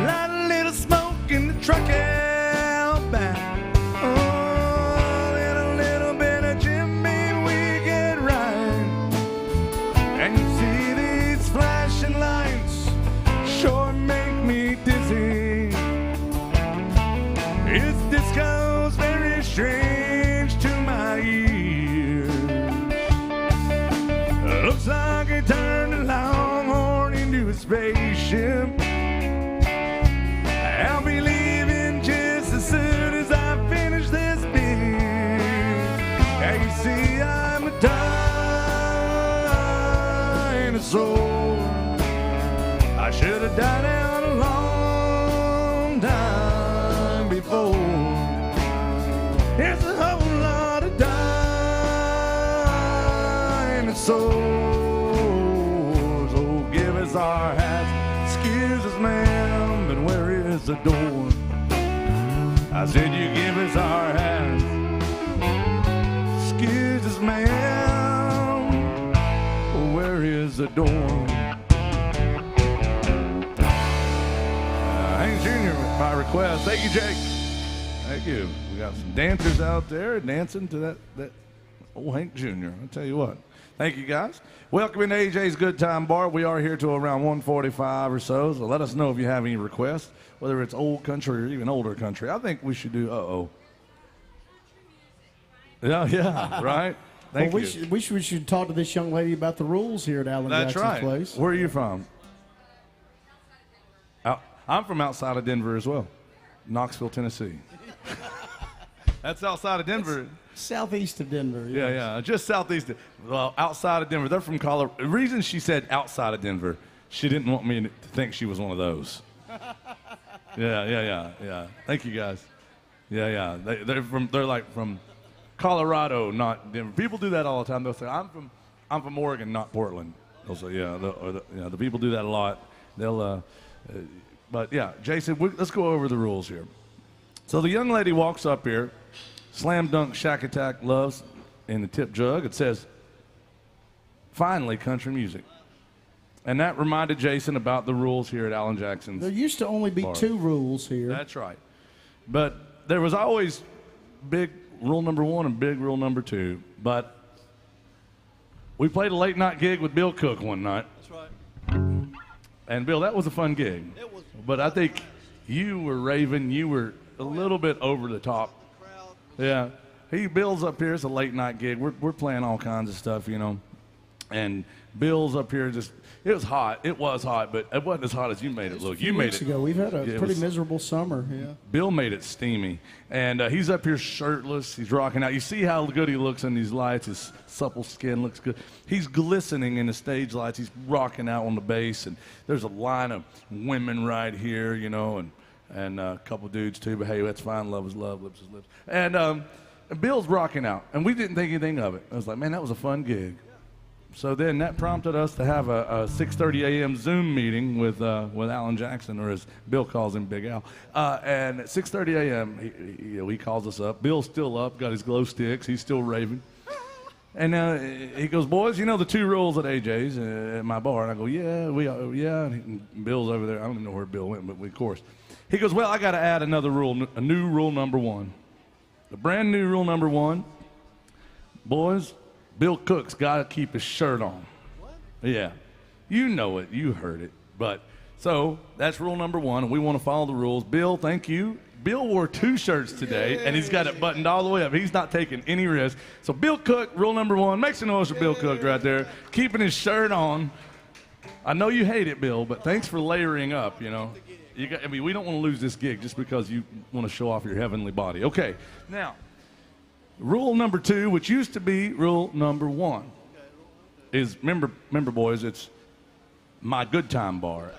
light a little smoke in the truck out back. Oh, and a little bit of Jimmy, we get right. And you see these flashing lights sure make me dizzy. This disco's very strange to my ears. Looks like he turned a longhorn into a spaceship. I'll be leaving just as soon as I finish this beer. Yeah, you see, I'm a dinosaur. I should have died out a long time before. There's a whole lot of dinosaurs. Oh, give us our hats. Excuse us, ma'am, but where is the door? I said you give us our hats. Excuse us, ma'am, where is the door? Hank Jr. by request. Thank you, Jake. Thank you. We got some dancers out there dancing to that old Hank Jr. I'll tell you what. Thank you, guys. Welcome to AJ's Good Time Bar. We are here till around 1:45 or so let us know if you have any requests, whether it's old country or even older country. I think we should do Yeah, right? Thank Well, you. we should talk to this young lady about the rules here at Alan That's Jackson's right. place. Where are you from? I'm from outside of Denver as well. Knoxville, Tennessee. That's outside of Denver. Southeast of Denver. Yeah, yeah, just southeast. Well, outside of Denver. They're from Colorado. The reason she said outside of Denver, she didn't want me to think she was one of those. Yeah. Thank you, guys. Yeah. They're like from Colorado, not Denver. People do that all the time. They'll say, I'm from Oregon, not Portland. They'll say, the people do that a lot. But yeah, Jason, let's go over the rules here. So the young lady walks up here, slam dunk Shack Attack loves in the tip jug. It says, finally, country music. And that reminded Jason about the rules here at Alan Jackson's. There used to only be bar. 2 rules here. That's right. But there was always big rule number 1 and big rule number 2. But we played a late night gig with Bill Cook one night. That's right. And Bill, that was a fun gig. It was. But I think you were raving. You were a little bit over the top. Yeah. Bill's up here. It's a late night gig. We're playing all kinds of stuff, you know. And Bill's up here it was hot. It was hot, but it wasn't as hot as you made it look. You made Weeks it. ago, we've had a Yeah, pretty miserable summer. Yeah. Bill made it steamy. And he's up here shirtless. He's rocking out. You see how good he looks in these lights. His supple skin looks good. He's glistening in the stage lights. He's rocking out on the bass. And there's a line of women right here, you know, and a couple dudes too. But hey, that's fine. Love is love. Lips is lips. And Bill's rocking out. And we didn't think anything of it. I was like, man, that was a fun gig. So then that prompted us to have a 6:30 a.m. Zoom meeting with Alan Jackson, or as Bill calls him, Big Al. And at 6:30 a.m., he calls us up. Bill's still up, got his glow sticks. He's still raving. And he goes, boys, you know the 2 rules at AJ's at my bar? And I go, yeah. And Bill's over there. I don't even know where Bill went, but of course. He goes, well, I got to add another rule, a new rule number 1. The brand new rule number 1, boys, Bill Cook's got to keep his shirt on. What? Yeah. You know it. You heard it. But so that's rule number 1, and we want to follow the rules. Bill, thank you. Bill wore 2 shirts today, and he's got it buttoned all the way up. He's not taking any risks. So Bill Cook, rule number 1, make some noise for Bill Cook right there, keeping his shirt on. I know you hate it, Bill, but thanks for layering up, you know. We don't want to lose this gig just because you want to show off your heavenly body. Okay, now, rule number 2, which used to be rule number 1, is remember, boys, it's my good time bar.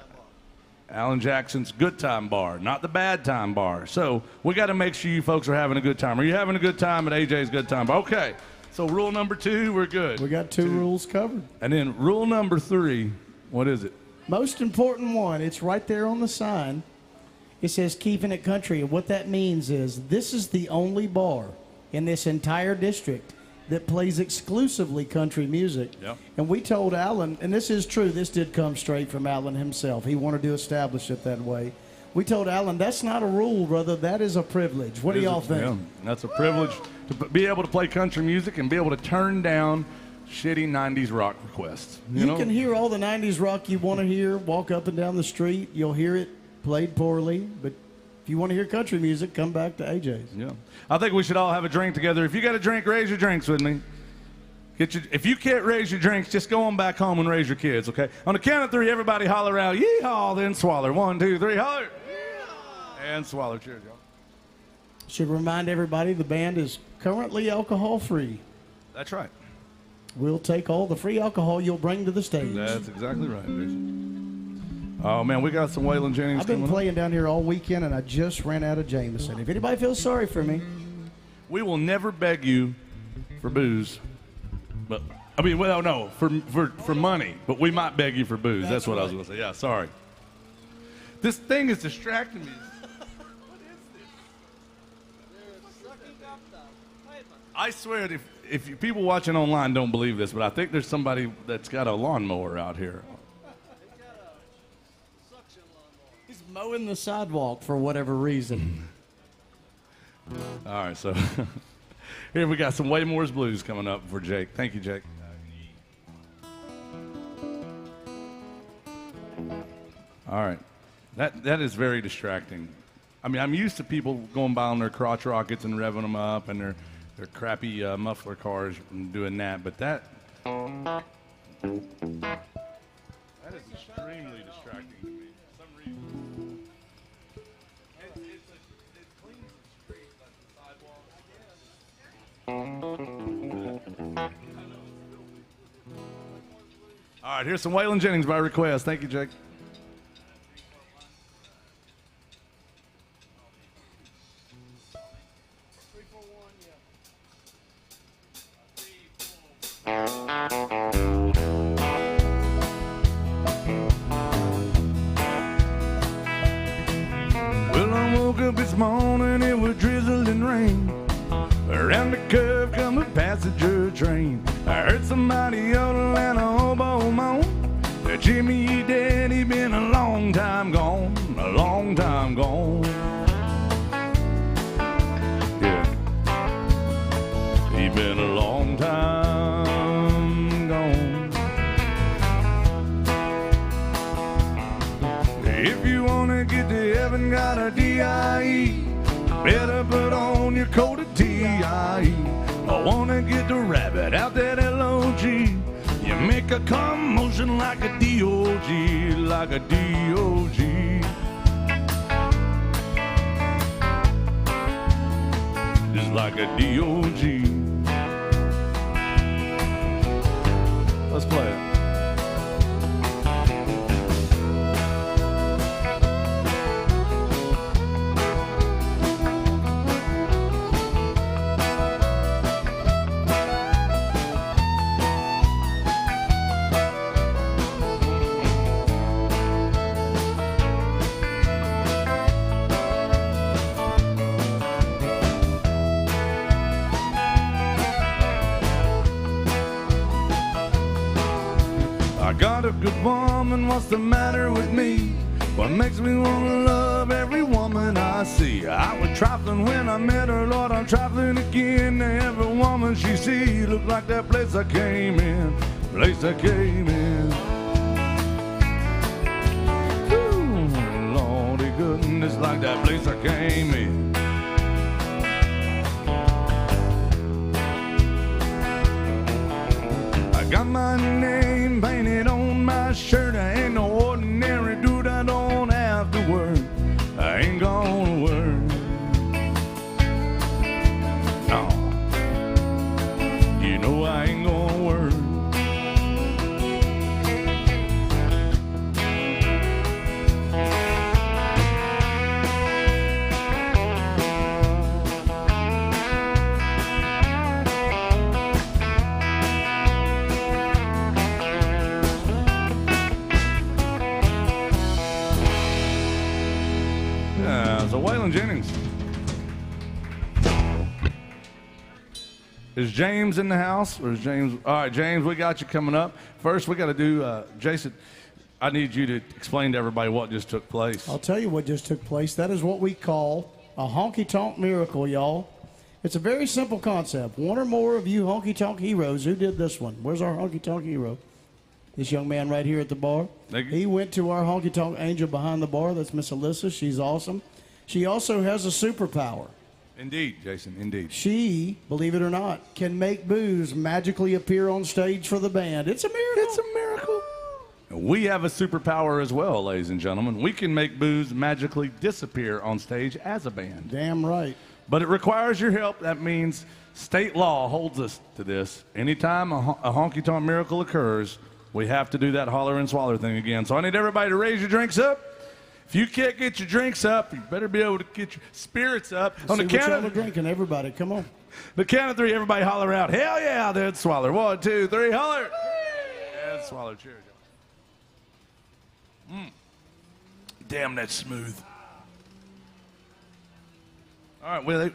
Alan Jackson's Good Time Bar, not the Bad Time Bar. So we got to make sure you folks are having a good time. Are you having a good time at AJ's Good Time Bar? Okay. So rule number 2, we're good. We got 2 rules covered. And then rule number 3, what is it? Most important one, it's right there on the sign. It says keeping it country. And what that means is this is the only bar in this entire district that plays exclusively country music. Yep. And we told Alan, and this is true, this did come straight from Alan himself. He wanted to establish it that way. We told Alan, that's not a rule, brother. That is a privilege. What do y'all think? Yeah, that's a privilege to be able to play country music and be able to turn down shitty 90s rock requests. You know? Can hear all the 90s rock you want to hear, walk up and down the street. You'll hear it played poorly, but if you want to hear country music, come back to AJ's. Yeah. I think we should all have a drink together. If you got a drink, raise your drinks with me. If you can't raise your drinks, just go on back home and raise your kids, okay? On the count of 3, everybody holler out, yeehaw, then swaller. 1, 2, 3, holler. Yeehaw. And swaller. Cheers, y'all. Should remind everybody the band is currently alcohol-free. That's right. We'll take all the free alcohol you'll bring to the stage. That's exactly right, Jason. Oh, man, we got some Waylon Jennings I've been coming playing down here all weekend, and I just ran out of Jameson. If anybody feels sorry for me. We will never beg you for booze. But, I mean, well, no, for money. But we might beg you for booze. That's what I was going to say. Yeah, sorry. This thing is distracting me. I swear, if people watching online don't believe this, but I think there's somebody that's got a lawnmower out here. He's mowing the sidewalk for whatever reason. All right, so here we got some Waymore's Blues coming up for Jake. Thank you, Jake. All right. That is very distracting. I mean, I'm used to people going by on their crotch rockets and revving them up and their crappy muffler cars and doing that, but that is extremely distracting to me for some reason. It cleans the street like the sidewalk. All right, here's some Waylon Jennings by request. Thank you, Jake. Well, I woke up this morning, it was drizzling rain. Around the curve come a passenger train. I heard somebody yodel and a hobo moan. Jimmy dead, he been a long time gone, a long time gone. Yeah, he been a long time gone. If you wanna get to heaven, got a D.I.E. Better put on your coat of T.I.E. I wanna get the rabbit out that L.O.G. You make a commotion like a D.O.G., like a D.O.G. Just like a D.O.G. Let's play it. I got a good woman, what's the matter with me? What makes me wanna love every woman I see? I was trifling when I met her, Lord, I'm trifling again. Every woman she sees look like that place I came in, place I came in. Ooh, Lordy goodness, like that place I came in. I got my name painted on my shirt. I ain't no ordinary dude, I don't have to work. I ain't gonna work. No, you know I ain't gonna work. So Waylon Jennings. Is James in the house, or is James? All right, James, we got you coming up. First, we got to do, Jason, I need you to explain to everybody what just took place. I'll tell you what just took place. That is what we call a honky-tonk miracle, y'all. It's a very simple concept. One or more of you honky-tonk heroes. Who did this one? Where's our honky-tonk hero? This young man right here at the bar. He went to our honky-tonk angel behind the bar. That's Miss Alyssa. She's awesome. She also has a superpower. Indeed, Jason, indeed. She, believe it or not, can make booze magically appear on stage for the band. It's a miracle. It's a miracle. We have a superpower as well, ladies and gentlemen. We can make booze magically disappear on stage as a band. Damn right. But it requires your help. That means state law holds us to this. Anytime a honky-tonk miracle occurs, we have to do that holler and swallow thing again. So I need everybody to raise your drinks up. If you can't get your drinks up, you better be able to get your spirits up. On the count of drinking, everybody, come on. The count of three, everybody holler out. Hell yeah, Dead Swaller. 1, 2, 3, holler. Dead Swaller. Cheers, y'all. Damn, that's smooth. All right, well,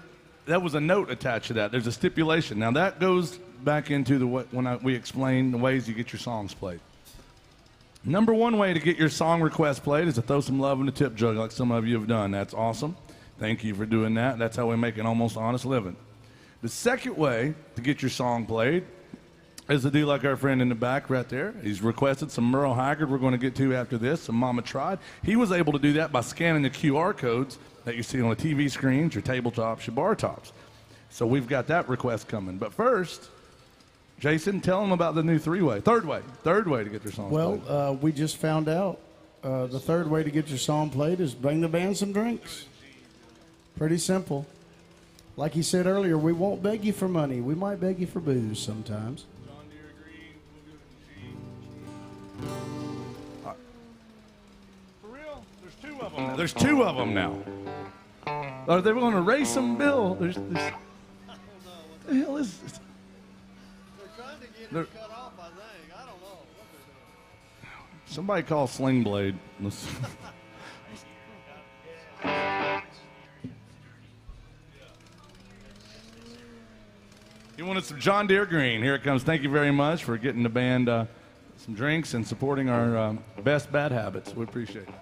that was a note attached to that. There's a stipulation. Now, that goes back into we explain the ways you get your songs played. Number one way to get your song request played is to throw some love in the tip jug like some of you have done. That's awesome. Thank you for doing that. That's how we make an almost honest living. The second way to get your song played is to do like our friend in the back right there. He's requested some Merle Haggard we're going to get to after this, some Mama Tried. He was able to do that by scanning the QR codes that you see on the TV screens, your tabletops, your bar tops. So we've got that request coming. But first, Jason, tell them about the new third way to get your song played. Well, we just found out the third way to get your song played is bring the band some drinks. Pretty simple. Like he said earlier, we won't beg you for money. We might beg you for booze sometimes. For real? There's two of them now. There's two of them now. Are they going to race them, Bill? There's I don't know. the hell is this? They're trying to get him cut off, I think. I don't know what they're doing. Somebody call Sling Blade. He wanted some John Deere Green. Here it comes. Thank you very much for getting the band some drinks and supporting our best bad habits. We appreciate it.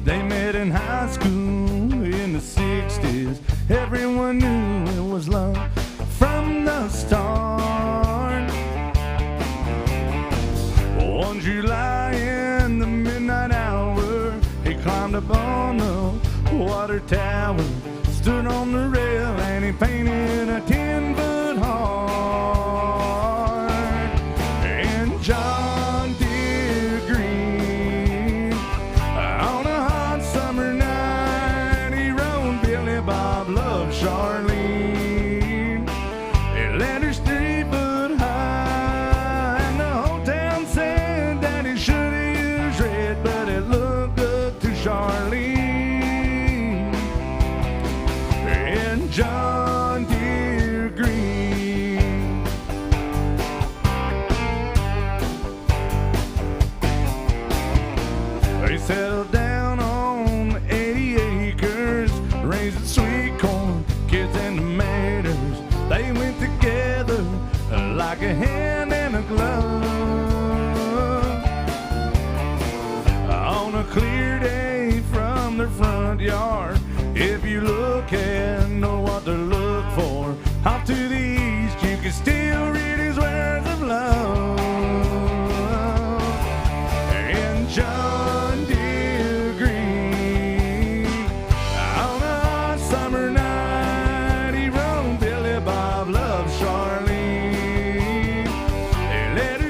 They met in high school in the 60s. Everyone knew it was love from the start. One July in the midnight hour, he climbed up on the water tower, stood on the rail, and he painted a 10-foot heart. And John Deere Green, on a hot summer night, he rode Billy Bob Love Charlene. It led her 3 foot high, and the whole town said that he should have used red, but it looked good to Charlene. And John Deere Green. They settled down on 80 acres, raising sweet corn, kids and tomatoes. They went together like a hand and a glove. On a clear day from their front yard, if you look and know what to look for, off to the east you can still read his words of love. And John Deere Green, on a hot summer night, he rode Billy Bob Love Charlene. They let her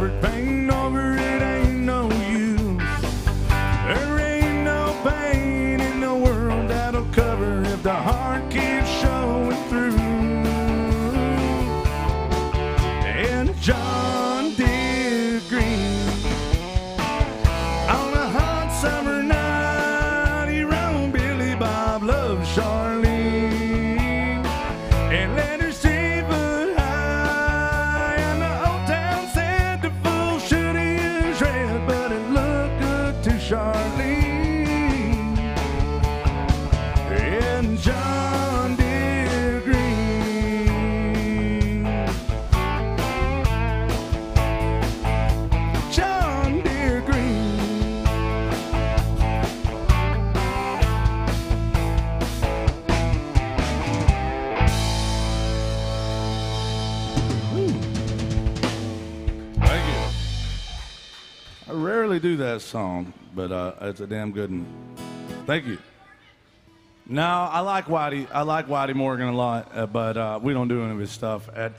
word pain over it ain't no use. There ain't no pain in the world that'll cover if the heart keeps showing through. And John Deere Green, on a hot summer night, he wrote Billy Bob loves Charlene and let her 3 foot high. And the old town said the fool should have used red, but it looked good to Charlene. And John Deere Green, John Deere Green. Thank you. I rarely do that song, but it's a damn good one. Thank you. No, I like Whitey Morgan a lot, but we don't do any of his stuff. I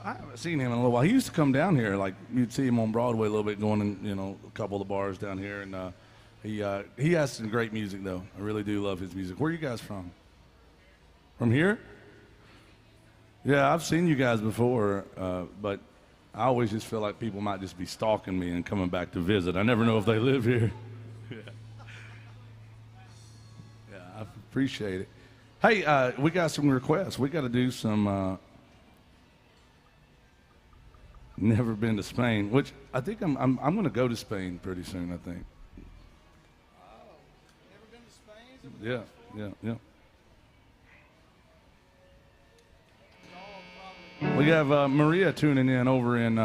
haven't seen him in a little while. He used to come down here, like you'd see him on Broadway a little bit, going in, a couple of the bars down here, and he has some great music though. I really do love his music. Where are you guys from? From here? Yeah, I've seen you guys before, but I always just feel like people might just be stalking me and coming back to visit. I never know if they live here. Yeah, I appreciate it. Hey, we got some requests. We got to do some never been to Spain, which I think I'm going to go to Spain pretty soon, I think. Oh, never been to Spain? Yeah. We have Maria tuning in over in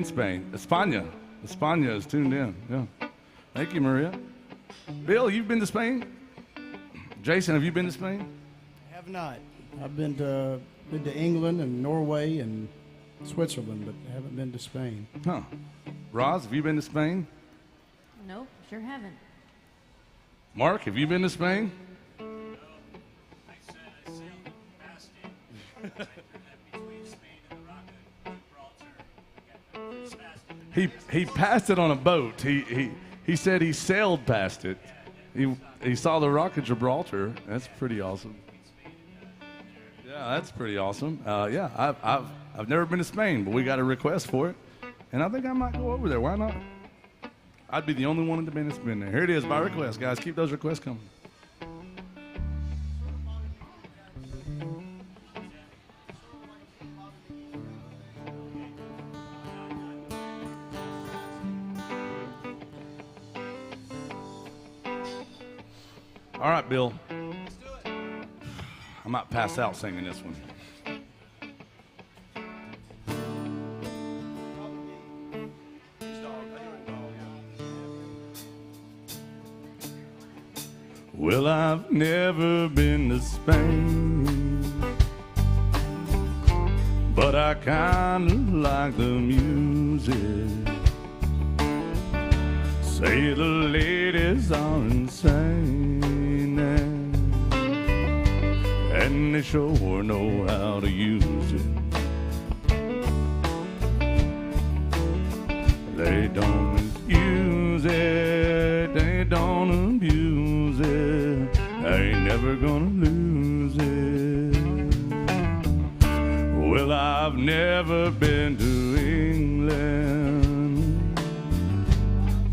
Spain. España is tuned in. Yeah. Thank you, Maria. Bill, you've been to Spain? Jason, have you been to Spain? I have not. I've been to England and Norway and Switzerland, but haven't been to Spain. Huh. Roz, have you been to Spain? Nope, sure haven't. Mark, have you been to Spain? I sailed past it. Between Spain and Gibraltar. He passed it on a boat. He said he sailed past it. He saw the Rock of Gibraltar. That's pretty awesome. Yeah, that's pretty awesome. Yeah, I've never been to Spain, but we got a request for it, and I think I might go over there. Why not? I'd be the only one in the band that's been there. Here it is by request, guys. Keep those requests coming. All right, Bill. Let's do it. I might pass out singing this one. Well, I've never been to Spain, but I kinda like the music. Say the ladies are insane, and they sure know how to use it. They don't misuse it, they don't abuse it, they ain't never gonna lose it. Well, I've never been to England.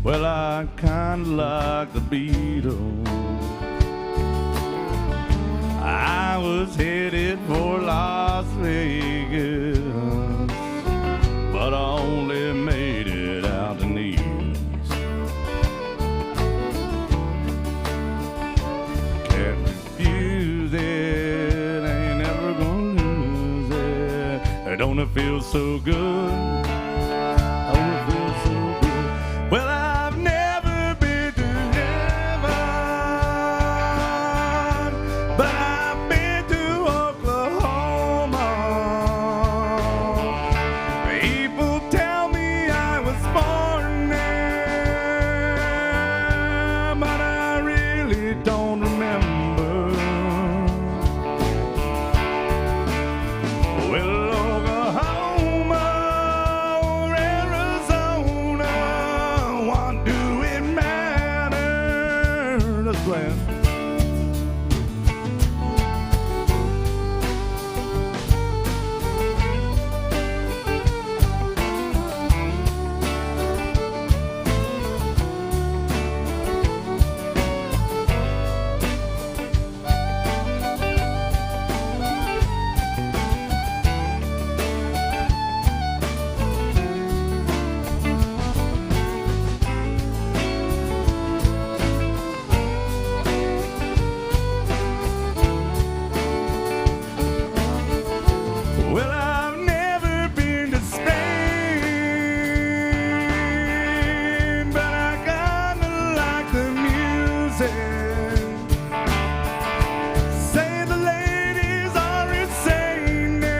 Well, I kinda like the Beatles. I was headed for Las Vegas, but I only made it out to Nice. Can't refuse it, ain't never gonna lose it. Don't it feel so good? Don't it feel so good? Well, I've never been to heaven, but I've been to Oklahoma. People tell me I was born there, but I really don't remember. Well, Oklahoma, playing. Well, I've never been to Spain, but I kinda like the music. Say the ladies are insane there,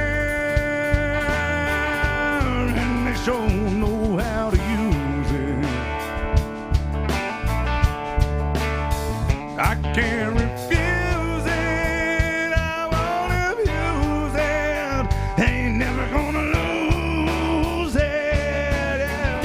and they sure know how to use it. I can't refuse it, I won't abuse it. Ain't never gonna lose it. Yeah.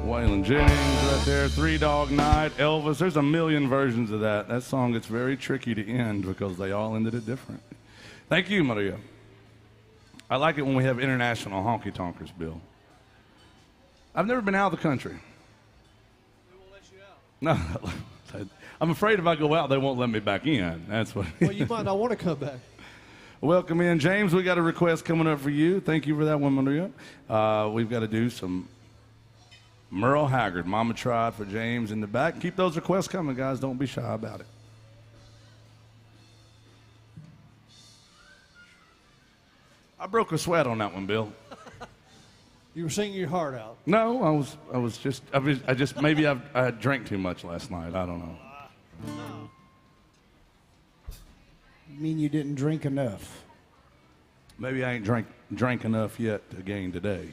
Waylon Jennings right there, Three Dog Night, Elvis. There's a million versions of that. That song gets very tricky to end because they all ended it different. Thank you, Maria. I like it when we have international honky tonkers, Bill. I've never been out of the country. We won't let you out. No, I'm afraid if I go out, they won't let me back in. That's what. Well, you might not want to come back. Welcome in, James. We got a request coming up for you. Thank you for that one, Maria. We've got to do some Merle Haggard. Mama Tried for James in the back. Keep those requests coming, guys. Don't be shy about it. I broke a sweat on that one, Bill. You were singing your heart out. No, I was just maybe I drank too much last night. I don't know. You mean you didn't drink enough? Maybe I ain't drank enough yet again today.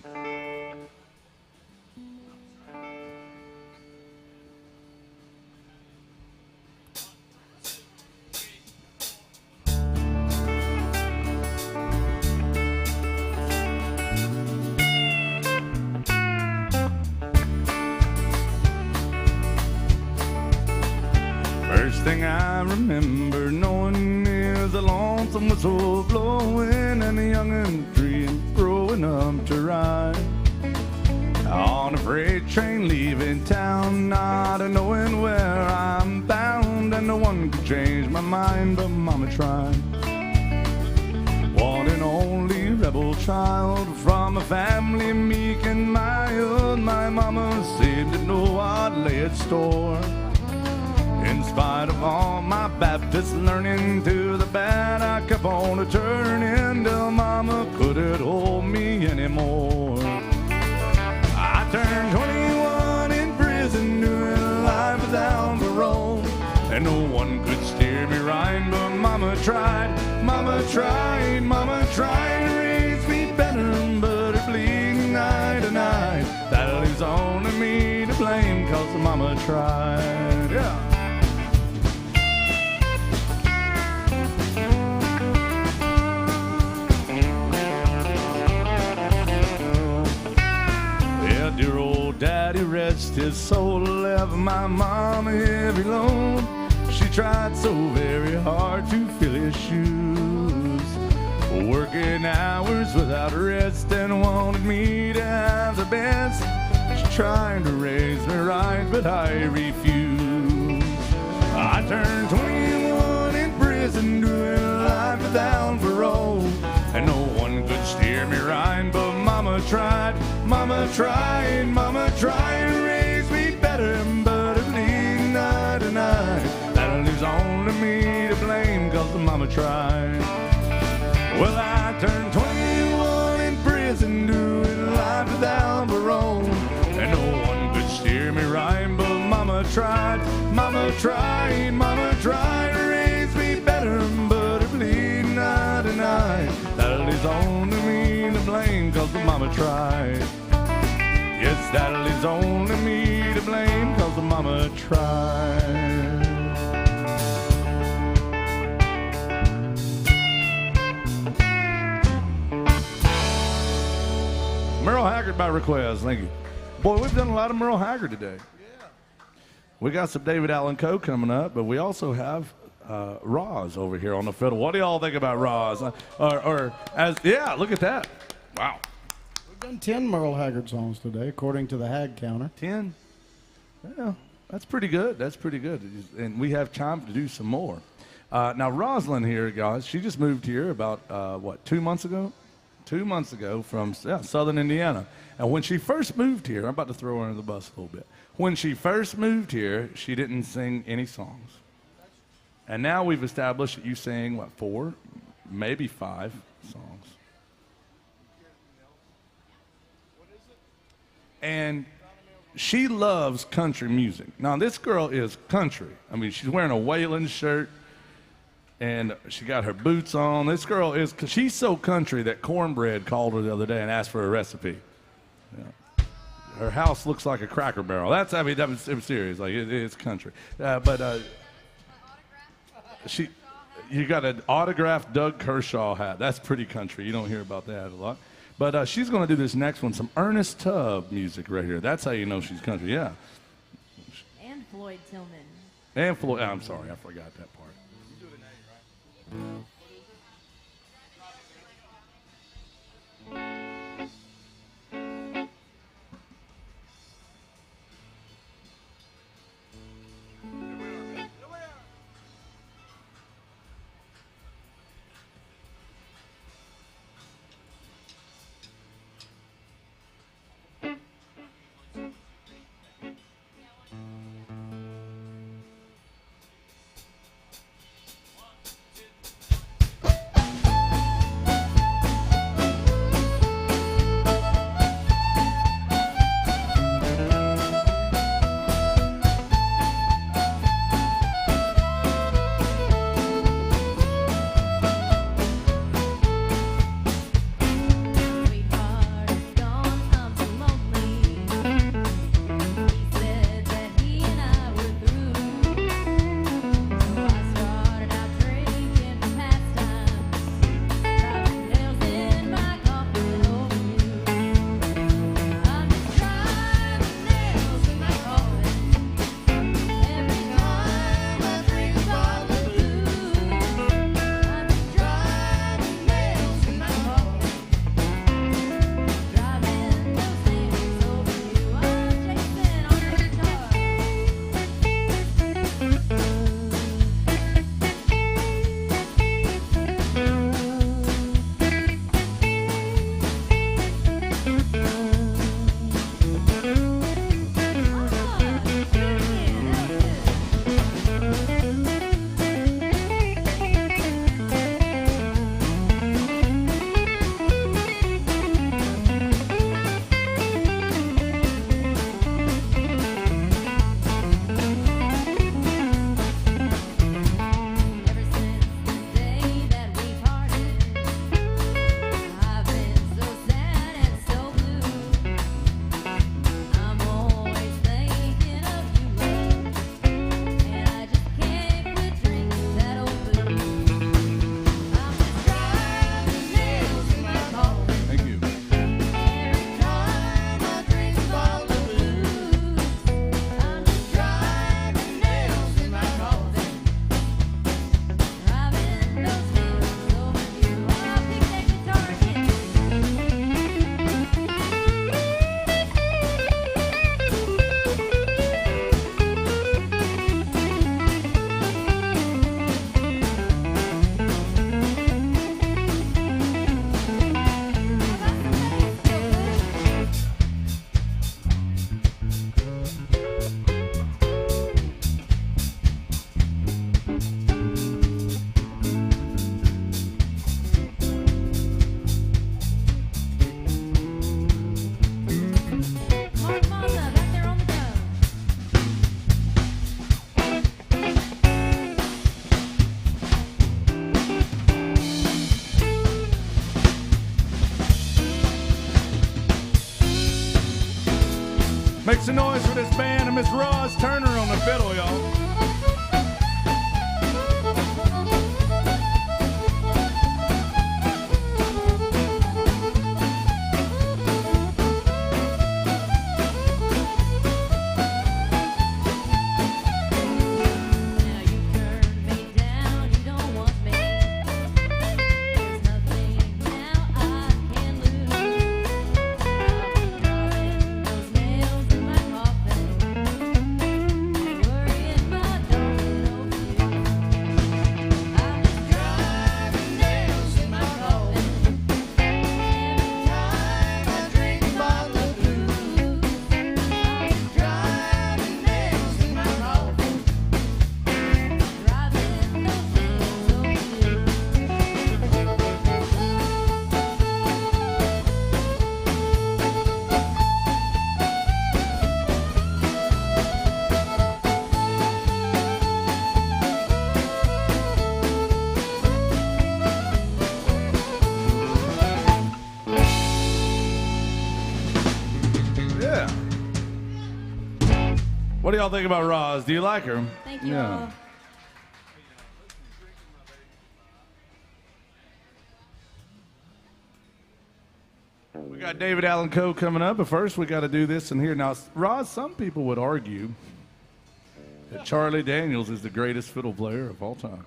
First thing I remember knowing is a lonesome whistle blowing and a young'un dream growing up to ride on a freight train leaving town, not knowing where I'm bound, and no one could change my mind, but Mama tried. One and only rebel child from a family meek and mild, my mama seemed to know what lay at store. In spite of all my Baptist learning to the bad, I kept on turning till Mama couldn't hold me anymore. I turned 21 in prison, doing life without parole, and no one could steer me right, but Mama tried, Mama tried, Mama tried to raise me better, but her bleeding night to night, that leaves only me to blame, 'cause Mama tried. Yeah. Dear old daddy, rest his soul, left my mom a heavy load. She tried so very hard to fill his shoes, working hours without rest, and wanted me to have the best. She tried to raise me right, but I refused. I turned 21 in prison, doing life without parole, and no one could steer me right, but Mama tried, Mama tried, Mama tried to raise me better, but her bleeding only me to blame, cause the mama tried. Well, I turned 21 in prison, doing life without parole. And no one could steer me right, but mama tried, mama tried, mama tried to raise me better, but her bleeding I denied. That leaves only me to blame, cause the mama tried. Yes, that leaves only me to blame, cause the mama tried. Merle Haggard by request, thank you. Boy, we've done a lot of Merle Haggard today. Yeah. We got some David Allan Coe coming up, but we also have Roz over here on the fiddle. What do y'all think about Roz? Yeah, look at that. Wow. We've done 10 Merle Haggard songs today, according to the Hag counter. 10? Yeah, that's pretty good. That's pretty good. And we have time to do some more. Now, Rosalind here, guys, she just moved here about, 2 months ago? 2 months ago from southern Indiana. And when she first moved here, I'm about to throw her under the bus a little bit. When she first moved here, she didn't sing any songs. And now we've established that you sing, 4, maybe 5 songs. And she loves country music. Now, this girl is country. I mean, she's wearing a Wayland shirt, and she got her boots on. This girl is, she's so country that Cornbread called her the other day and asked for a recipe. Yeah. Her house looks like a Cracker Barrel. It was serious. Like, it's country. You got an autographed Doug Kershaw hat. That's pretty country. You don't hear about that a lot. But she's going to do this next one, some Ernest Tubb music right here. That's how you know she's country, yeah. And Floyd Tillman. And Floyd, I'm sorry, I forgot that part. Make some noise for this band and Miss Roz Turner on the fiddle, y'all. Now you turned me down, you don't want me. There's nothing now I can lose. I'll be drawing those nails in my coffin, worrying about going over you. I'm just driving nails in my coffin. Every time I drink a bottle of booze, I'm just driving nails in my coffin. Driving those nails over you. Yeah. What do y'all think about Roz? Do you like her? Thank you Yeah. all. We got David Allen Coe coming up, but first we got to do this in here. Now, Roz, some people would argue that Charlie Daniels is the greatest fiddle player of all time.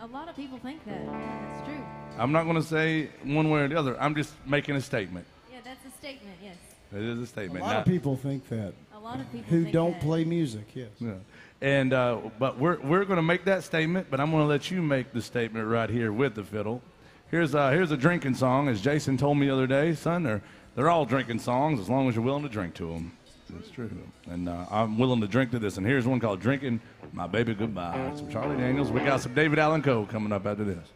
A lot of people think that. That's true. I'm not going to say one way or the other. I'm just making a statement. Yeah, that's a statement, yes. It is a A statement. lot of Now- people think that A lot of people who think don't that. play music, yes. Yeah. And but we're going to make that statement, but I'm going to let you make the statement right here with the fiddle. Here's a drinking song, as Jason told me the other day. Son, they're all drinking songs as long as you're willing to drink to them. That's true. And I'm willing to drink to this. And here's one called "Drinking My Baby Goodbye." It's from Charlie Daniels. We got some David Allen Coe coming up after this.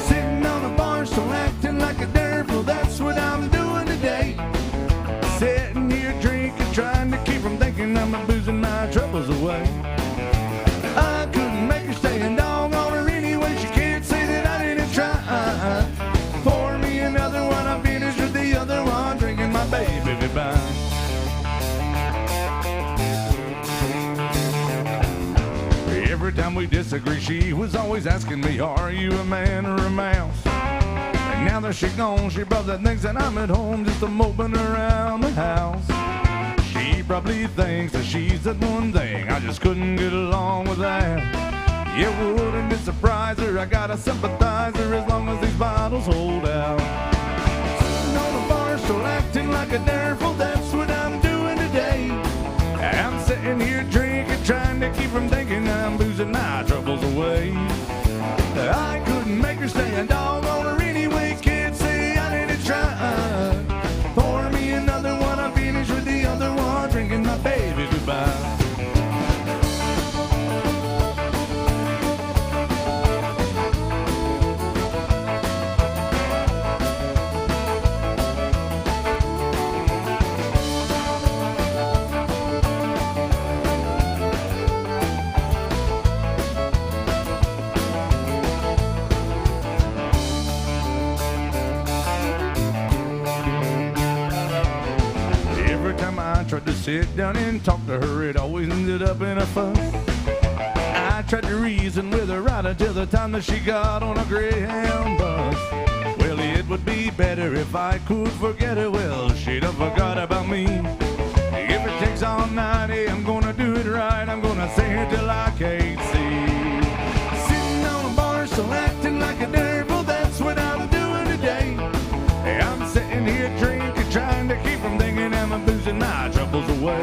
Sitting on a bar stool acting like a devil, that's what I'm doing today. Sitting here drinking, trying to keep from thinking I'm boozing my troubles away. I couldn't make her stay and dog on her anyway. She can't say that I didn't try. Pour me another one, I finished with the other one, drinking my baby goodbye. Every time we disagree, she was always asking me, are you a man or a mouse? And now that she's gone, she probably thinks that I'm at home just a moping around the house. She probably thinks that she's that one thing I just couldn't get along with that. Yeah, wouldn't it surprise her? I got a sympathizer as long as these bottles hold out. Sitting on a bar stool acting like a devil, that's what I'm doing today. I'm sitting here drinking, trying to keep from thinking I'm boozing my troubles away. I couldn't make her stay and dog on her anyway. Can't say I didn't try. Pour me another one, I finished with the other one, drinking my baby goodbye. Every time I tried to sit down and talk to her, it always ended up in a fuss. I tried to reason with her right until the time that she got on a Greyhound bus. Well, it would be better if I could forget her. Well, she'd have forgot about me. If it takes all night, hey, I'm gonna do it right. I'm gonna say it till I can't see. Sitting on a bar stool acting like a devil, that's what I'm doing today. Hey, I'm sitting here drinking, trying to keep from thinking I'm boozing my troubles away.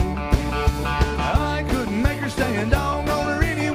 I couldn't make her stay and dog on her anyway.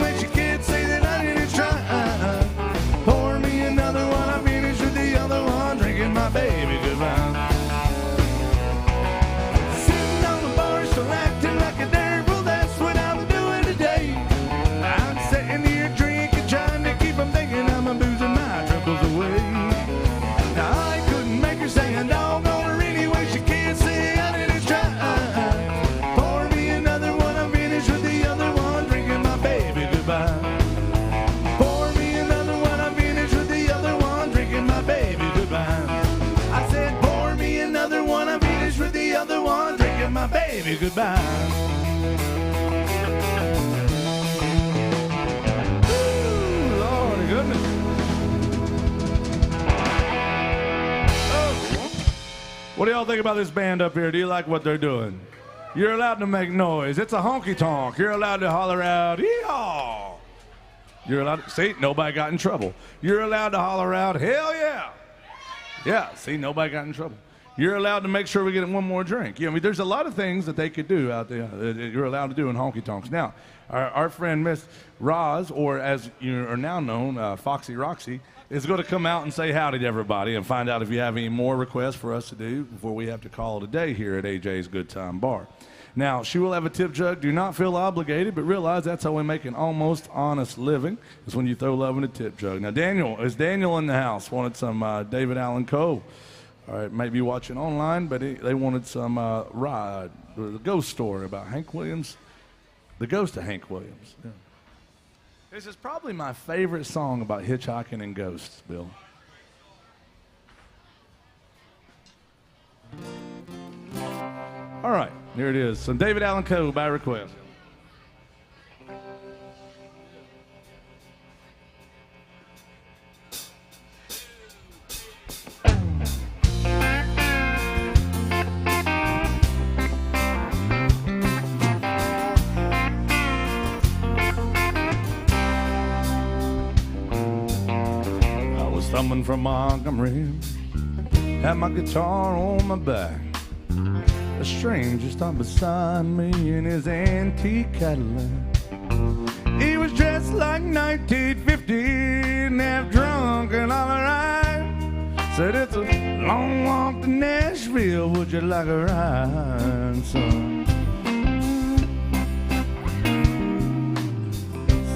baby goodbye. Ooh, Lordy goodness. What do y'all think about this band up here? Do you like what they're doing? You're allowed to make noise. It's a honky tonk. You're allowed to holler out, "Yeehaw!" You're allowed to, see, nobody got in trouble. You're allowed to holler out, "Hell yeah!" Yeah, see, nobody got in trouble. You're allowed to make sure we get one more drink. I mean, there's a lot of things that they could do out there that you're allowed to do in honky tonks. Now, our friend Miss Roz, or as you are now known, Foxy Roxy, is going to come out and say howdy to everybody and find out if you have any more requests for us to do before we have to call it a day here at AJ's Good Time Bar. Now, she will have a tip jug. Do not feel obligated, but realize that's how we make an almost honest living, is when you throw love in a tip jug. Now, is Daniel in the house? Wanted some David Allen Coe. All right, maybe watching online, but they wanted some the ghost story about Hank Williams, the ghost of Hank Williams. Yeah. This is probably my favorite song about hitchhiking and ghosts, Bill. All right, here it is. So David Allen Coe by request. Thumbing from Montgomery, had my guitar on my back. A stranger stopped beside me in his antique Cadillac. He was dressed like 1950 and half drunk and all right. Said, "It's a long walk to Nashville, would you like a ride, son?"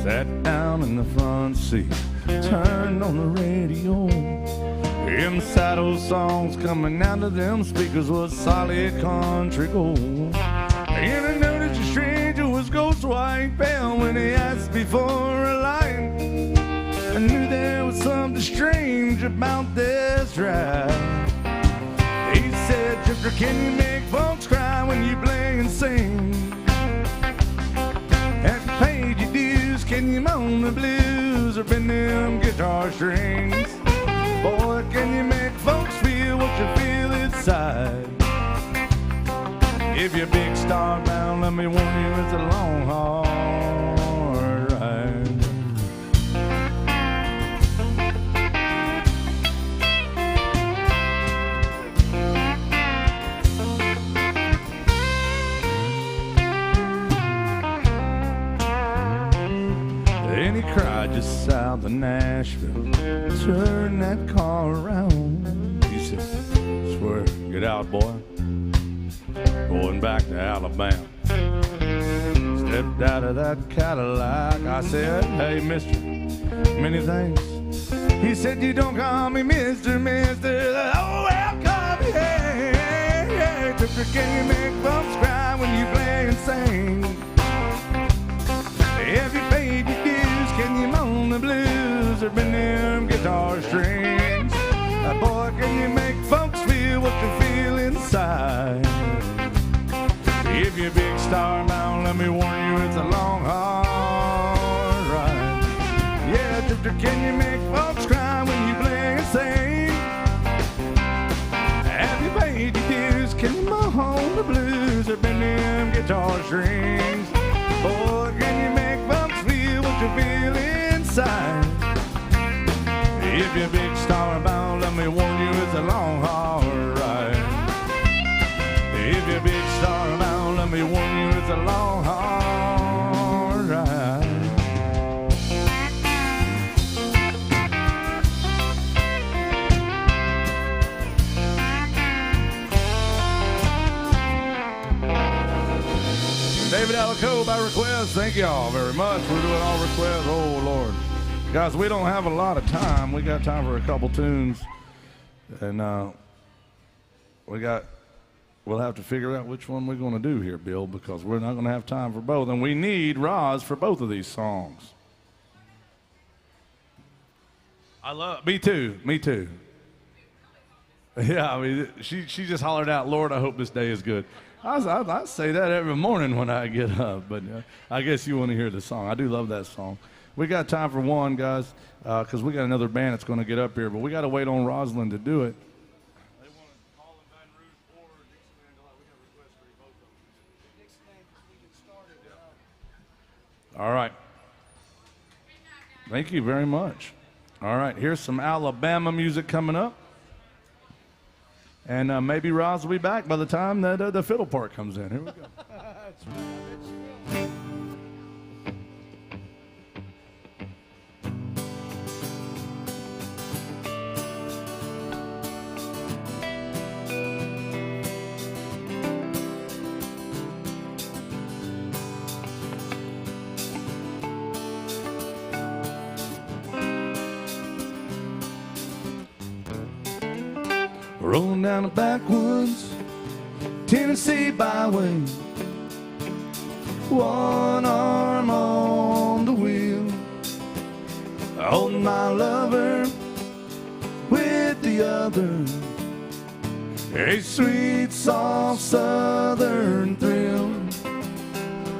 Sat down in the front seat, turned on the radio. Inside those songs coming out of them speakers was solid country gold. And I noticed a stranger was ghost white pale when he asked me for a light. I knew there was something strange about this drive. He said, "Drifter, can you make folks cry when you play and sing? Have you paid your dues? Can you moan the blues or bend them guitar strings? Boy, can you make folks feel what you feel inside? If you're big star bound, let me warn you, it's a long, hard ride." Then he cried just south of Nashville, "Turn that car around." He said, "Swear, get out, boy. Going back to Alabama." Stepped out of that Cadillac. I said, "Hey, mister, many thanks." He said, "You don't call me Mr. Oh, well, call me, hey. Drifter, can you make folks cry when you play and sing? Have you paid your dues? Can you moan the blues or bend them guitar strings? Boy, can you make folks feel what you feel inside? If you're big star bound, let me warn you, it's a long, hard ride. Yeah, drifter, can you make folks cry when you play and sing? Have you paid your dues? Can you moan the blues or bend them guitar strings? Boy, can you make folks feel what you feel inside? If you're big star bound, let me warn you, it's a long, hard ride. If you're big star bound, let me warn you, it's a long, hard ride. David Allen Coe by request. Thank y'all very much. We're doing all requests. Oh, Lord. Guys, we don't have a lot of time. We got time for a couple tunes. And we'll have to figure out which one we're going to do here, Bill, because we're not going to have time for both. And we need Roz for both of these songs. Me too. Yeah, I mean, she just hollered out, "Lord, I hope this day is good." I say that every morning when I get up, but I guess you want to hear the song. I do love that song. We got time for one, guys, because we got another band that's going to get up here, but we got to wait on Rosalind to do it. They want Holland, Baton Rouge, or Dixieland. We got requests for both of them. Dixieland, because we get started. All right. Thank you very much. All right, here's some Alabama music coming up. And maybe Roz will be back by the time that the fiddle part comes in. Here we go. That's right. I bet you will. Rolling down the backwoods Tennessee byway, one arm on the wheel, holding my lover with the other, a sweet, soft southern thrill.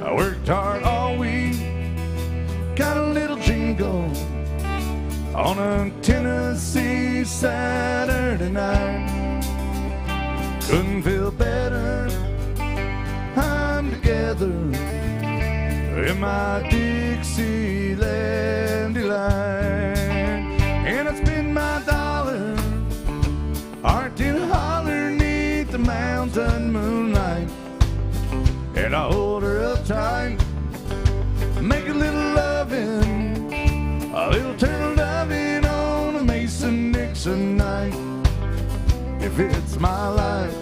I worked hard all week, got a little jingle on a Tennessee Saturday night. Couldn't feel better, I'm together in my Dixieland delight. And I spend my dollar, art in a holler neath the mountain moonlight. And I hold her up tight, make a little loving, a little turtle doving on a Mason-Dixon night. If it's my life,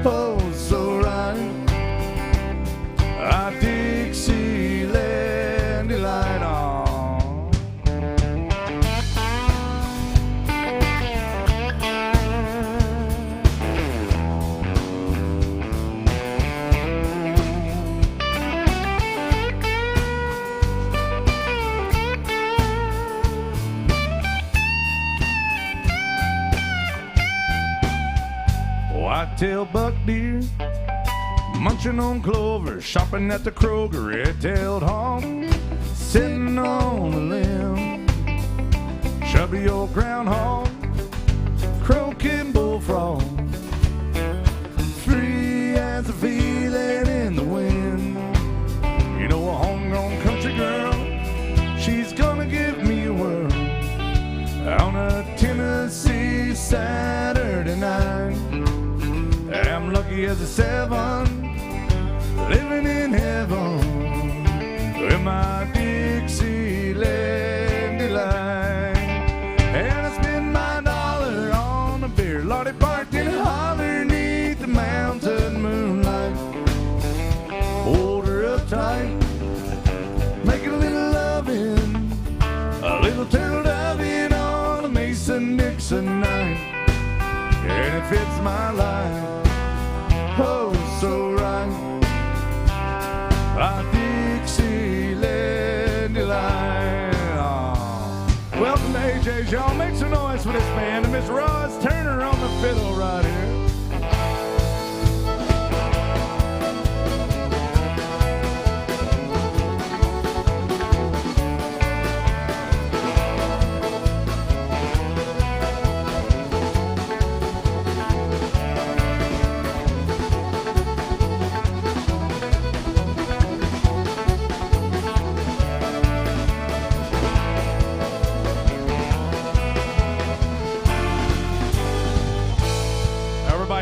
oh so right, I Dixieland delight on. Whitetail buck deer, munching on clover, shopping at the Kroger, red-tailed hawk, sitting on a limb, chubby old groundhog, croaking bullfrog, free as a feeling in the wind. You know, a homegrown country girl, she's gonna give me a whirl on a Tennessee Saturday night. I'm lucky as a 7, living in heaven with my Dixieland delight. And I spend my dollar on a beer, Lordy parked in a holler neath the mountain moonlight. Hold her up tight, make a little loving, a little turtle doving on a Mason-Dixon night. And it fits my life, oh so right, a Dixieland delight. Oh. Welcome to AJ's, y'all. Make some noise for this band and Miss Roz Turner on the fiddle right here.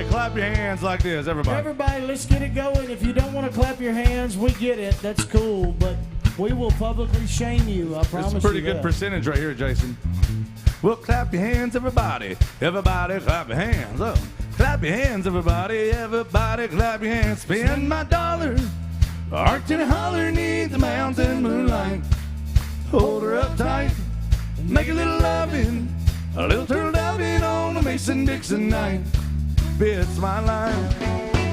Clap your hands like this, everybody. Everybody, let's get it going. If you don't want to clap your hands, we get it. That's cool, but we will publicly shame you. I promise you. It's a pretty good percentage right here, Jason. Well, clap your hands, everybody. Everybody, clap your hands. Oh, clap your hands, everybody. Everybody, clap your hands. Spend my dollar, arced in a holler neath the mountain moonlight. Hold her up tight, make a little loving, a little turtle doving on a Mason-Dixon night. It's my life,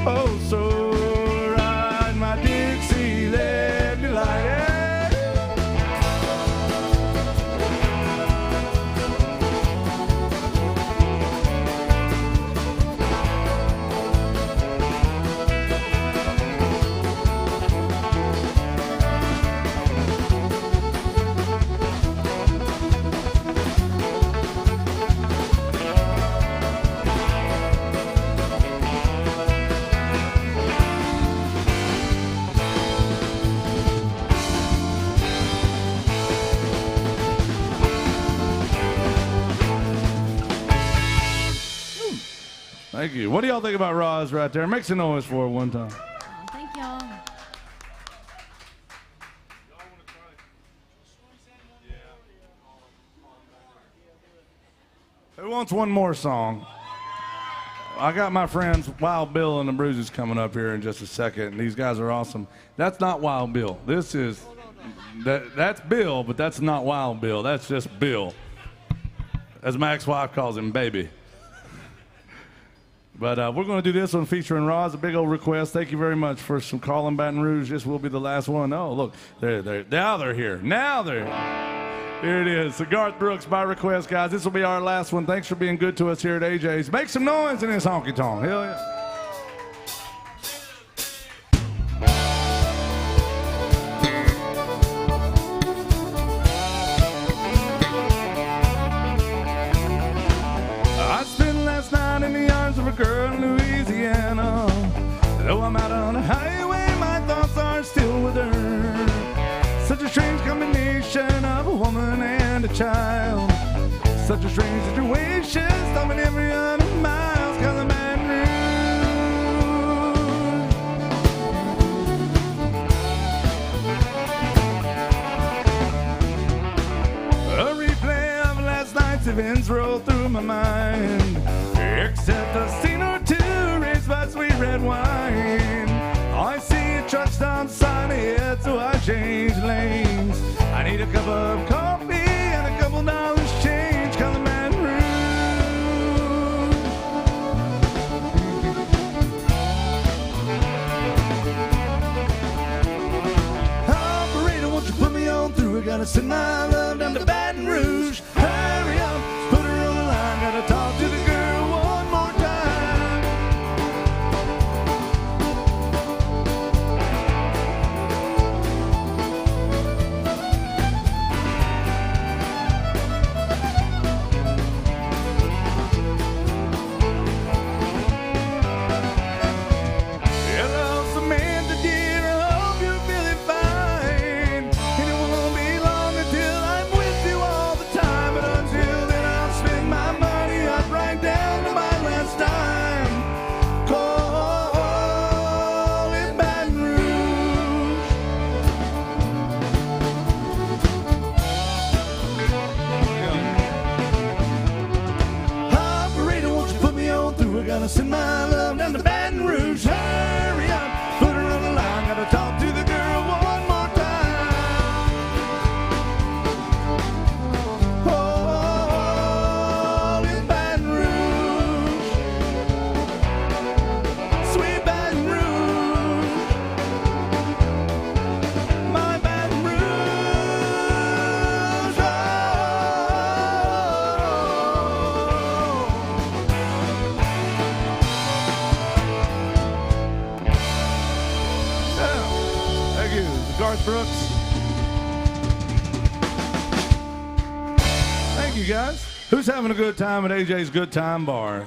oh so right, my Dixieland delight. Thank you. What do y'all think about Roz right there? Make some noise for her one time. Oh, thank y'all. Who wants one more song? I got my friends Wild Bill and the Bruises coming up here in just a second, and these guys are awesome. That's not Wild Bill. This is that's Bill, but that's not Wild Bill. That's just Bill, as my ex-wife calls him, baby. But we're going to do this one featuring Roz, a big old request. Thank you very much for some calling Baton Rouge. This will be the last one. Oh, look, now they're here. Now they're here. It is. So Garth Brooks by request, guys. This will be our last one. Thanks for being good to us here at AJ's. Make some noise in this honky tonk. Hell yeah. I spent last night in the arms of a girl in Louisiana. Though I'm out on the highway, my thoughts are still with her. Such a strange combination of a woman and a child. Such a strange situation, stopping every 100 miles, cause I'm Baton Rouge. A replay of last night's events roll through my mind, except a scene or two raised by sweet red wine. I see a truck stop sign ahead, so I change lanes. I need a cup of coffee and a couple dollars change, cause I'm Baton Rouge. Operator, won't you put me on through? I gotta send my love down to Baton Rouge. Hurry up, put her on the line. Gotta talk to the girl one more time. Hello, Samantha dear, I hope you're feeling fine. And it won't be long until I'm with you all the time. But until then, I'll spend my money up right down to my last dime. Call it Baton Rouge. Operator, won't you put me on through? I gotta send my love down to Baton Rouge. Hurry up, put her on the line. Gotta talk to the girl one more time. Oh, in Baton Rouge, sweet Baton Rouge, my Baton Rouge. Thank you, Garth Brooks. Thank you, guys. Who's having a good time at AJ's Good Time Bar?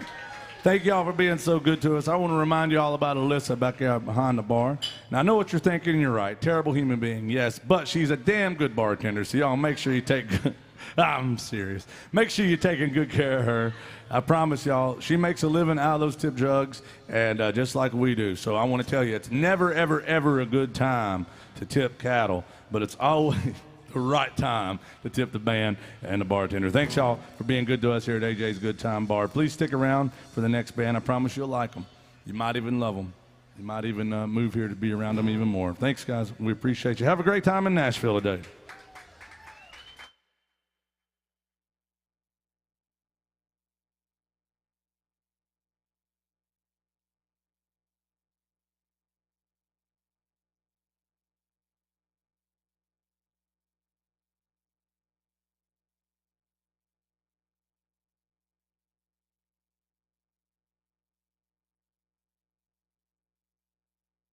Thank y'all for being so good to us. I want to remind you all about Alyssa back there behind the bar. Now, I know what you're thinking, and you're right. Terrible human being, yes, but she's a damn good bartender, so y'all make sure you take I'm serious. Make sure you're taking good care of her. I promise y'all, she makes a living out of those tip jugs, and just like we do. So I want to tell you, it's never, ever, ever a good time to tip cattle, but it's always the right time to tip the band and the bartender. Thanks, y'all, for being good to us here at AJ's Good Time Bar. Please stick around for the next band. I promise you'll like them. You might even love them. You might even move here to be around them even more. Thanks, guys. We appreciate you. Have a great time in Nashville today.